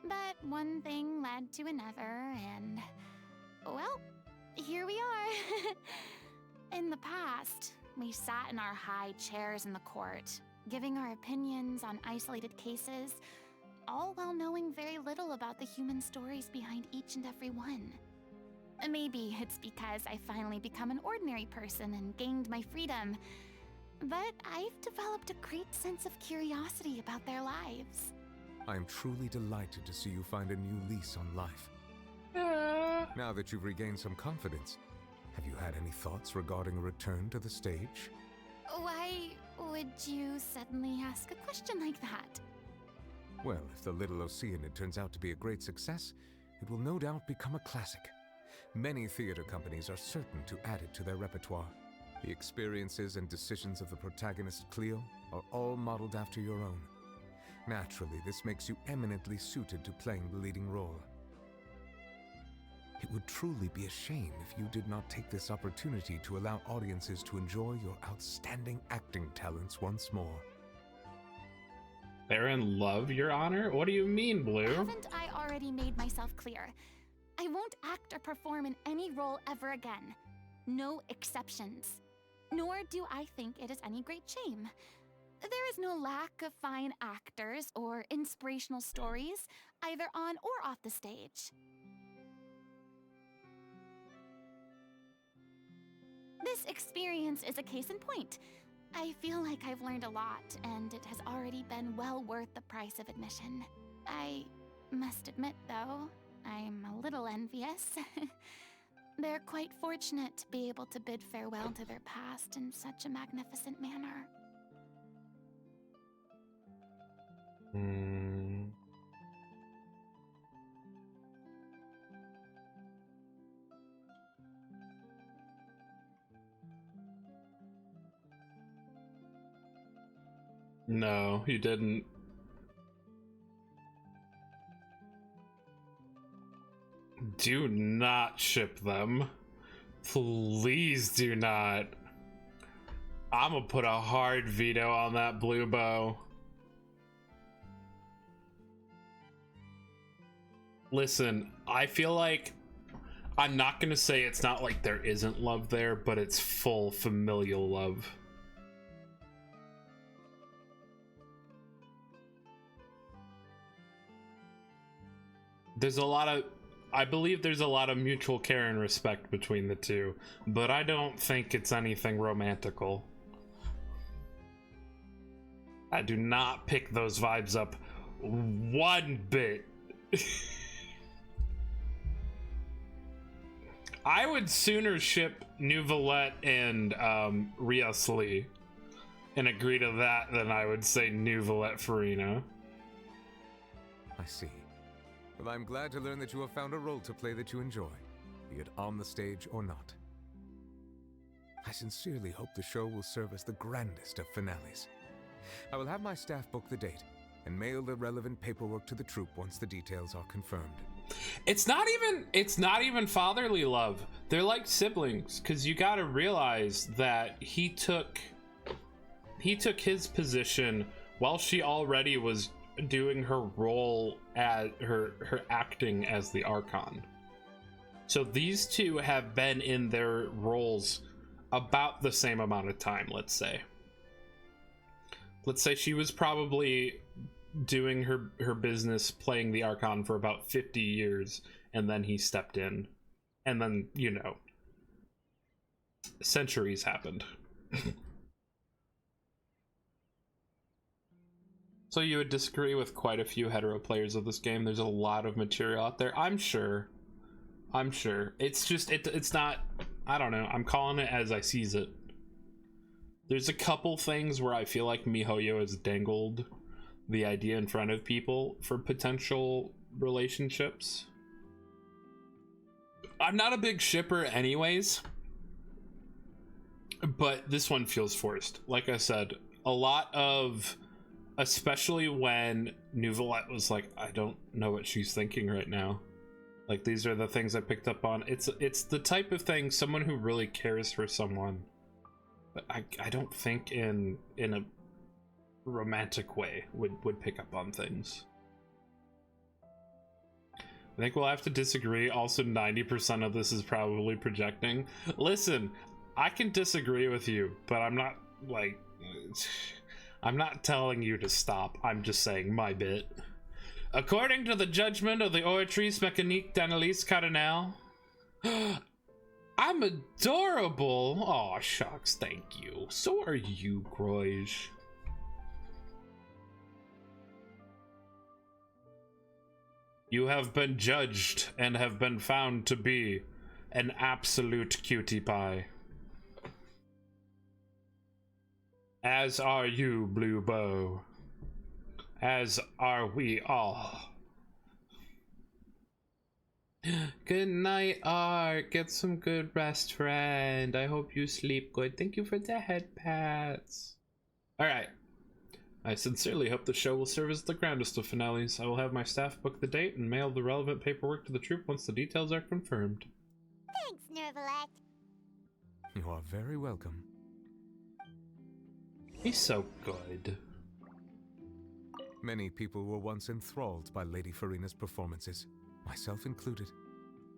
But one thing led to another, and... well, here we are. In the past, we sat in our high chairs in the court, giving our opinions on isolated cases, all while knowing very little about the human stories behind each and every one. Maybe it's because I finally become an ordinary person and gained my freedom, but I've developed a great sense of curiosity about their lives. I am truly delighted to see you find a new lease on life. Now that you've regained some confidence, have you had any thoughts regarding a return to the stage? Why would you suddenly ask a question like that? Well, if the Little Oceanid turns out to be a great success, it will no doubt become a classic. Many theater companies are certain to add it to their repertoire. The experiences and decisions of the protagonist Cleo are all modeled after your own. Naturally, this makes you eminently suited to playing the leading role. It would truly be a shame if you did not take this opportunity to allow audiences to enjoy your outstanding acting talents once more. They're in love, Your Honor? What do you mean, Blue? Haven't I already made myself clear? I won't act or perform in any role ever again. No exceptions. Nor do I think it is any great shame. There is no lack of fine actors or inspirational stories, either on or off the stage. This experience is a case in point. I feel like I've learned a lot, and it has already been well worth the price of admission. I must admit, though, I'm a little envious. They're quite fortunate to be able to bid farewell to their past in such a magnificent manner. No, he didn't. Do not ship them. Please do not. I'm gonna put a hard veto on that blue bow. Listen, I feel like I'm not gonna say it's not like there isn't love there, but it's full familial love. There's a lot of, I believe there's a lot of mutual care and respect between the two, but I don't think it's anything romantical. I do not pick those vibes up one bit. I would sooner ship Neuvillette and Rios Lee and agree to that than I would say Neuvillette Furina. I see. Well, I'm glad to learn that you have found a role to play that you enjoy, be it on the stage or not. I sincerely hope the show will serve as the grandest of finales. I will have my staff book the date and mail the relevant paperwork to the troupe once the details are confirmed. It's not even fatherly love. They're like siblings, because you gotta realize that he took his position while she already was doing her role at her acting as the Archon. So these two have been in their roles about the same amount of time, let's say. Let's say she was probably doing her business playing the Archon for about 50 years, and then he stepped in. And then, you know, centuries happened. So you would disagree with quite a few hetero players of this game. There's a lot of material out there. I'm sure. It's just, it's not, I don't know. I'm calling it as I sees it. There's a couple things where I feel like MiHoYo has dangled the idea in front of people for potential relationships. I'm not a big shipper anyways, but this one feels forced. Like I said, a lot of, especially when Neuvillette was like, I don't know what she's thinking right now. Like, these are the things I picked up on. It's the type of thing someone who really cares for someone, but I don't think in a romantic way would pick up on things. I think we'll have to disagree. Also, 90% of this is probably projecting. Listen, I can disagree with you, but I'm not like, I'm not telling you to stop. I'm just saying my bit. According to the judgment of the Oratrice Mécanique d'Annelise Cardinal, I'm adorable. Aw, shucks, thank you. So are you, Groige. You have been judged and have been found to be an absolute cutie pie. As are you, Blue Bow. As are we all. Good night, Art. Get some good rest, friend. I hope you sleep good. Thank you for the head pats. Alright. I sincerely hope the show will serve as the grandest of finales. I will have my staff book the date and mail the relevant paperwork to the troupe once the details are confirmed. Thanks, Neuvillette. You are very welcome. He's so good. Many people were once enthralled by Lady Furina's performances, myself included.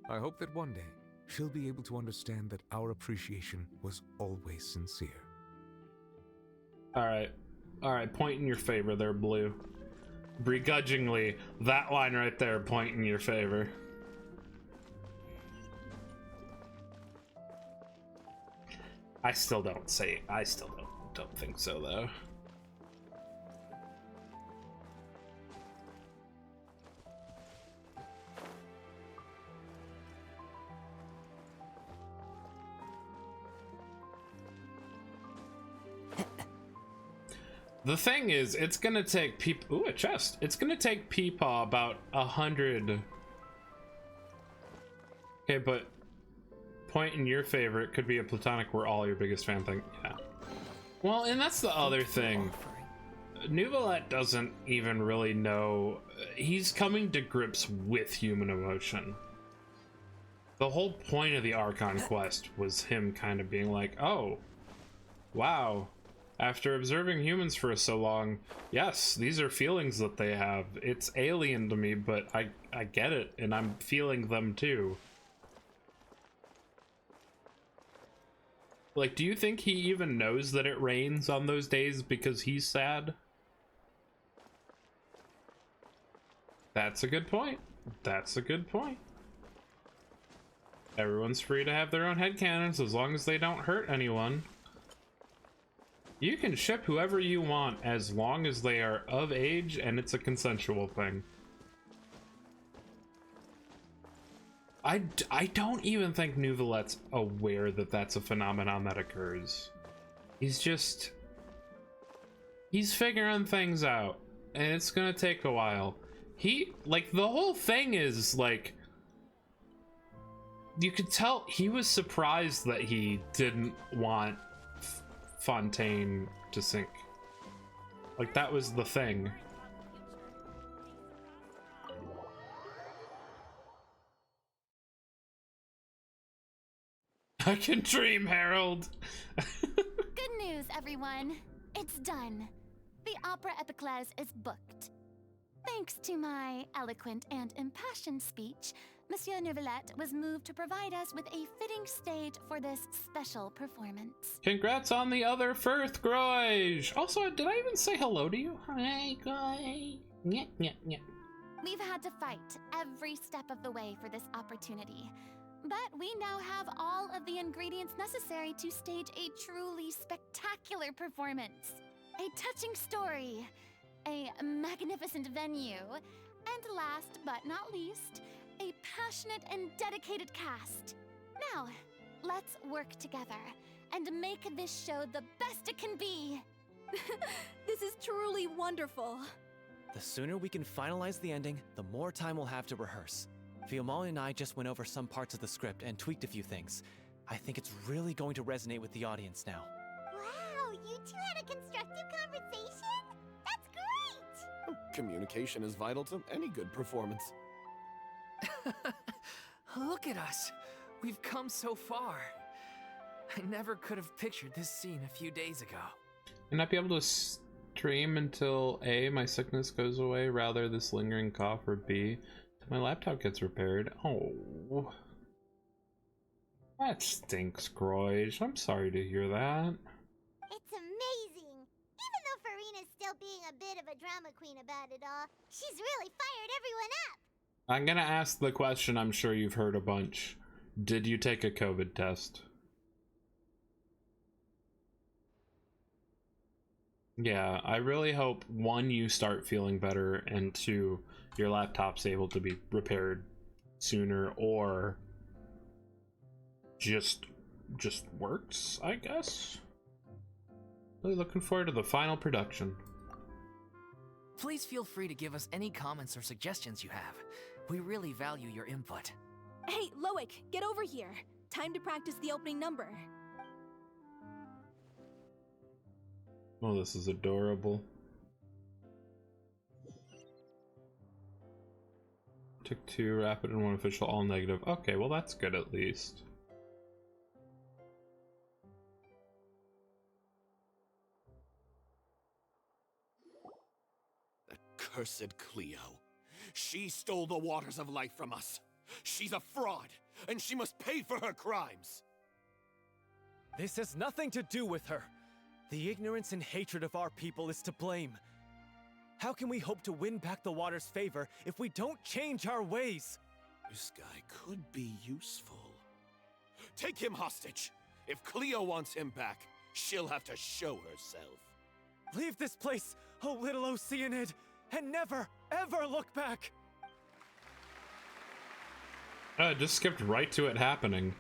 I hope that one day she'll be able to understand that our appreciation was always sincere. Alright, point in your favor there, Blue. Begrudgingly, that line right there, point in your favor. I still don't think so, though. The thing is, it's gonna take Ooh, a chest. It's gonna take Peepaw about 100. Okay, but point in your favor, it could be a platonic we're all your biggest fan thing. Yeah. Well, and that's the other thing. Neuvillette doesn't even really know. He's coming to grips with human emotion. The whole point of the Archon quest was him kind of being like, oh, Wow. After observing humans for so long, yes, these are feelings that they have. It's alien to me, but I get it, and I'm feeling them too. Like, do you think he even knows that it rains on those days because he's sad? That's a good point. That's a good point. Everyone's free to have their own headcanons as long as they don't hurt anyone. You can ship whoever you want as long as they are of age and it's a consensual thing. I don't even think Neuvillette aware that that's a phenomenon that occurs. He's figuring things out, and it's gonna take a while. Like, the whole thing is, like, you could tell he was surprised that he didn't want Fontaine to sink. Like, that was the thing. I can dream, Harold. Good news, everyone. It's done. The Opera Epiclese is booked. Thanks to my eloquent and impassioned speech, Monsieur Neuvillette was moved to provide us with a fitting stage for this special performance. Congrats on the other Firth, Groige. Also, did I even say hello to you? Hi, Groige. Yeah. We've had to fight every step of the way for this opportunity, but we now have all of the ingredients necessary to stage a truly spectacular performance. A touching story, a magnificent venue, and last but not least, a passionate and dedicated cast. Now, let's work together and make this show the best it can be. This is truly wonderful. The sooner we can finalize the ending, the more time we'll have to rehearse. Fiamma and I just went over some parts of the script and tweaked a few things. I think it's really going to resonate with the audience now. Wow, you two had a constructive conversation? That's great! Communication is vital to any good performance. Look at us. We've come so far. I never could have pictured this scene a few days ago. And not be able to stream until A, my sickness goes away, rather this lingering cough, or B, my laptop gets repaired. Oh, that stinks, Groige. I'm sorry to hear that. It's amazing. Even though Furina's still being a bit of a drama queen about it all, she's really fired everyone up. I'm gonna ask the question I'm sure you've heard a bunch. Did you take a COVID test? Yeah, I really hope, one, you start feeling better, and two, your laptop's able to be repaired sooner, or just works, I guess. Really looking forward to the final production. Please feel free to give us any comments or suggestions you have. We really value your input. Hey, Loic, get over here. Time to practice the opening number. Oh, this is adorable. Took 2 rapid and 1 official, all negative. Okay, well that's good at least. That cursed Cleo. She stole the waters of life from us. She's a fraud, and she must pay for her crimes. This has nothing to do with her. The ignorance and hatred of our people is to blame. How can we hope to win back the water's favor if we don't change our ways? This guy could be useful. Take him hostage. If Cleo wants him back, she'll have to show herself. Leave this place, O little Oceanid, and never, ever look back! It just skipped right to it happening.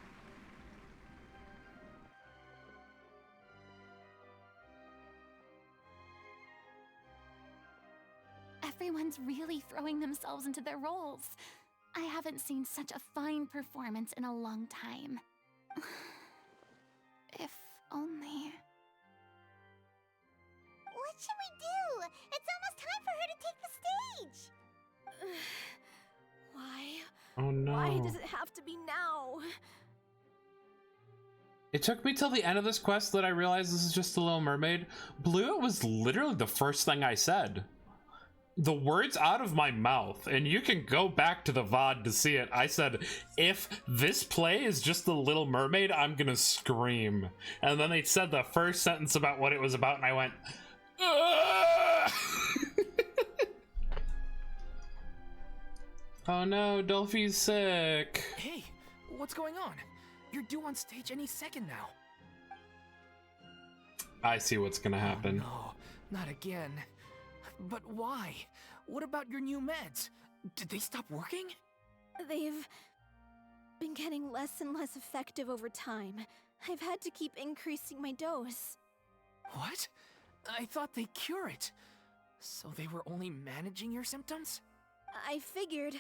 Everyone's really throwing themselves into their roles. I haven't seen such a fine performance in a long time. If only... What should we do? It's almost time for her to take the stage! Why? Oh no. Why does it have to be now? It took me till the end of this quest that I realized this is just The Little Mermaid. Blue was literally the first thing I said. The words out of my mouth, and you can go back to the VOD to see it. I said, if this play is just The Little Mermaid, I'm gonna scream. And then they said the first sentence about what it was about, and I went, "Ugh!" Oh no, Dolphy's sick. Hey, what's going on? You're due on stage any second now. I see what's gonna happen. Oh, no, not again. But why? What about your new meds? Did they stop working? They've been getting less and less effective over time. I've had to keep increasing my dose. What? I thought they cure it. So they were only managing your symptoms? I figured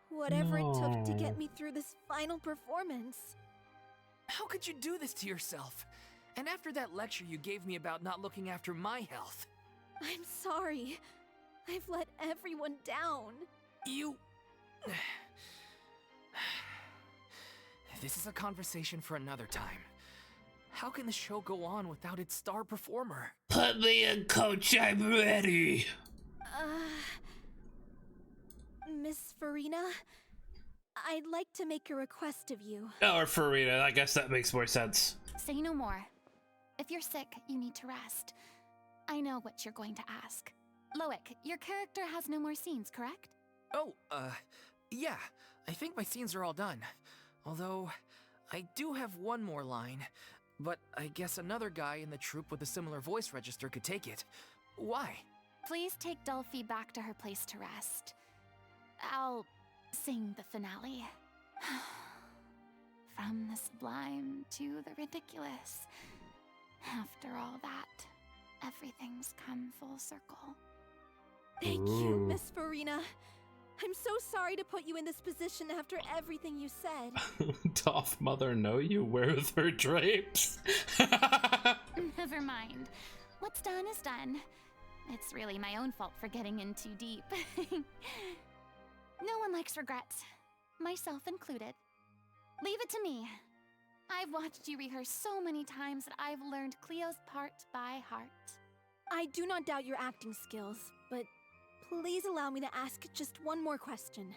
whatever it took to get me through this final performance. How could you do this to yourself? And after that lecture you gave me about not looking after my health. I'm sorry. I've let everyone down. You... This is a conversation for another time. How can the show go on without its star performer? Put me in, coach, I'm ready. Miss Farina, I'd like to make a request of you. Or Farina, I guess that makes more sense. Say no more. If you're sick, you need to rest. I know what you're going to ask. Loic, your character has no more scenes, correct? Oh, yeah. I think my scenes are all done. Although, I do have one more line. But I guess another guy in the troupe with a similar voice register could take it. Why? Please take Delphi back to her place to rest. I'll sing the finale. From the sublime to the ridiculous. After all that, everything's come full circle. Thank you, Miss Farina. I'm so sorry to put you in this position after everything you said. Doth Mother know you wear with her drapes? Never mind. What's done is done. It's really my own fault for getting in too deep. No one likes regrets, myself included. Leave it to me. I've watched you rehearse so many times that I've learned Cleo's part by heart. I do not doubt your acting skills, but please allow me to ask just one more question.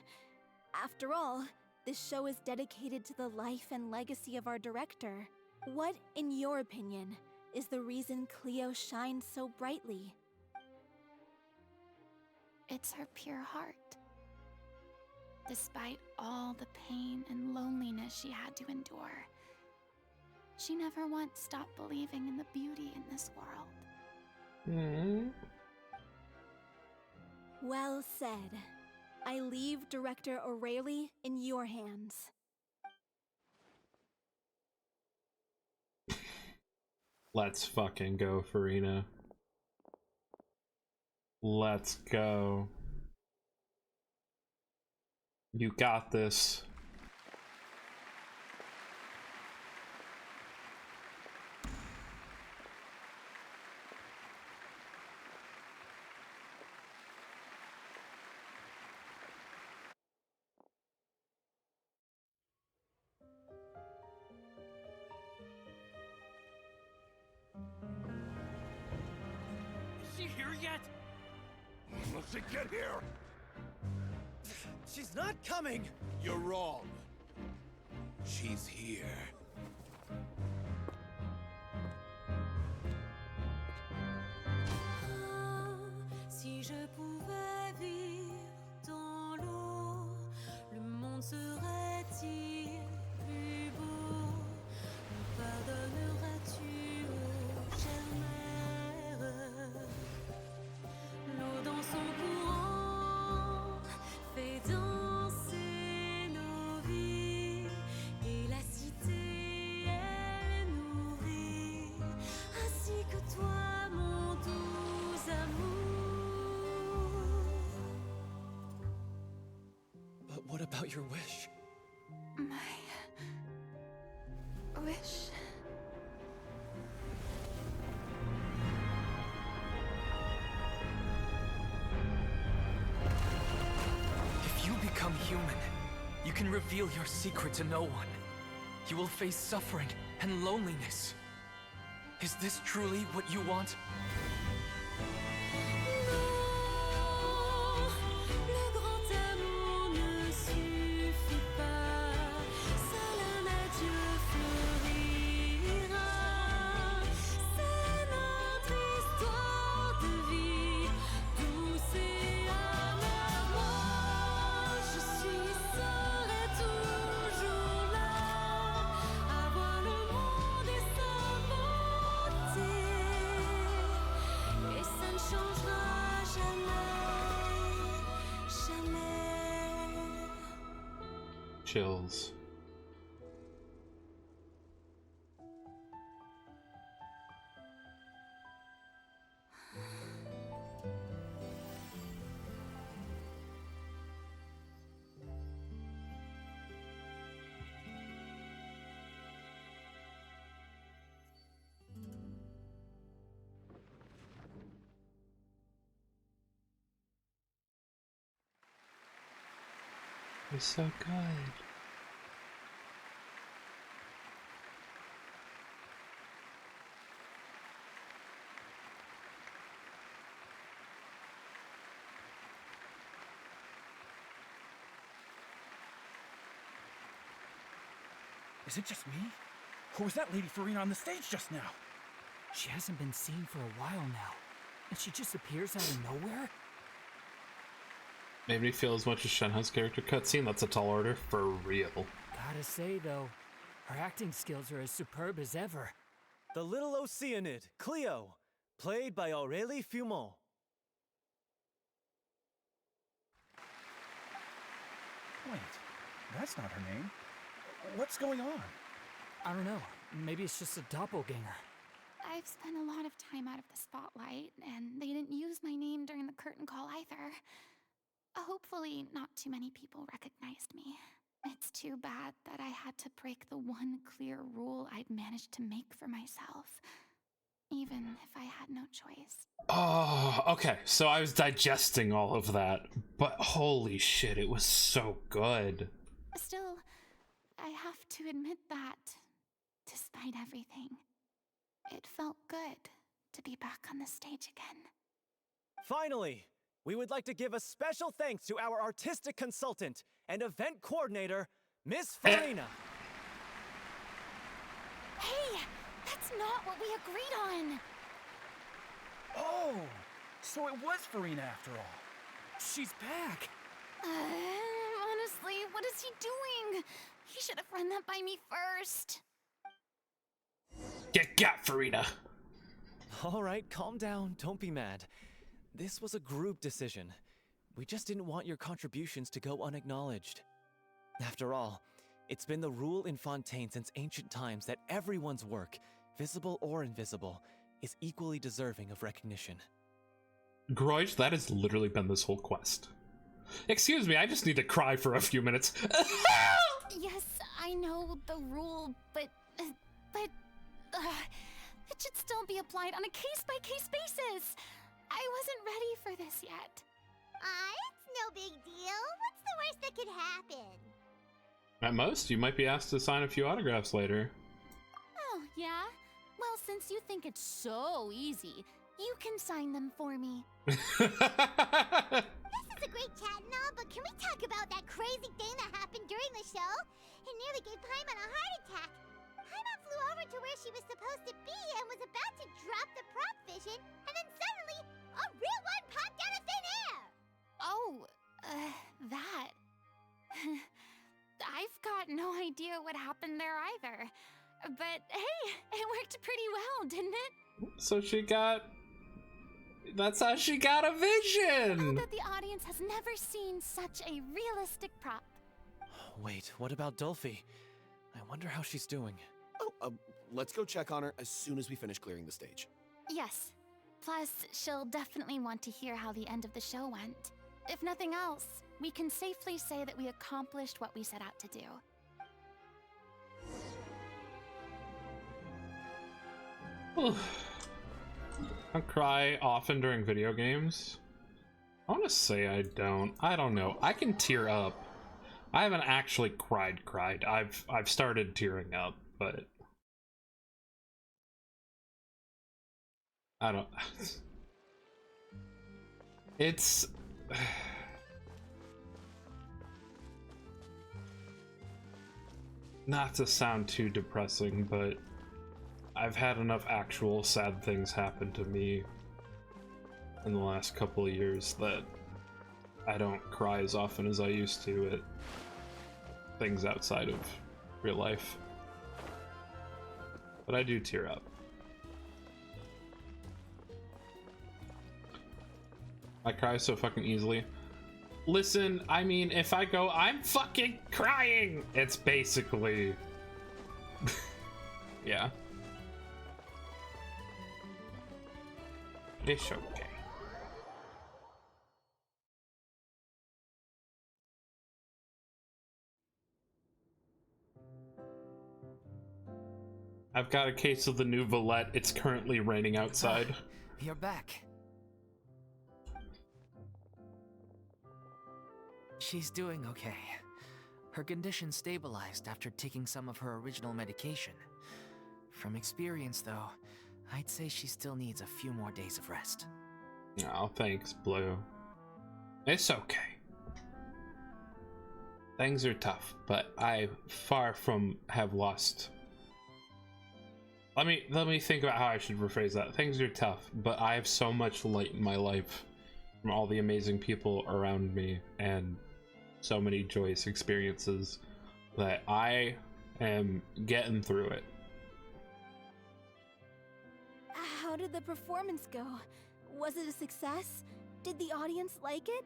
After all, this show is dedicated to the life and legacy of our director. What, in your opinion, is the reason Cleo shines so brightly? It's her pure heart. Despite all the pain and loneliness she had to endure, she never once stopped believing in the beauty in this world. Well said. I leave Director O'Reilly in your hands. Let's fucking go, Farina. Let's go. You got this. Is she here yet? Let's get here! She's not coming! You're wrong. She's here. Si je pouvais vivre dans l'eau, le monde serait-il plus beau? Me pardonneras-tu, ô chère mère? L'eau dans son courant fait danser nos vies, et la cité elle nourrit, ainsi que toi, mon doux amour. But what about your wish? My wish. If you become human, you can reveal your secret to no one. You will face suffering and loneliness. Is this truly what you want? Le grand amour ne suffit pas, seul un adieu fleurira. C'est notre histoire de vie, douce et amère. Moi, je serai toujours là, à voir le monde et sa beauté, et ça ne changera jamais, jamais. Chills. It's so good. Is it just me? Or was that Lady Farina on the stage just now? She hasn't been seen for a while now, and she just appears out of nowhere? Maybe he feels as much as Shenhe's character cutscene. That's a tall order for real. Gotta say, though, her acting skills are as superb as ever. The little Oceanid, Cleo, played by Aurélie Fumont. Wait, that's not her name. What's going on? I don't know. Maybe it's just a doppelganger. I've spent a lot of time out of the spotlight, and they didn't use my name during the curtain call either. Hopefully, not too many people recognized me. It's too bad that I had to break the one clear rule I'd managed to make for myself, even if I had no choice. Oh, okay. So I was digesting all of that, but holy shit, it was so good. Still, I have to admit that, despite everything, it felt good to be back on the stage again. Finally, we would like to give a special thanks to our artistic consultant and event coordinator, Miss Farina. Hey, that's not what we agreed on. Oh, so it was Farina after all. She's back. Honestly, what is he doing? He should have run that by me first. Get got, Farina. All right, calm down. Don't be mad. This was a group decision. We just didn't want your contributions to go unacknowledged. After all, it's been the rule in Fontaine since ancient times that everyone's work, visible or invisible, is equally deserving of recognition. Groich, that has literally been this whole quest. Excuse me, I just need to cry for a few minutes. Yes, I know the rule, but it should still be applied on a case-by-case basis. I wasn't ready for this yet. It's no big deal. What's the worst that could happen? At most, you might be asked to sign a few autographs later. Oh, yeah? Well, since you think it's so easy, you can sign them for me. This is a great chat and all, but can we talk about that crazy thing that happened during the show? It nearly gave Paimon a heart attack. Paimon flew over to where she was supposed to be and was about to drop the prop vision, and then suddenly, a real one popped out of thin air! Oh, that. I've got no idea what happened there either. But hey, it worked pretty well, didn't it? So she got... That's how she got a vision! I'll bet the audience has never seen such a realistic prop. Wait, what about Dolphy? I wonder how she's doing. Oh, let's go check on her as soon as we finish clearing the stage. Yes. Plus, she'll definitely want to hear how the end of the show went. If nothing else, we can safely say that we accomplished what we set out to do. I cry often during video games. I want to say I don't. I don't know. I can tear up. I haven't actually cried. I've started tearing up, but I don't. It's. Not to sound too depressing, but I've had enough actual sad things happen to me in the last couple of years that I don't cry as often as I used to at things outside of real life. But I do tear up. I cry so fucking easily. Listen, I mean, if I go, I'm fucking crying! It's basically... yeah. It's okay. I've got a case of the new Valette. It's currently raining outside. You're back. She's doing okay. Her condition stabilized after taking some of her original medication. From experience, though, I'd say she still needs a few more days of rest. Oh, thanks, Blue. It's okay. Things are tough, but I far from have lost. Let me think about how I should rephrase that. Things are tough, but I have so much light in my life from all the amazing people around me and so many joyous experiences that I am getting through it. How did the performance go? Was it a success? Did the audience like it?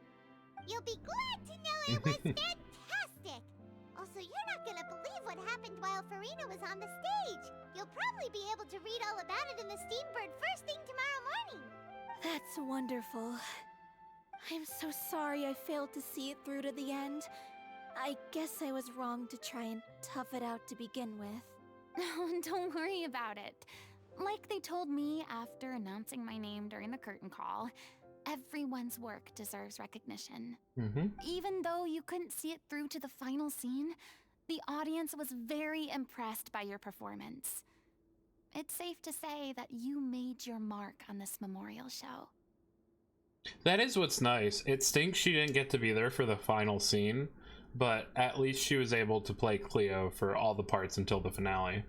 You'll be glad to know it was fantastic! Also, you're not gonna believe what happened while Farina was on the stage. You'll probably be able to read all about it in the Steambird first thing tomorrow morning. That's wonderful. I'm so sorry I failed to see it through to the end. I guess I was wrong to try and tough it out to begin with. Oh, don't worry about it. Like they told me after announcing my name during the curtain call, everyone's work deserves recognition. Even though you couldn't see it through to the final scene, the audience was very impressed by your performance. It's safe to say that you made your mark on this memorial show. That is what's nice. It stinks she didn't get to be there for the final scene, but at least she was able to play Cleo for all the parts until the finale.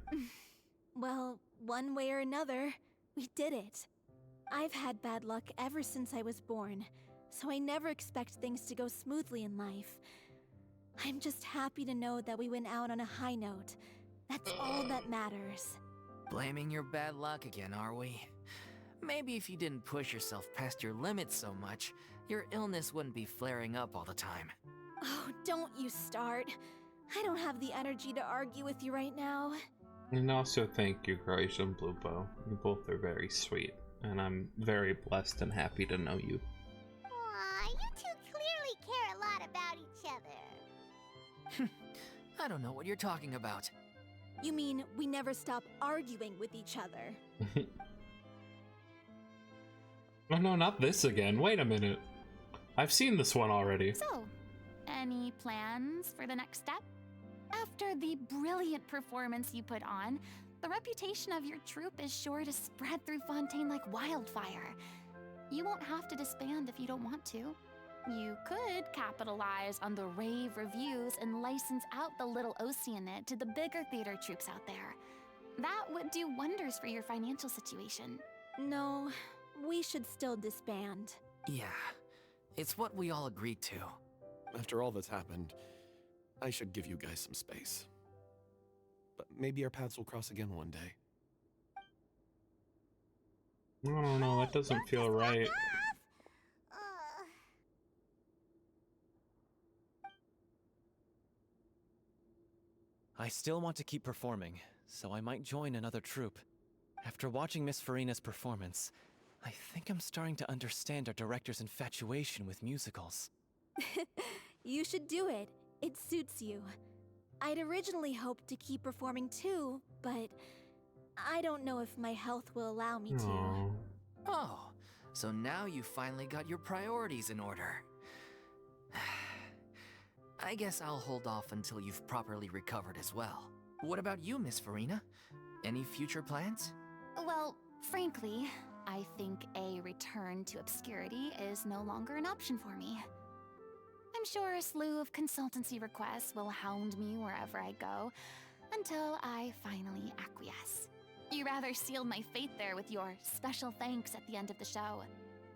Well, one way or another, we did it. I've had bad luck ever since I was born, so I never expect things to go smoothly in life. I'm just happy to know that we went out on a high note. That's all that matters. Blaming your bad luck again, are we? Maybe if you didn't push yourself past your limits so much, your illness wouldn't be flaring up all the time. Oh, don't you start. I don't have the energy to argue with you right now. And also thank you, Grace and Bluepo. You both are very sweet, and I'm very blessed and happy to know you. Aw, you two clearly care a lot about each other. I don't know what you're talking about. You mean we never stop arguing with each other? Oh no, not this again. Wait a minute. I've seen this one already. So, any plans for the next step? After the brilliant performance you put on, the reputation of your troupe is sure to spread through Fontaine like wildfire. You won't have to disband if you don't want to. You could capitalize on the rave reviews and license out the Little Oceanid to the bigger theater troupes out there. That would do wonders for your financial situation. No, we should still disband. Yeah, it's what we all agreed to. After all that's happened, I should give you guys some space. But maybe our paths will cross again one day. I don't know, that doesn't feel right. I still want to keep performing, so I might join another troupe. After watching Miss Farina's performance, I think I'm starting to understand our director's infatuation with musicals. You should do it. It suits you. I'd originally hoped to keep performing too, but I don't know if my health will allow me to. Oh, so now you finally got your priorities in order. I guess I'll hold off until you've properly recovered as well. What about you, Miss Farina? Any future plans? Well, frankly, I think a return to obscurity is no longer an option for me. I'm sure a slew of consultancy requests will hound me wherever I go until I finally acquiesce. You rather sealed my fate there with your special thanks at the end of the show.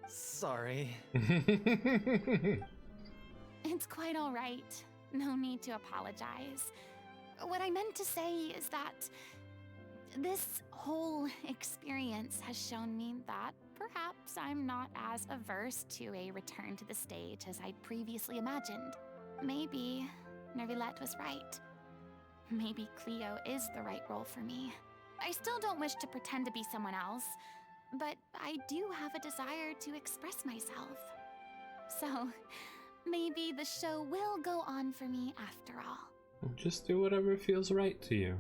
Sorry. It's quite all right. No need to apologize. What I meant to say is that this whole experience has shown me that perhaps I'm not as averse to a return to the stage as I'd previously imagined. Maybe Nervilette was right. Maybe Cleo is the right role for me. I still don't wish to pretend to be someone else, but I do have a desire to express myself. So, maybe the show will go on for me after all. Just do whatever feels right to you.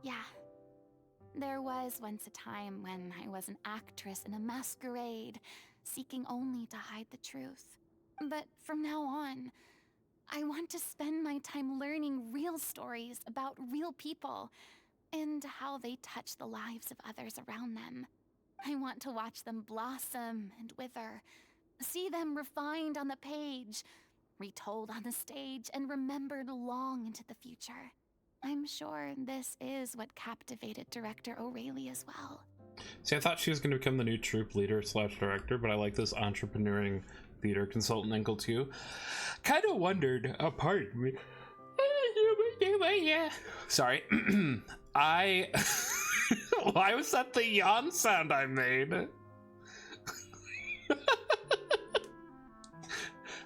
Yeah. There was once a time when I was an actress in a masquerade, seeking only to hide the truth. But from now on, I want to spend my time learning real stories about real people and how they touch the lives of others around them. I want to watch them blossom and wither, see them refined on the page, retold on the stage, and remembered long into the future. I'm sure this is what captivated director O'Reilly as well. See, I thought she was going to become the new troupe leader / director, but I like this entrepreneuring theater consultant angle too. Kind of wondered, pardon me. Sorry. Why was that the yawn sound I made?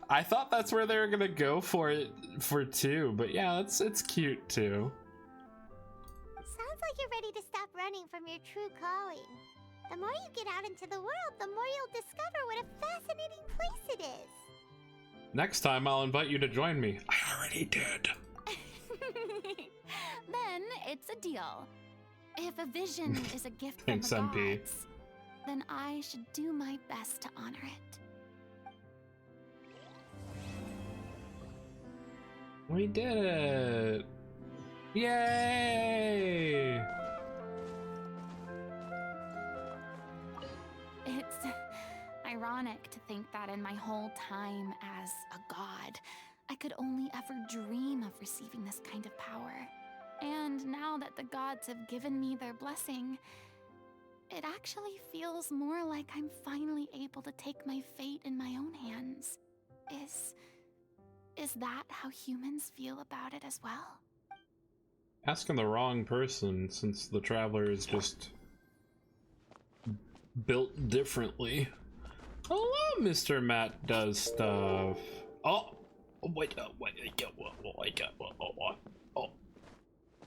I thought that's where they were gonna go for it for 2, but yeah, it's cute too. Sounds like you're ready to stop running from your true calling. The more you get out into the world, the more you'll discover what a fascinating place it is. Next time I'll invite you to join me. I already did. Then it's a deal. If a vision is a gift from Thanks, the MP. gods, then I should do my best to honor it. We did it! Yay! It's ironic to think that in my whole time as a god, I could only ever dream of receiving this kind of power. And now that the gods have given me their blessing, it actually feels more like I'm finally able to take my fate in my own hands. Is that how humans feel about it as well? Asking the wrong person, since the Traveler is just built differently. Hello, Mr. Matt does stuff. Oh, wait, oh.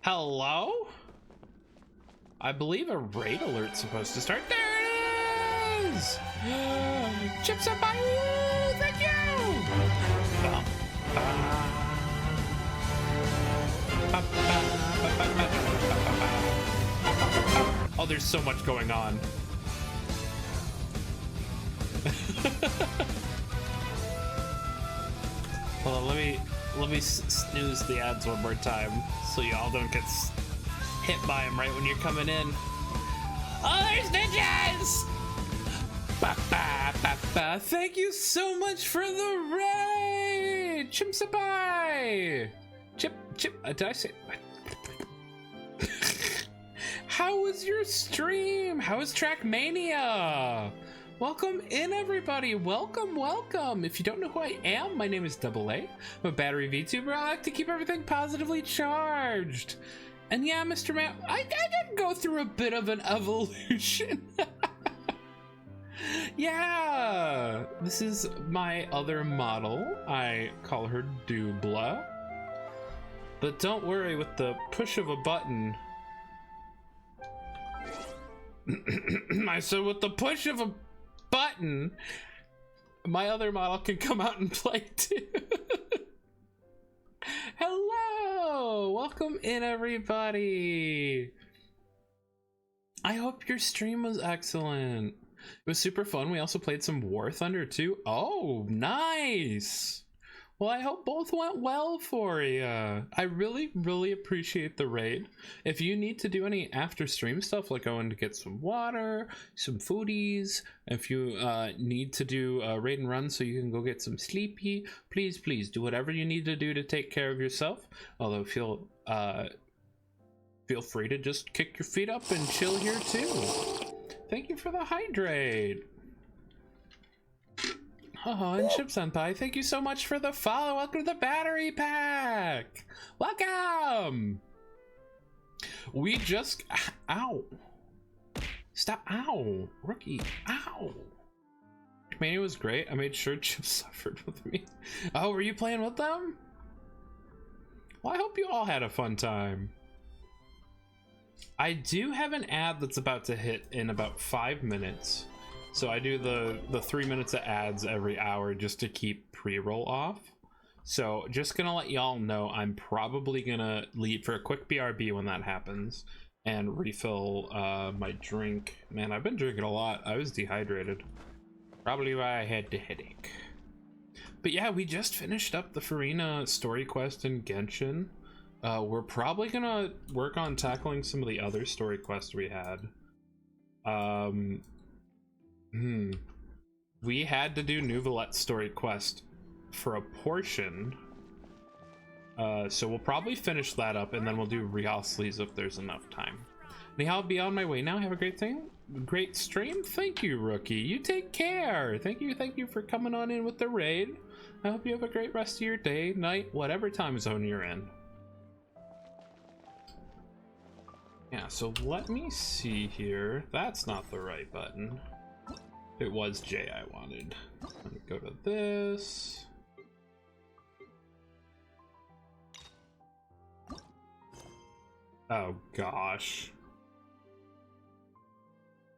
Hello? I believe a raid alert's supposed to start. There it is! Chips up by you! Thank you! Oh, there's so much going on. Hold on, let me snooze the ads one more time so y'all don't get hit by them right when you're coming in. Oh, there's ninjas! Ba, ba, ba, ba. Thank you so much for the raid, Chimsabai. Chip. Did I say? How was your stream? How was Trackmania? Welcome in, everybody. Welcome. If you don't know who I am, my name is Double A. I'm a battery VTuber. I like to keep everything positively charged. And yeah, Mr. Matt, I did go through a bit of an evolution. Yeah, this is my other model. I call her Dubla. But don't worry, with the push of a button... I said with the push of a button, my other model can come out and play too. Hello! Welcome in, everybody! I hope your stream was excellent. It was super fun. We also played some War Thunder too. Oh, nice! Well, I hope both went well for you. I really, really appreciate the raid. If you need to do any after stream stuff, like going to get some water, some foodies, if you need to do a raid and run so you can go get some sleepy, please do whatever you need to do to take care of yourself. Although feel free to just kick your feet up and chill here too. Thank you for the hydrate. Oh, and Ship Senpai, thank you so much for the follow. Welcome to the battery pack. Welcome. We just, ow. Stop, ow. Rookie, ow. Mania was great. I made sure Chip suffered with me. Oh, were you playing with them? Well, I hope you all had a fun time. I do have an ad that's about to hit in about 5 minutes. So I do the 3 minutes of ads every hour just to keep pre-roll off. So just gonna let y'all know I'm probably gonna leave for a quick BRB when that happens and refill my drink. Man, I've been drinking a lot. I was dehydrated. Probably why I had the headache. But yeah, we just finished up the Furina story quest in Genshin. We're probably gonna work on tackling some of the other story quests we had. We had to do Nouvelette's story quest for a portion. So we'll probably finish that up and then we'll do Riosli's if there's enough time. Anyhow, I'll be on my way now. Have a great stream. Thank you, Rookie. You take care. Thank you for coming on in with the raid. I hope you have a great rest of your day, night, whatever time zone you're in. Yeah, so let me see here. That's not the right button. It was J I wanted. Let me go to this. Oh gosh.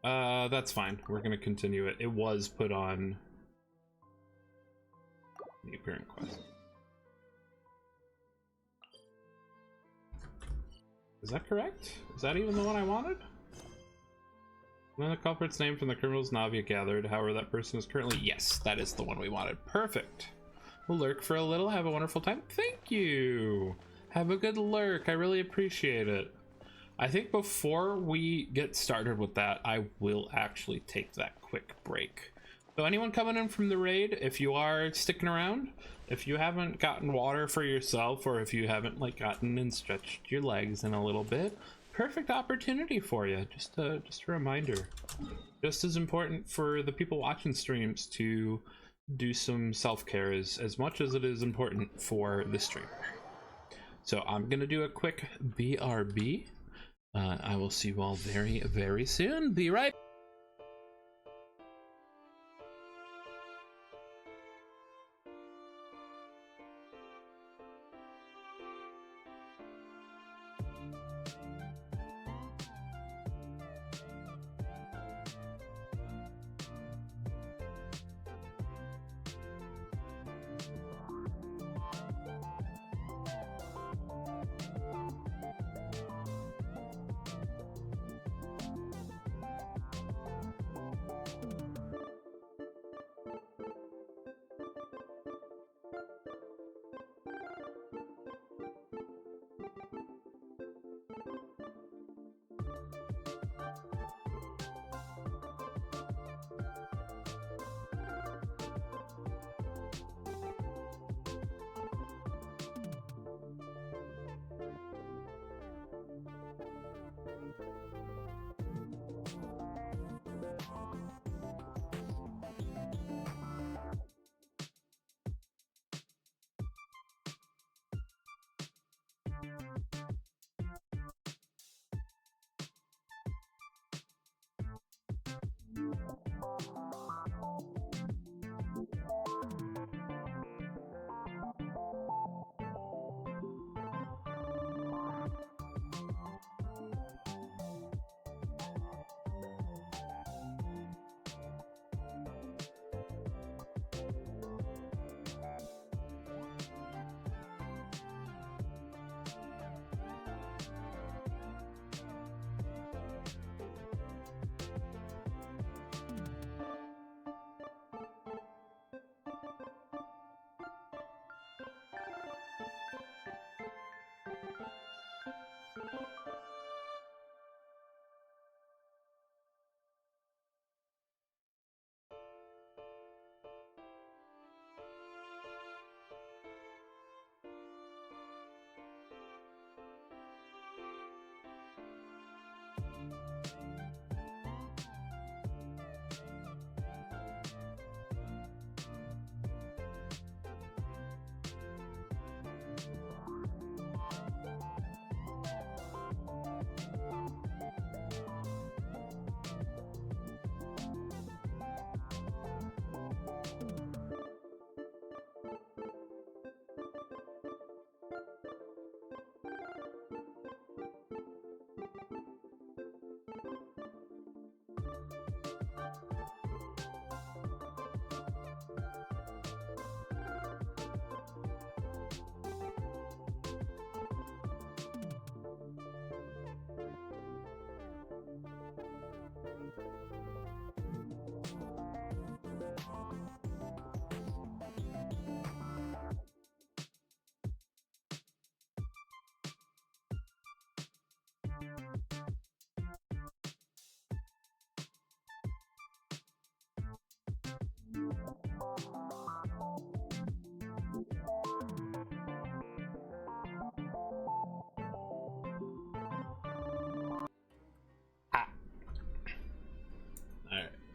That's fine. We're gonna continue it. It was put on the appearance quest. Is that correct? Is that even the one I wanted? When the culprit's name from the criminals Navia gathered, however that person is currently... Yes, that is the one we wanted. Perfect. We'll lurk for a little. Have a wonderful time. Thank you. Have a good lurk. I really appreciate it. I think before we get started with that, I will actually take that quick break. So anyone coming in from the raid, if you are sticking around, if you haven't gotten water for yourself, or if you haven't like gotten and stretched your legs in a little bit, perfect opportunity for you. Just a reminder. Just as important for the people watching streams to do some self-care as much as it is important for the streamer. So I'm gonna do a quick BRB. I will see you all very, very soon. Be right back.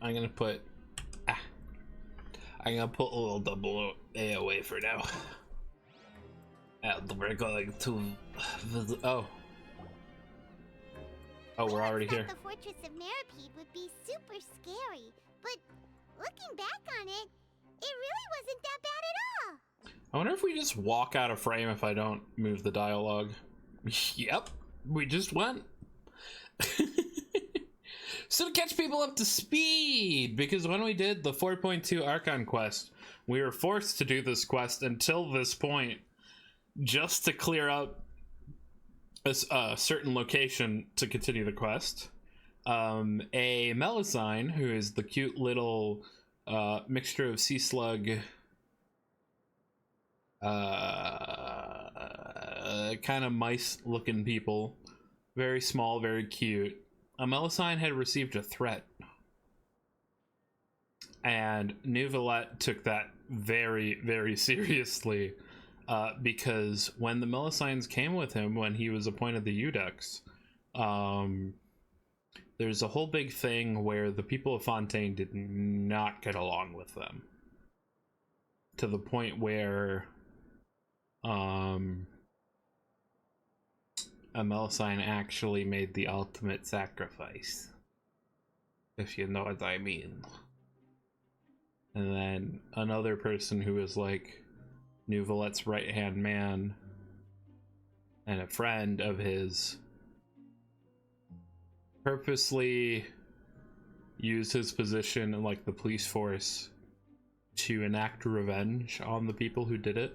I'm gonna put a little double A away for now. And we're going to visit. Oh, we're already here. The Fortress of Meropide would be super scary, but looking back on it, it really wasn't that bad at all. I wonder if we just walk out of frame if I don't move the dialogue. Yep, we just went. So to catch people up to speed, because when we did the 4.2 Archon quest, we were forced to do this quest until this point just to clear up a certain location to continue the quest. A Melusine, who is the cute little mixture of sea slug, kind of mice looking people, very small, very cute. A Melusine had received a threat, and Neuvillette took that very, very seriously, because when the Melusines came with him when he was appointed the Eudux, there's a whole big thing where the people of Fontaine did not get along with them, to the point where a Melusine actually made the ultimate sacrifice, if you know what I mean. And then another person who was like Neuvillette's right-hand man and a friend of his purposely used his position in like the police force to enact revenge on the people who did it,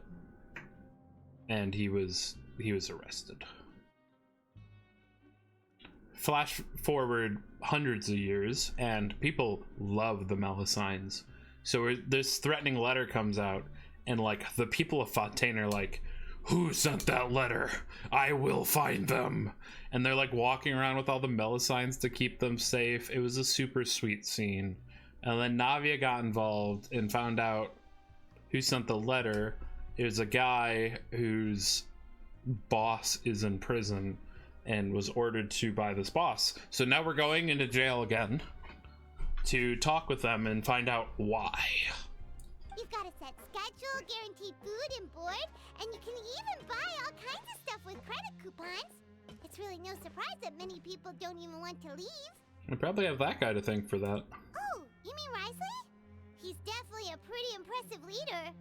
and he was arrested. Flash forward hundreds of years, and people love the Melusines. So this threatening letter comes out, and like the people of Fontaine are like, "Who sent that letter? I will find them." And they're like walking around with all the Melusines to keep them safe. It was a super sweet scene. And then Navia got involved and found out who sent the letter. It was a guy whose boss is in prison and was ordered to by this boss. So now we're going into jail again to talk with them and find out why. You've got a set schedule, guaranteed food and board, and you can even buy all kinds of stuff with credit coupons. It's really no surprise that many people don't even want to leave. I probably have that guy to thank for that. Oh, you mean Risley? He's definitely a pretty impressive leader.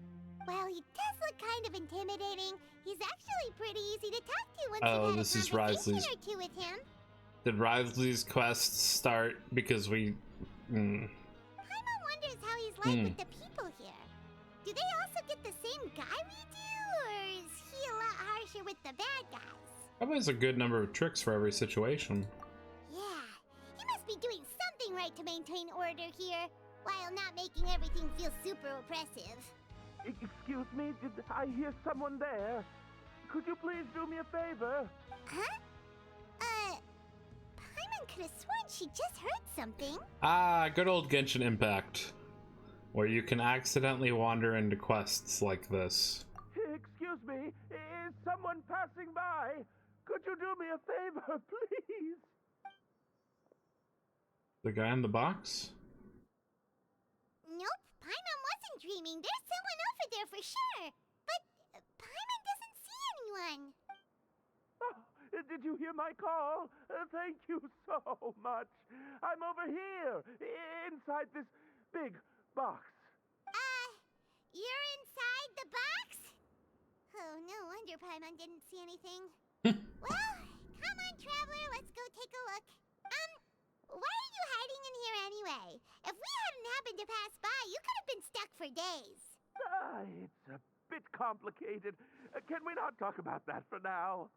Well, he does look kind of intimidating. He's actually pretty easy to talk to once you've had this a is conversation Risley's. or two with him. Did Risley's quest start because we... Paimon wonders how he's like with the people here. Do they also get the same guy we do, or is he a lot harsher with the bad guys? Probably has a good number of tricks for every situation. Yeah, he must be doing something right to maintain order here, while not making everything feel super oppressive. Excuse me, did I hear someone there? Could you please do me a favor? Huh? Paimon could have sworn she just heard something. Good old Genshin Impact, where you can accidentally wander into quests like this. Excuse me, is someone passing by? Could you do me a favor, please? The guy in the box? Nope, Paimon wasn't dreaming. There's someone over there for sure. But Paimon doesn't see anyone. Oh, did you hear my call? Thank you so much. I'm over here, inside this big box. You're inside the box? Oh, no wonder Paimon didn't see anything. Well, come on, Traveler, let's go take a look. Why are you hiding in here anyway? If we hadn't happened to pass by, you could have been stuck for days. It's a bit complicated. Can we not talk about that for now?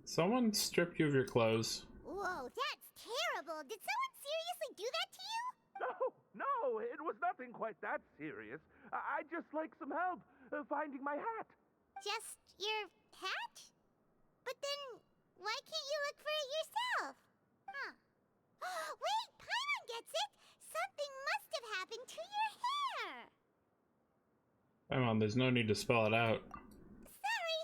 Someone stripped you of your clothes. Whoa, that's terrible. Did someone seriously do that to you? No, it was nothing quite that serious. I'd just like some help finding my hat. Just your hat? But then, why can't you look for it yourself? Huh. Wait, Paimon gets it! Something must have happened to your hair! Come on, there's no need to spell it out. Sorry.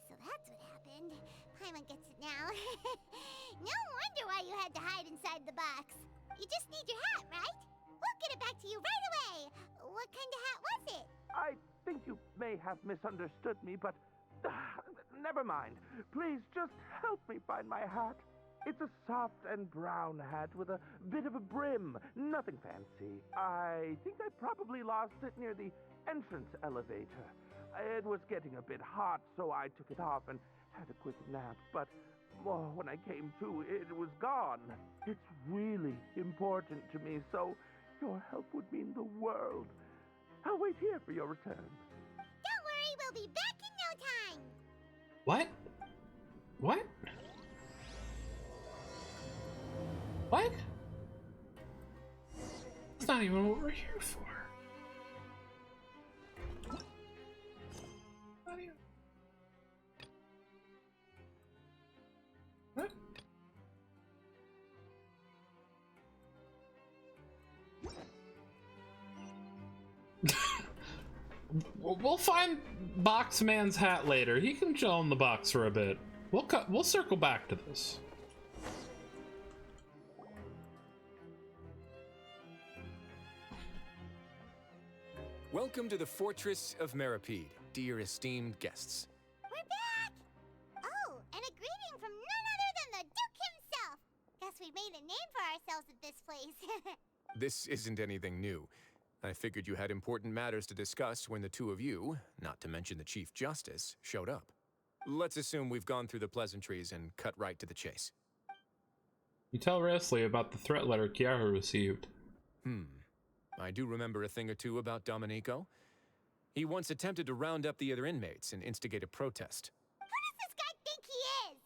So that's what happened. Paimon gets it now. No wonder why you had to hide inside the box. You just need your hat, right? We'll get it back to you right away. What kind of hat was it? I think you may have misunderstood me, but never mind. Please just help me find my hat. It's a soft and brown hat with a bit of a brim. Nothing fancy. I think I probably lost it near the entrance elevator. It was getting a bit hot, so I took it off and had a quick nap, but when I came to, it was gone. It's really important to me, so your help would mean the world. I'll wait here for your return. Don't worry, we'll be back in no time. What? What? What? That's not even what we're here for. Not even. What? We'll find Boxman's hat later. He can chill in the box for a bit. We'll circle back to this. Welcome to the Fortress of Meripede, dear esteemed guests. We're back! Oh, and a greeting from none other than the Duke himself. Guess we made a name for ourselves at this place. This isn't anything new. I figured you had important matters to discuss when the two of you, not to mention the Chief Justice, showed up. Let's assume we've gone through the pleasantries and cut right to the chase. You tell Wrestly about the threat letter Kiara received. I do remember a thing or two about Domenico. He once attempted to round up the other inmates and instigate a protest. Who does this guy think he is?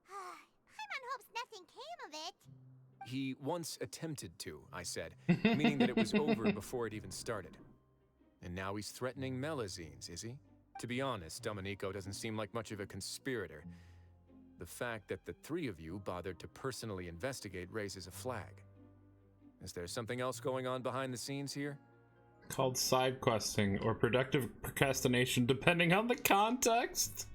Paimon hopes nothing came of it. He once attempted to, I said, meaning that it was over before it even started. And now he's threatening Melazines, is he? To be honest, Domenico doesn't seem like much of a conspirator. The fact that the three of you bothered to personally investigate raises a flag. Is there something else going on behind the scenes here? Called side questing or productive procrastination, depending on the context.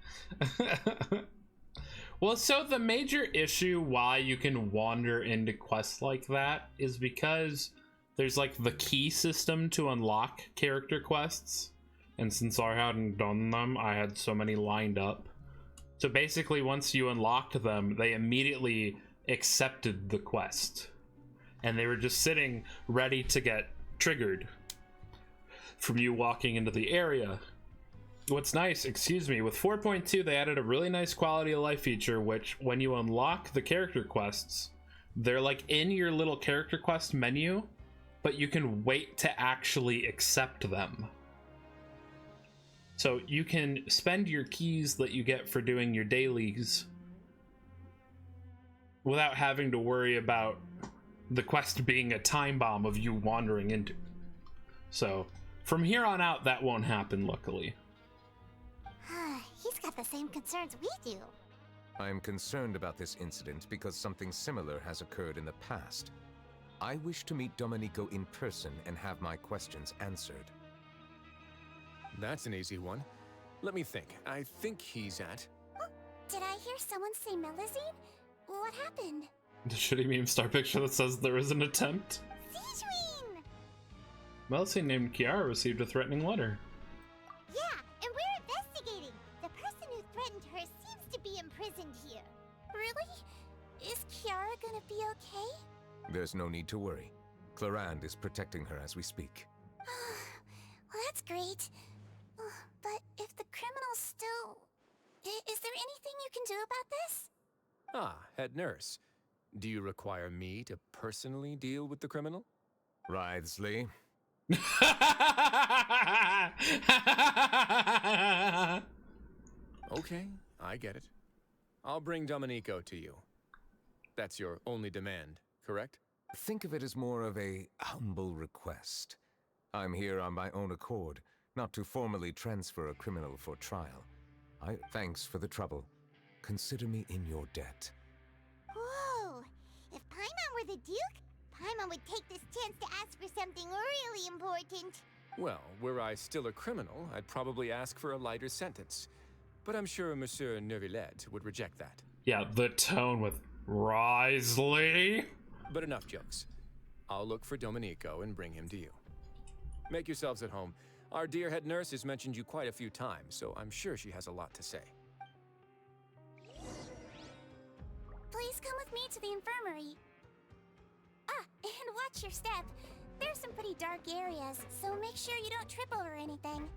Well, so the major issue why you can wander into quests like that is because there's like the key system to unlock character quests. And since I hadn't done them, I had so many lined up. So basically, once you unlocked them, they immediately accepted the quest. And they were just sitting ready to get triggered from you walking into the area. What's nice, with 4.2, they added a really nice quality of life feature, which when you unlock the character quests, they're like in your little character quest menu, but you can wait to actually accept them. So you can spend your keys that you get for doing your dailies without having to worry about the quest being a time bomb of you wandering into. So from here on out, that won't happen, luckily. He's got the same concerns we do. I am concerned about this incident because something similar has occurred in the past. I wish to meet Domenico in person and have my questions answered. That's an easy one. Let me think. I think he's at... Oh, did I hear someone say Melazine? What happened? The shitty meme star picture that says there is an attempt. Sejuine! Melcy named Kiara received a threatening letter. Yeah, and we're investigating. The person who threatened her seems to be imprisoned here. Really? Is Kiara gonna be okay? There's no need to worry. Clarande is protecting her as we speak. Well, that's great. But if the criminal's still... Is there anything you can do about this? Ah, head nurse. Do you require me to personally deal with the criminal? Wriothesley. Okay, I get it. I'll bring Domenico to you. That's your only demand, correct? Think of it as more of a humble request. I'm here on my own accord, not to formally transfer a criminal for trial. Thanks for the trouble. Consider me in your debt. Whoa! If Paimon were the Duke, Paimon would take this chance to ask for something really important. Well, were I still a criminal, I'd probably ask for a lighter sentence. But I'm sure Monsieur Neuvillette would reject that. Yeah, the tone with Wriothesley. But enough jokes. I'll look for Domenico and bring him to you. Make yourselves at home. Our dear head nurse has mentioned you quite a few times, so I'm sure she has a lot to say. Please come with me to the infirmary. Ah, and watch your step. There's some pretty dark areas, so make sure you don't trip over anything.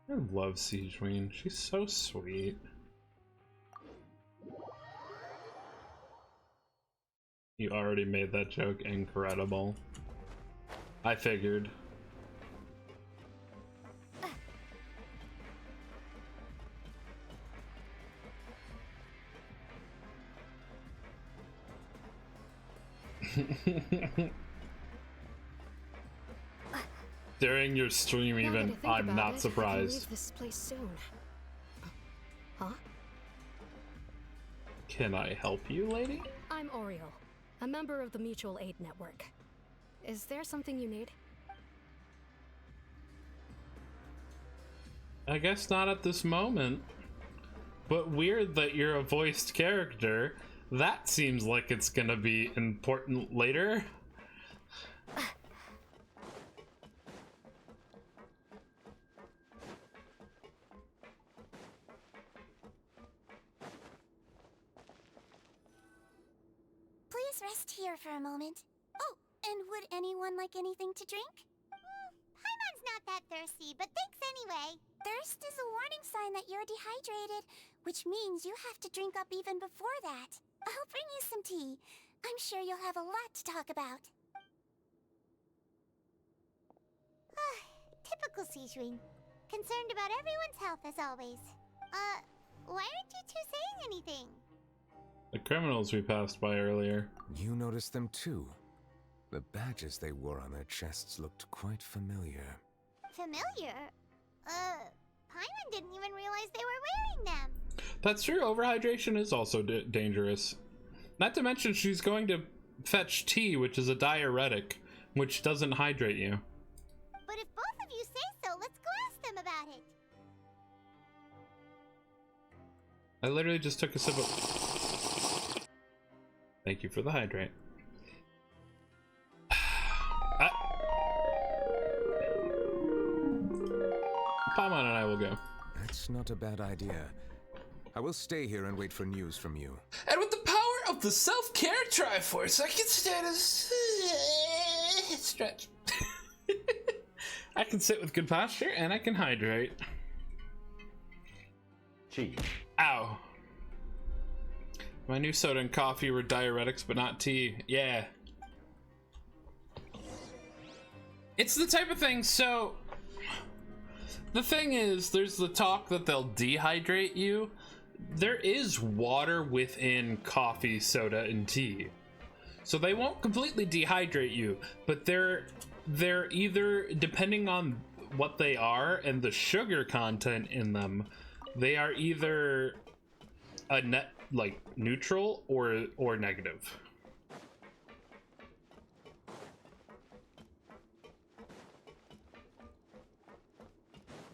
I love Sejuine. She's so sweet. You already made that joke incredible. I figured. During your stream even, I'm not surprised. Leave this place soon. Huh? Can I help you, lady? I'm Oriole, a member of the Mutual Aid Network. Is there something you need? I guess not at this moment. But weird that you're a voiced character. That seems like it's gonna be important later. Please rest here for a moment. Oh, and would anyone like anything to drink? Paimon's not that thirsty, but thanks anyway. Thirst is a warning sign that you're dehydrated, which means you have to drink up even before that. I'll bring you some tea. I'm sure you'll have a lot to talk about. Typical Sejuine. Concerned about everyone's health as always. Why aren't you two saying anything? The criminals we passed by earlier. You noticed them too. The badges they wore on their chests looked quite familiar. Familiar? Paimon didn't even realize they were wearing them. That's true, overhydration is also dangerous. Not to mention she's going to fetch tea, which is a diuretic, which doesn't hydrate you. But if both of you say so, let's go ask them about it. I literally just took a sip of... Thank you for the hydrate. Paimon and I will go. That's not a bad idea. I will stay here and wait for news from you. And with the power of the self-care Triforce, I can stand a stretch. I can sit with good posture and I can hydrate. Cheese. Ow. My new soda and coffee were diuretics, but not tea. Yeah. It's the type of thing, so... The thing is, there's the talk that they'll dehydrate you. There is water within coffee, soda, and tea. So they won't completely dehydrate you, but they're either, depending on what they are and the sugar content in them, they are either a net, like, neutral or negative.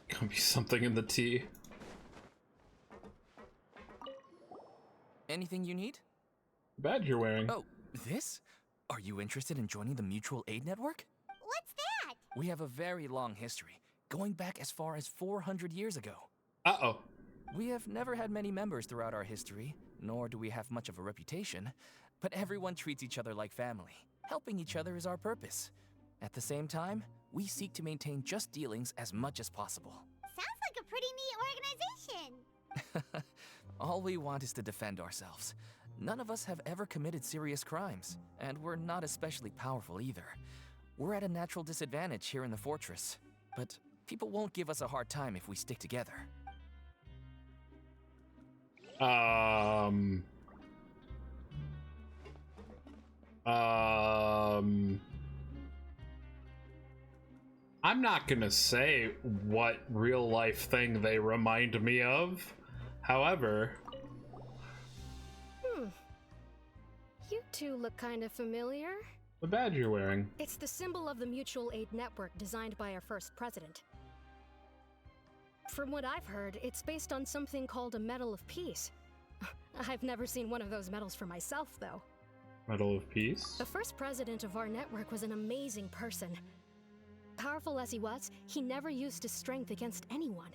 Could be something in the tea. Anything you need? Badge you're wearing. Oh, this? Are you interested in joining the Mutual Aid Network? What's that? We have a very long history, going back as far as 400 years ago. Uh-oh. We have never had many members throughout our history, nor do we have much of a reputation, but everyone treats each other like family. Helping each other is our purpose. At the same time, we seek to maintain just dealings as much as possible. Sounds like a pretty neat organization. All we want is to defend ourselves. None of us have ever committed serious crimes, and we're not especially powerful either. We're at a natural disadvantage here in the fortress, but people won't give us a hard time if we stick together. I'm not gonna say what real life thing they remind me of. However... You two look kind of familiar. The badge you're wearing. It's the symbol of the Mutual Aid Network designed by our first president. From what I've heard, it's based on something called a Medal of Peace. I've never seen one of those medals for myself, though. Medal of Peace? The first president of our network was an amazing person. Powerful as he was, he never used his strength against anyone.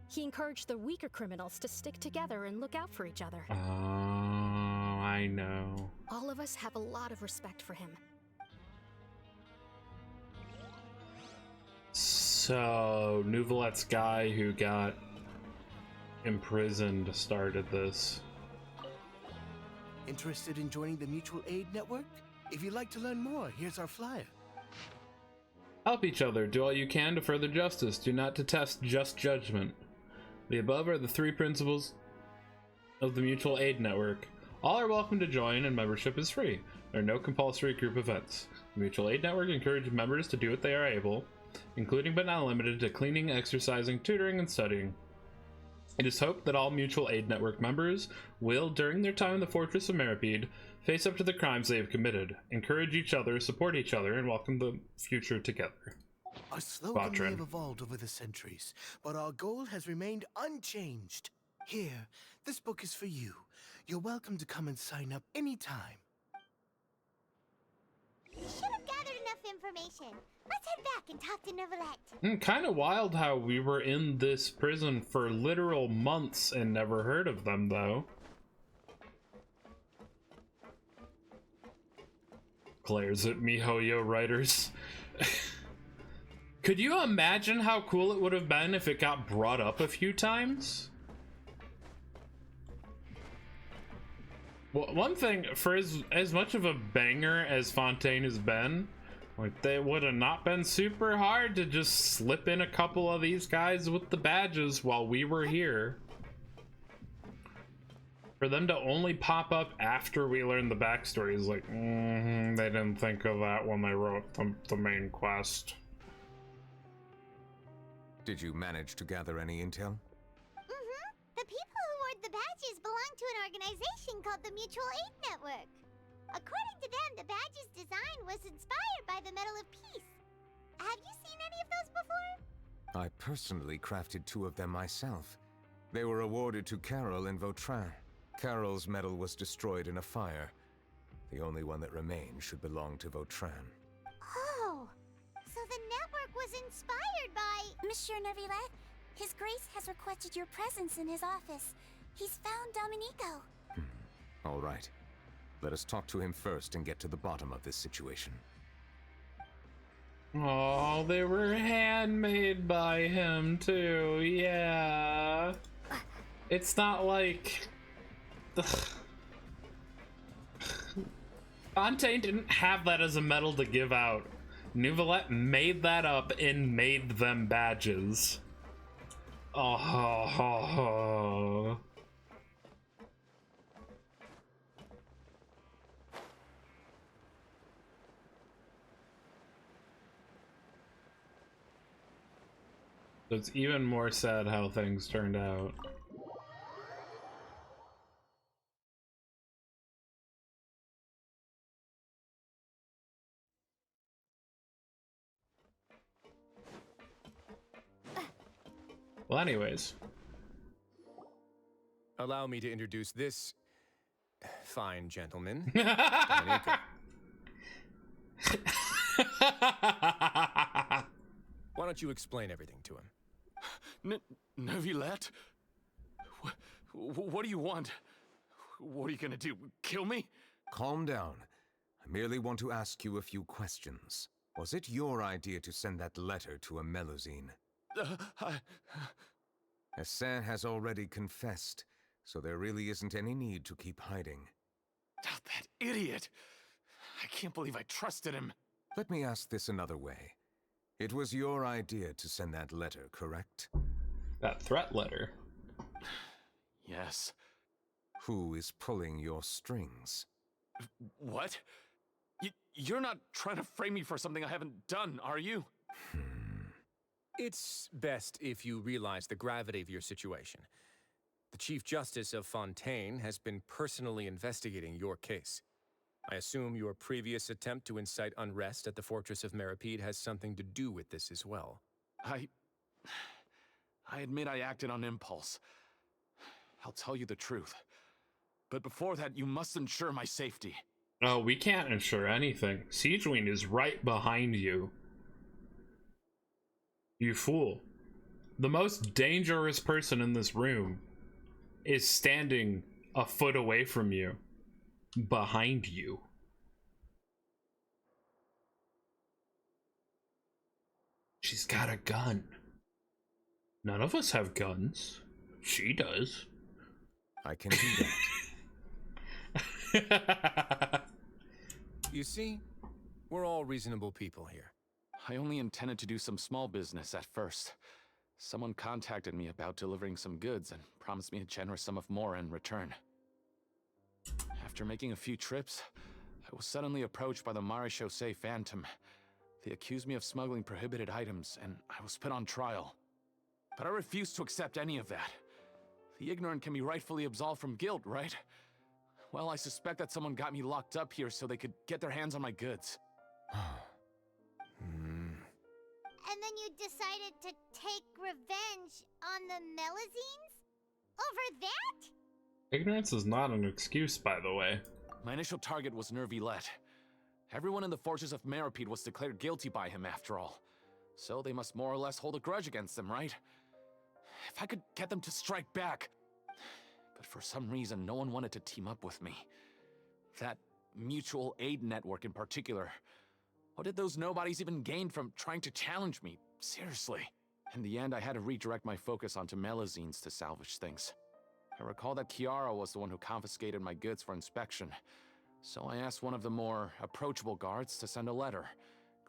He encouraged the weaker criminals to stick together and look out for each other. Oh, I know. All of us have a lot of respect for him. So, Nouvelette's guy who got imprisoned started this. Interested in joining the Mutual Aid Network? If you'd like to learn more, here's our flyer. Help each other. Do all you can to further justice. Do not detest just judgment. The above are the 3 principles of the Mutual Aid Network. All are welcome to join, and membership is free. There are no compulsory group events. The Mutual Aid Network encourages members to do what they are able, including but not limited to cleaning, exercising, tutoring, and studying. It is hoped that all Mutual Aid Network members will, during their time in the Fortress of Meripede, face up to the crimes they have committed, encourage each other, support each other, and welcome the future together. Our slogan may have evolved over the centuries, but our goal has remained unchanged. Here, this book is for you. You're welcome to come and sign up anytime. We should have gathered enough information. Let's head back and talk to Novelette. Kind of wild how we were in this prison for literal months and never heard of them, though. Glares at MiHoYo writers. Could you imagine how cool it would have been if it got brought up a few times? Well, one thing, for as much of a banger as Fontaine has been, like, they would have not been super hard to just slip in a couple of these guys with the badges while we were here. For them to only pop up after we learned the backstory is like, they didn't think of that when they wrote the main quest. Did you manage to gather any intel? The people who wore the badges belong to an organization called the Mutual Aid Network. According to them, the badge's design was inspired by the Medal of Peace. Have you seen any of those before? I personally crafted 2 of them myself. They were awarded to Carol in Vautrin. Carol's medal was destroyed in a fire. The only one that remained should belong to Vautrin. Oh, so the network was inspired by... Monsieur Neuvillette, His Grace has requested your presence in his office. He's found Domenico. All right. Let us talk to him first and get to the bottom of this situation. Oh, they were handmade by him too, yeah. It's not like... Fontaine didn't have that as a medal to give out. Nouvelette made that up and made them badges. Oh. So it's even more sad how things turned out. Well, anyways. Allow me to introduce this Fine, gentlemen. Domenico. Why don't you explain everything to him? Neuvillette? What do you want? What are you gonna do? Kill me? Calm down. I merely want to ask you a few questions. Was it your idea to send that letter to a Melusine? Hassan has already confessed, so there really isn't any need to keep hiding. Oh, that idiot! I can't believe I trusted him. Let me ask this another way. It was your idea to send that letter, correct? That threat letter? Yes. Who is pulling your strings? What? You're not trying to frame me for something I haven't done, are you? It's best if you realize the gravity of your situation. The Chief Justice of Fontaine has been personally investigating your case. I assume your previous attempt to incite unrest at the Fortress of Meripede has something to do with this as well. I admit I acted on impulse. I'll tell you the truth. But before that, you must ensure my safety. Oh, we can't ensure anything. Sigewinne is right behind you. You fool. The most dangerous person in this room is standing a foot away from you. Behind you. She's got a gun. None of us have guns. She does. I can do that. You see, we're all reasonable people here. I only intended to do some small business at first. Someone contacted me about delivering some goods and promised me a generous sum of more in return. After making a few trips, I was suddenly approached by the Marechaussee Phantom. They accused me of smuggling prohibited items, and I was put on trial. But I refused to accept any of that. The ignorant can be rightfully absolved from guilt, right? Well, I suspect that someone got me locked up here so they could get their hands on my goods. And then you decided to take revenge on the Melusines? Over that? Ignorance is not an excuse, by the way. My initial target was Neuvillette. Everyone in the Fortress of Meripede was declared guilty by him, after all. So they must more or less hold a grudge against them, right? If I could get them to strike back. But for some reason, no one wanted to team up with me. That mutual aid network in particular. What did those nobodies even gain from trying to challenge me? Seriously. In the end, I had to redirect my focus onto Melusines to salvage things. I recall that Chiara was the one who confiscated my goods for inspection, so I asked one of the more approachable guards to send a letter,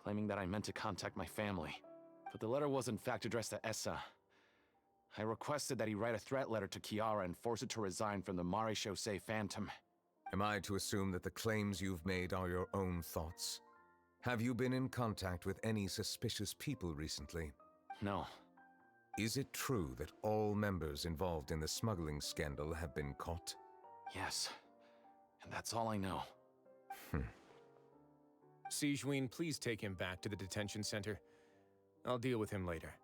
claiming that I meant to contact my family. But the letter was in fact addressed to Essa. I requested that he write a threat letter to Chiara and force her to resign from the Marechaussee Phantom. Am I to assume that the claims you've made are your own thoughts? Have you been in contact with any suspicious people recently? No. Is it true that all members involved in the smuggling scandal have been caught? Yes. And that's all I know. Sigewinne, please take him back to the detention center. I'll deal with him later.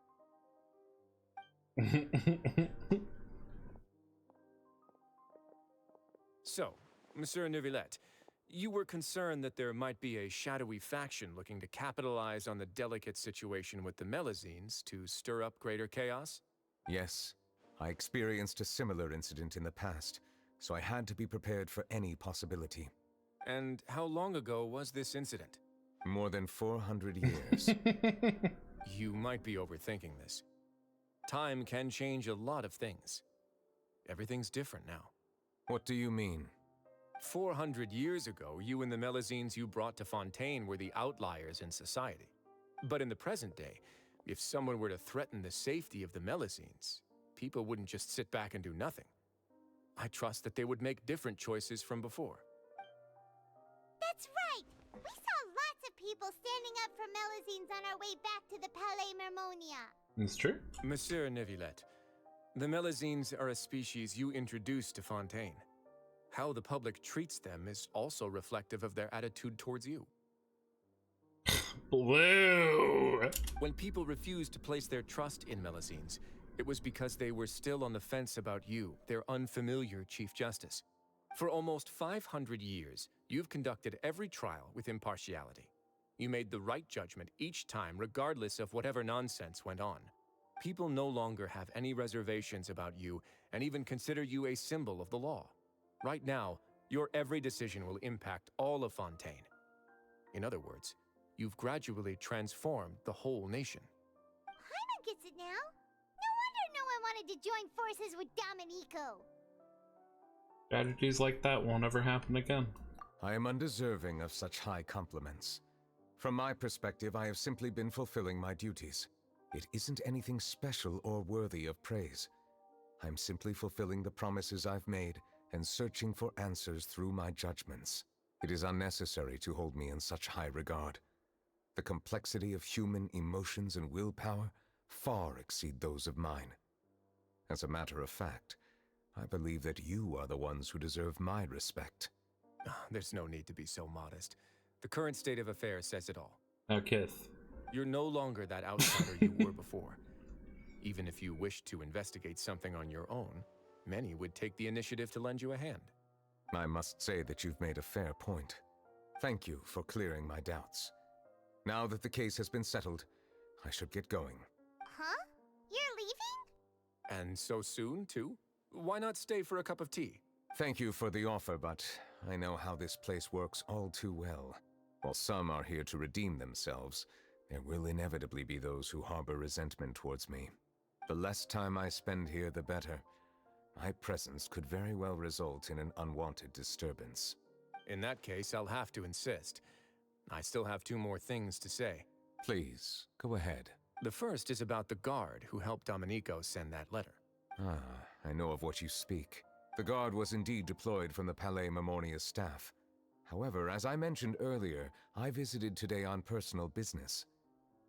So, Monsieur Neuvillette, you were concerned that there might be a shadowy faction looking to capitalize on the delicate situation with the Melusines to stir up greater chaos? Yes. I experienced a similar incident in the past, so I had to be prepared for any possibility. And how long ago was this incident? More than 400 years. You might be overthinking this. Time can change a lot of things. Everything's different now. What do you mean? 400 years ago, you and the Melusines you brought to Fontaine were the outliers in society. But in the present day, if someone were to threaten the safety of the Melusines, people wouldn't just sit back and do nothing. I trust that they would make different choices from before. That's right! We saw lots of people standing up for Melusines on our way back to the Palais Mermonia. It's true. Monsieur Neuvillette, the Melusines are a species you introduced to Fontaine. How the public treats them is also reflective of their attitude towards you. Blue! When people refused to place their trust in Melusines, it was because they were still on the fence about you, their unfamiliar Chief Justice. For almost 500 years, you've conducted every trial with impartiality. You made the right judgment each time, regardless of whatever nonsense went on. People no longer have any reservations about you and even consider you a symbol of the law. Right now, your every decision will impact all of Fontaine. In other words, you've gradually transformed the whole nation. Paimon gets it now. No wonder no one wanted to join forces with Domenico. Strategies like that won't ever happen again. I am undeserving of such high compliments. From my perspective, I have simply been fulfilling my duties. It isn't anything special or worthy of praise. I'm simply fulfilling the promises I've made and searching for answers through my judgments. It is unnecessary to hold me in such high regard. The complexity of human emotions and willpower far exceed those of mine. As a matter of fact, I believe that you are the ones who deserve my respect. There's no need to be so modest. The current state of affairs says it all. Now, Kith. You're no longer that outsider you were before. Even if you wished to investigate something on your own, many would take the initiative to lend you a hand. I must say that you've made a fair point. Thank you for clearing my doubts. Now that the case has been settled, I should get going. Huh? You're leaving? And so soon, too? Why not stay for a cup of tea? Thank you for the offer, but I know how this place works all too well. While some are here to redeem themselves, there will inevitably be those who harbor resentment towards me. The less time I spend here, the better. My presence could very well result in an unwanted disturbance. In that case, I'll have to insist. I still have 2 more things to say. Please, go ahead. The first is about the guard who helped Domenico send that letter. I know of what you speak. The guard was indeed deployed from the Palais Memoria's staff. However, as I mentioned earlier, I visited today on personal business.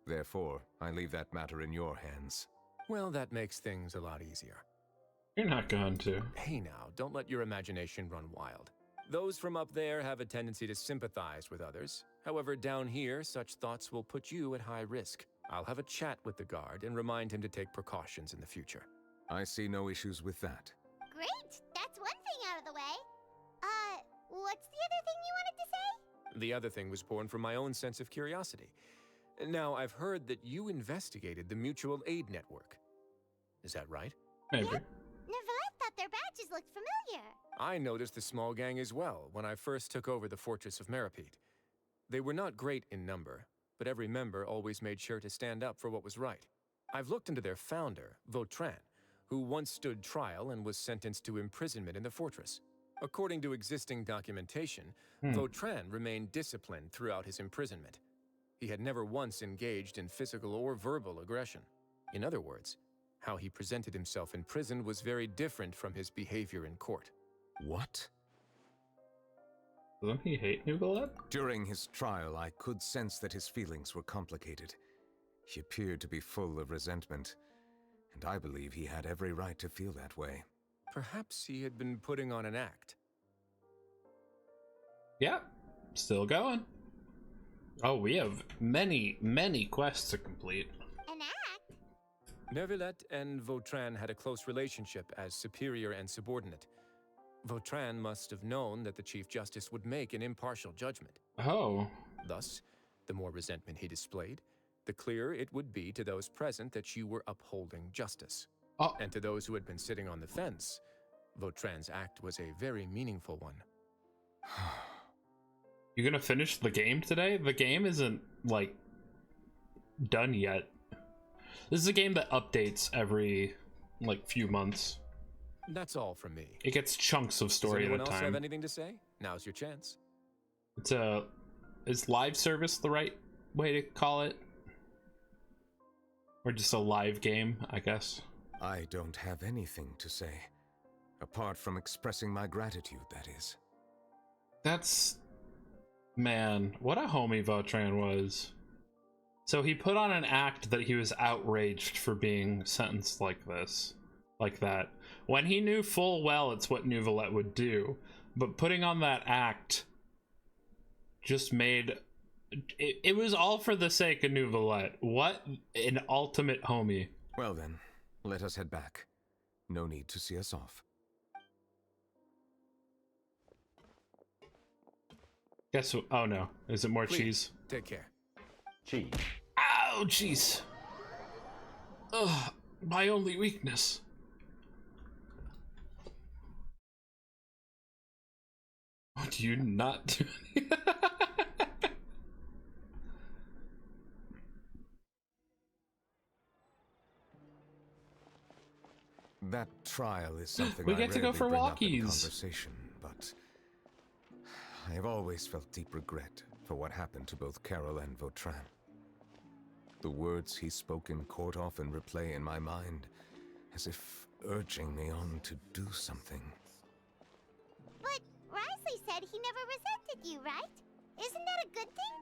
Therefore, I leave that matter in your hands. Well, that makes things a lot easier. You're not going to. Hey now, don't let your imagination run wild. Those from up there have a tendency to sympathize with others. However, down here, such thoughts will put you at high risk. I'll have a chat with the guard and remind him to take precautions in the future. I see no issues with that. Great! That's one thing out of the way. What's the other thing you wanted to say? The other thing was born from my own sense of curiosity. Now, I've heard that you investigated the Mutual Aid Network. Is that right? Maybe. Yep. Neuvillette thought their badges looked familiar. I noticed the small gang as well when I first took over the Fortress of Meripede. They were not great in number, but every member always made sure to stand up for what was right. I've looked into their founder, Vautrin, who once stood trial and was sentenced to imprisonment in the fortress. According to existing documentation, Vautrin remained disciplined throughout his imprisonment. He had never once engaged in physical or verbal aggression. In other words, how he presented himself in prison was very different from his behavior in court. What? Doesn't he hate Neuvillette? During his trial, I could sense that his feelings were complicated. He appeared to be full of resentment, and I believe he had every right to feel that way. Perhaps he had been putting on an act. Yeah, still going. Oh, we have many, many quests to complete. An act? Neuvillette and Vautrin had a close relationship as superior and subordinate. Vautrin must have known that the Chief Justice would make an impartial judgment. Oh. Thus, the more resentment he displayed, the clearer it would be to those present that you were upholding justice. Oh. And to those who had been sitting on the fence, Vautrin's act was a very meaningful one. You gonna finish the game today? The game isn't, like, done yet. This is a game that updates every, like, few months. That's all from me. It gets chunks of story at a Does anyone else have time. anything to say? Now's your chance. Is live service the right way to call it? Or just a live game, I guess? I don't have anything to say. Apart from expressing my gratitude, that is. That's... Man, what a homie Vautrin was. So he put on an act that he was outraged for being sentenced like this. Like that. When he knew full well it's what Neuvillette would do. But putting on that act just made... It was all for the sake of Neuvillette. What an ultimate homie. Well then, let us head back. No need to see us off. Guess what? Oh no. Is it more Please, cheese? Take care. Cheese. Ow, cheese. Ugh, my only weakness. What do you not do? That trial is something We I get to go rarely for bring up in walkies. conversation, but I have always felt deep regret for what happened to both Carol and Vautrin. The words he spoke in court often replay in my mind, as if urging me on to do something. But Risley said he never resented you, right? Isn't that a good thing?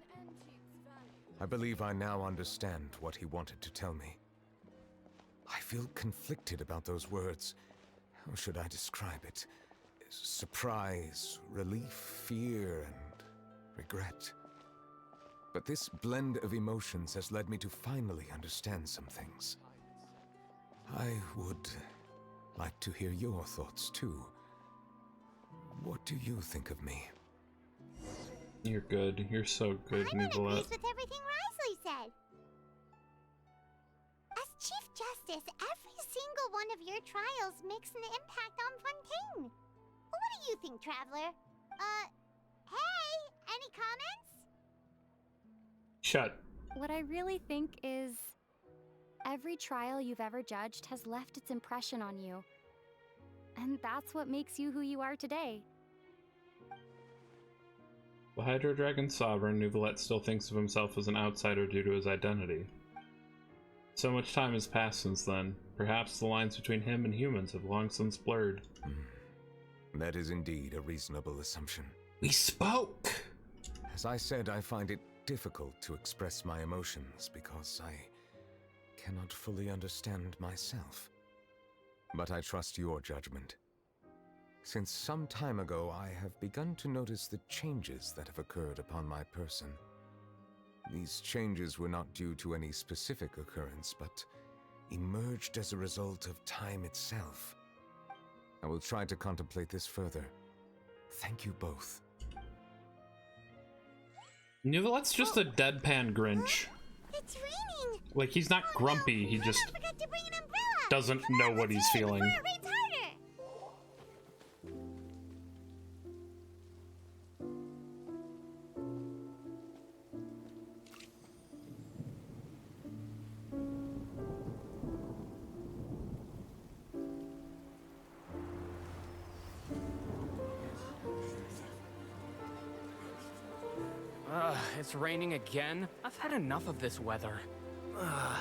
I believe I now understand what he wanted to tell me. I feel conflicted about those words. How should I describe it? Surprise, relief, fear, and regret. But this blend of emotions has led me to finally understand some things. I would like to hear your thoughts too. What do you think of me? You're good. You're so good, I'm in Nicolette. agreement with everything Risley said. As Chief Justice, every single one of your trials makes an impact on Fontaine. What do you think, Traveler? Hey, any comments? Shut. What I really think is every trial you've ever judged has left its impression on you. And that's what makes you who you are today. The Hydro Dragon Sovereign, Neuvillette still thinks of himself as an outsider due to his identity. So much time has passed since then. Perhaps the lines between him and humans have long since blurred. That is indeed a reasonable assumption. We spoke! As I said, I find it difficult to express my emotions because I cannot fully understand myself. But I trust your judgment. Since some time ago, I have begun to notice the changes that have occurred upon my person. These changes were not due to any specific occurrence, but emerged as a result of time itself. I will try to contemplate this further. Thank you both. Neuvillette's just a deadpan Grinch. It's raining. Like, he's not grumpy, he just Forgot to bring an umbrella. doesn't know what he's feeling. Before it rains harder. It's raining again? I've had enough of this weather.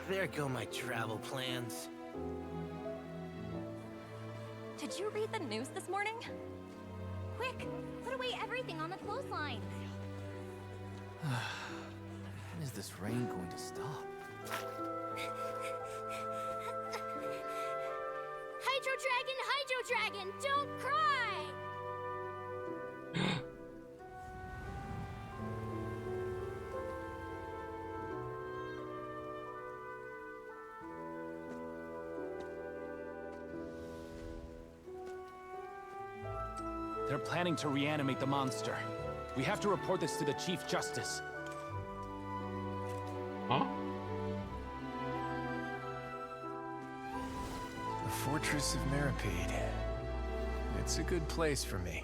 There go my travel plans. Did you read the news this morning? Quick, put away everything on the clothesline. When is this rain going to stop? Hydro Dragon, don't cry! They're planning to reanimate the monster. We have to report this to the Chief Justice. Huh? The Fortress of Meripede. It's a good place for me.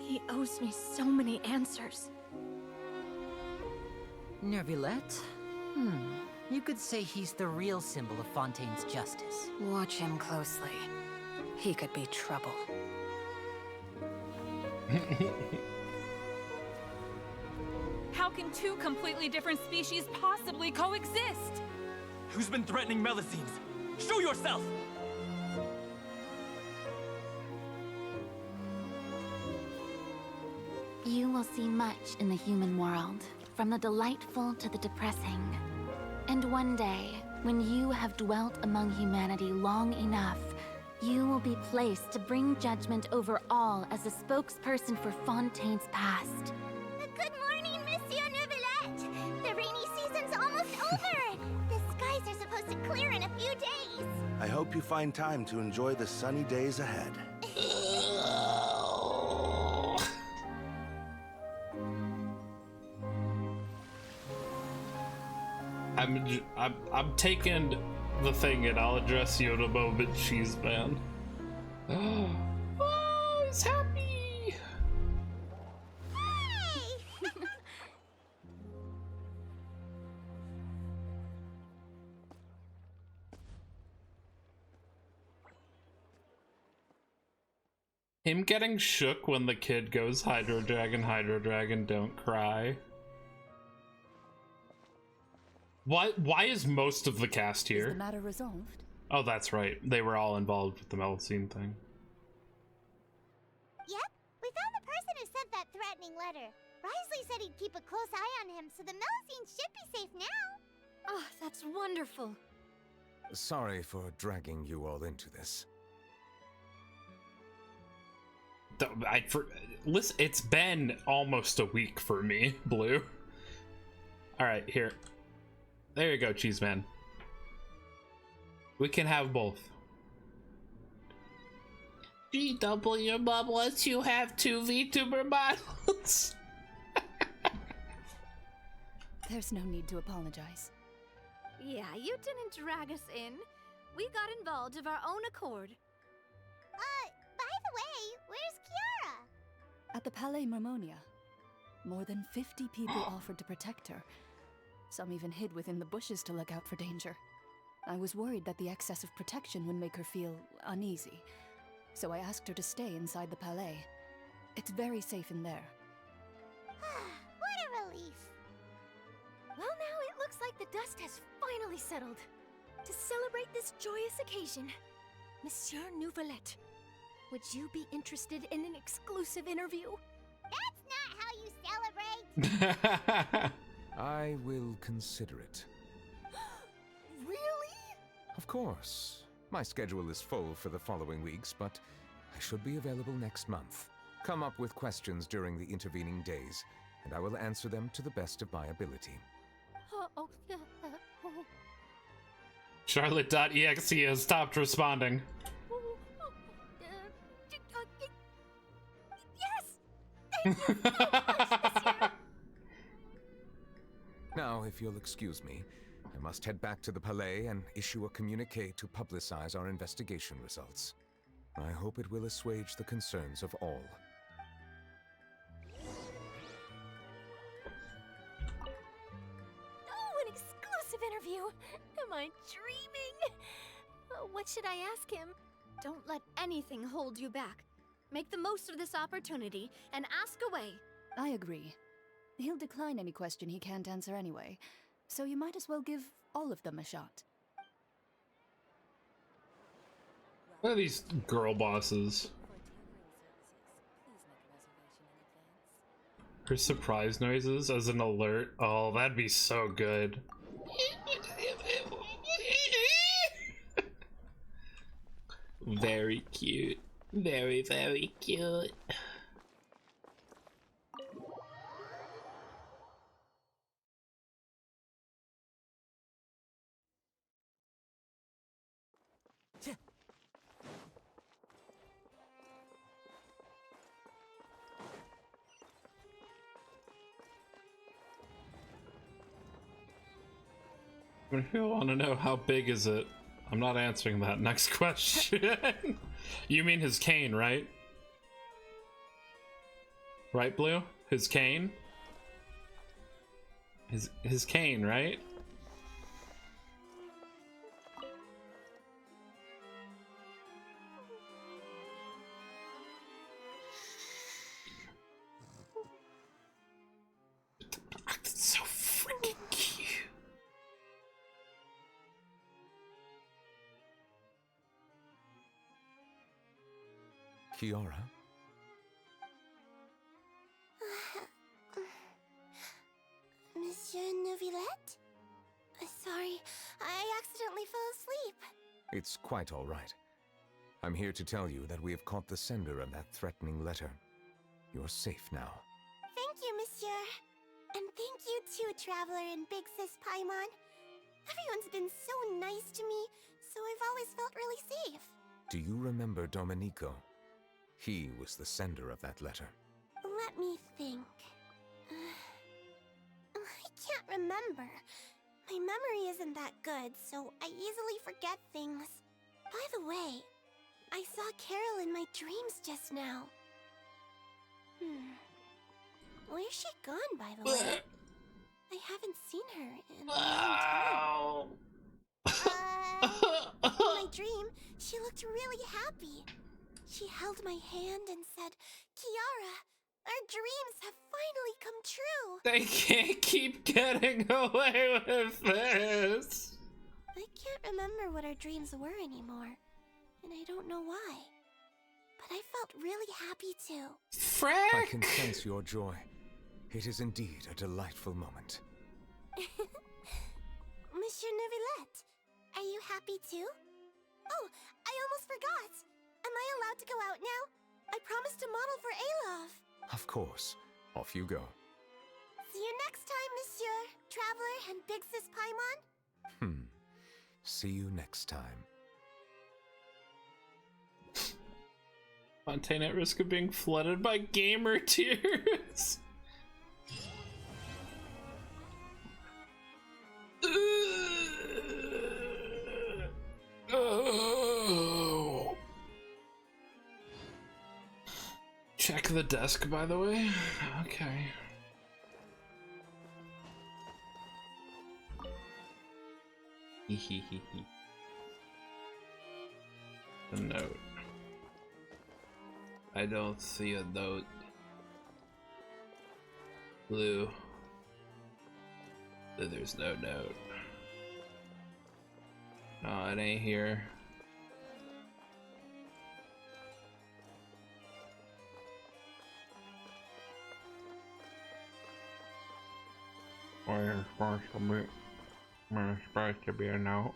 He owes me so many answers. Neuvillette? You could say he's the real symbol of Fontaine's justice. Watch him closely. He could be trouble. How can two completely different species possibly coexist? Who's been threatening Melusines? Show yourself! You will see much in the human world, from the delightful to the depressing. And one day, when you have dwelt among humanity long enough, you will be placed to bring judgment over all as a spokesperson for Fontaine's past. Good morning, Monsieur Neuvillette! Never! The skies are supposed to clear in a few days. I hope you find time to enjoy the sunny days ahead. I'm taking the thing and I'll address you in a moment, Cheese Man. Oh, he's happy! Him getting shook when the kid goes Hydro Dragon, don't cry. Why is most of the cast here? Is the matter resolved? Oh, that's right. They were all involved with the Melusine thing. Yep, we found the person who sent that threatening letter. Wriothesley said he'd keep a close eye on him, so the Melusine should be safe now. Oh, that's wonderful. Sorry for dragging you all into this. Listen, it's been almost a week for me, Blue. Alright, here. There you go, Cheese Man. We can have both. GW Mom lets you have 2 VTuber models. There's no need to apologize. Yeah, you didn't drag us in. We got involved of our own accord. By the way, where's Kiara? At the Palais Mermonia, more than 50 people offered to protect her. Some even hid within the bushes to look out for danger. I was worried that the excess of protection would make her feel uneasy, so I asked her to stay inside the Palais. It's very safe in there. What a relief. Well, now it looks like the dust has finally settled. To celebrate this joyous occasion, Monsieur Nouvelette, would you be interested in an exclusive interview? That's not how you celebrate! I will consider it. Really? Of course. My schedule is full for the following weeks, but I should be available next month. Come up with questions during the intervening days, and I will answer them to the best of my ability. Charlotte.exe has stopped responding. Yes! Thank you so much, Monsieur! Now, if you'll excuse me, I must head back to the Palais and issue a communique to publicize our investigation results. I hope it will assuage the concerns of all. Oh, an exclusive interview! Am I dreaming? What should I ask him? Don't let anything hold you back. Make the most of this opportunity and ask away. I agree. He'll decline any question he can't answer anyway, so you might as well give all of them a shot. What are these girl bosses? Her surprise noises as an alert. Oh, that'd be so good. Very cute. Very, very cute. If you want to know how big is it, I'm not answering that next question. You mean his cane, right? Right, Blue? His cane? His cane, right? It's so freaking cute. Kiara? Monsieur Nouvelette? Sorry, I accidentally fell asleep. It's quite all right. I'm here to tell you that we have caught the sender of that threatening letter. You're safe now. Thank you, Monsieur. And thank you too, Traveler and Big Sis Paimon. Everyone's been so nice to me, so I've always felt really safe. Do you remember Domenico? He was the sender of that letter. Let me think. I can't remember. My memory isn't that good, so I easily forget things. By the way, I saw Carol in my dreams just now. Where's she gone, by the way? I haven't seen her in a long time. In my dream, she looked really happy. She held my hand and said, Kiara, our dreams have finally come true. They can't keep getting away with this. I can't remember what our dreams were anymore, and I don't know why. But I felt really happy too. Frick! I can sense your joy. It is indeed a delightful moment. Monsieur Neuvillette, are you happy too? Oh, I almost forgot. Am I allowed to go out now? I promised to model for Alov. Of course. Off you go. See you next time, Monsieur, Traveler, and Big Sis Paimon. See you next time. Fontaine at risk of being flooded by gamer tears. Oh. Check the desk, by the way. Okay. A note. I don't see a note. Blue. There's no note. No, it ain't here. Where's supposed to be a note?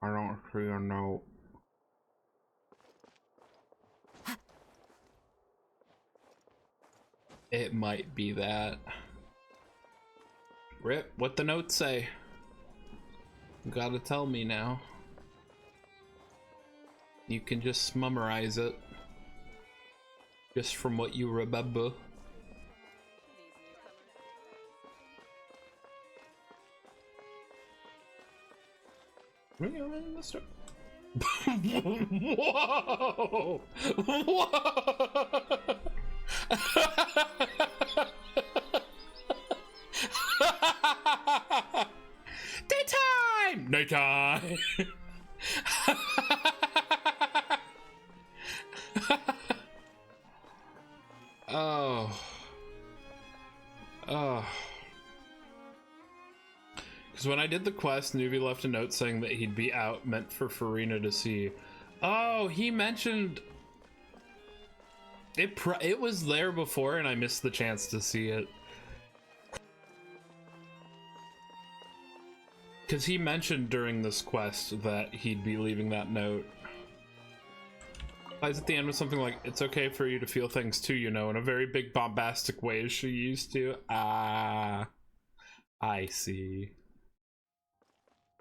I don't see a note. It might be that. Rip, what the notes say? You gotta tell me now. You can just summarize it. Just from what you remember. Whoa! Whoa! Daytime! Nighttime! Oh. Because when I did the quest, Nuvi left a note saying that he'd be out, meant for Farina to see. Oh, he mentioned... It was there before and I missed the chance to see it. Because he mentioned during this quest that he'd be leaving that note. Lies at the end with something like, it's okay for you to feel things too, you know, in a very big bombastic way as she used to. Ah, I see.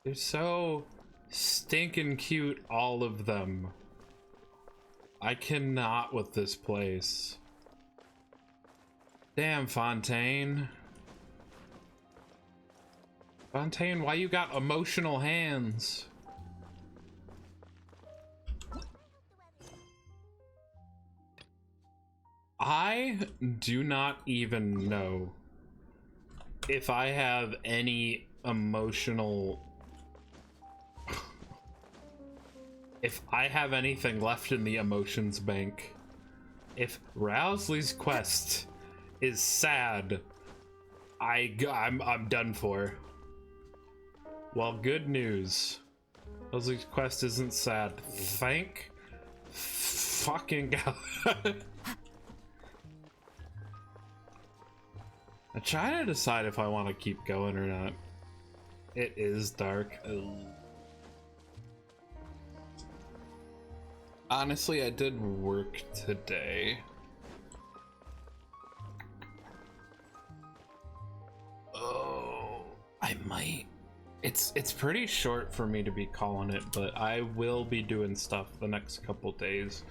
They're so stinking cute, all of them. I cannot with this place. Damn, Fontaine. Fontaine, why you got emotional hands? I do not even know if I have any emotional... if I have anything left in the emotions bank. If Rowsley's quest is sad, I'm done for. Well, good news. Rowsley's quest isn't sad. Thank fucking God. I'm trying to decide if I want to keep going or not. It is dark. Ugh. Honestly, I did work today. It's pretty short for me to be calling it, but I will be doing stuff the next couple days,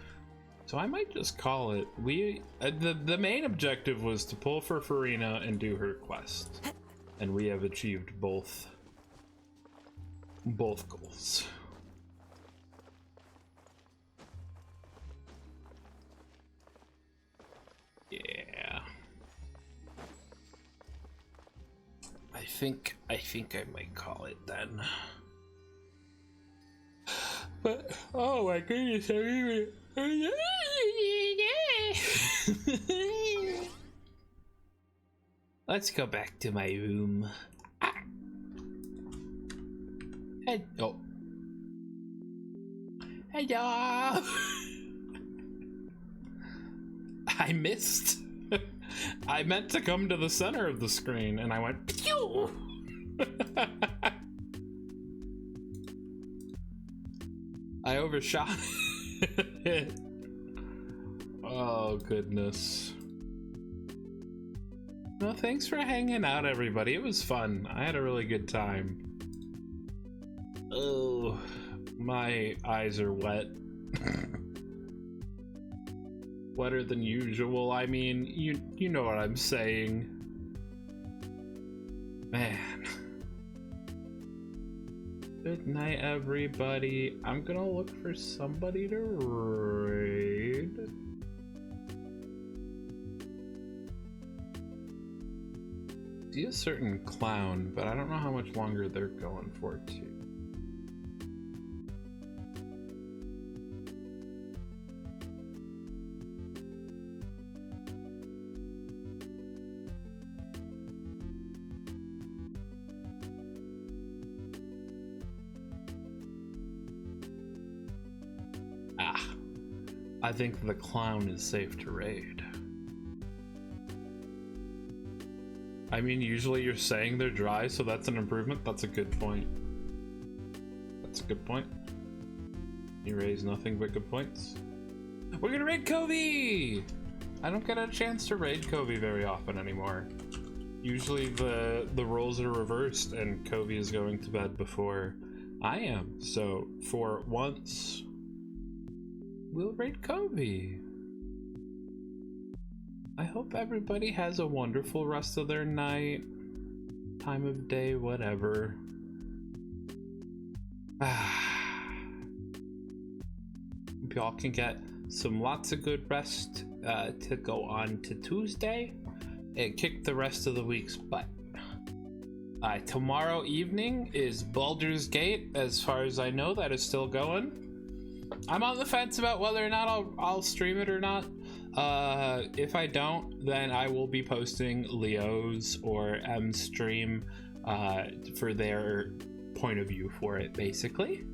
so I might just call it. The main objective was to pull for Furina and do her quest, and we have achieved both goals. Yeah. I think I might call it then. But oh my goodness, let's go back to my room. Oh. Hello. I missed. I meant to come to the center of the screen and I went pew! I overshot it. Oh goodness. No, thanks for hanging out, everybody. It was fun. I had a really good time. Oh, my eyes are wet. Wetter than usual. I mean, you know what I'm saying. Man. Good night, everybody. I'm gonna look for somebody to raid. See a certain clown, but I don't know how much longer they're going for too. I think the clown is safe to raid. I mean, usually you're saying they're dry, so that's an improvement. That's a good point. That's a good point. You raise nothing but good points. We're gonna raid Covey! I don't get a chance to raid Covey very often anymore. Usually the roles are reversed and Covey is going to bed before I am. So for once, we'll raid Covey. I hope everybody has a wonderful rest of their night, time of day, whatever. Hope y'all can get some lots of good rest to go on to Tuesday and kick the rest of the week's butt. Tomorrow evening is Baldur's Gate. As far as I know, that is still going. I'm on the fence about whether or not I'll stream it or not. If I don't, then I will be posting Leo's or M's stream for their point of view for it, basically.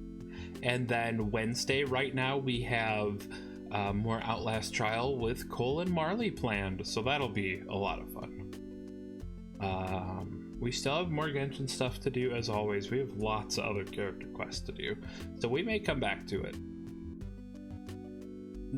And then Wednesday, right now, we have more Outlast Trial with Cole and Marley planned, so that'll be a lot of fun. We still have more Genshin stuff to do, as always. We have lots of other character quests to do, so we may come back to it.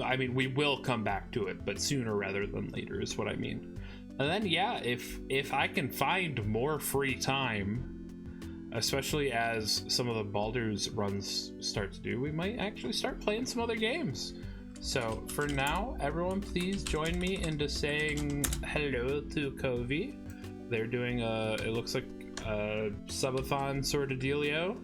I mean, we will come back to it, but sooner rather than later is what I mean. And then, yeah, if I can find more free time, especially as some of the Baldur's runs start to do, we might actually start playing some other games. So for now, everyone, please join me into saying hello to Covey. They're doing it looks like a subathon sort of dealio.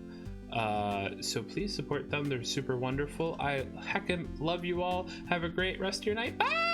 So please support them. They're super wonderful. I heckin' love you all. Have a great rest of your night. Bye!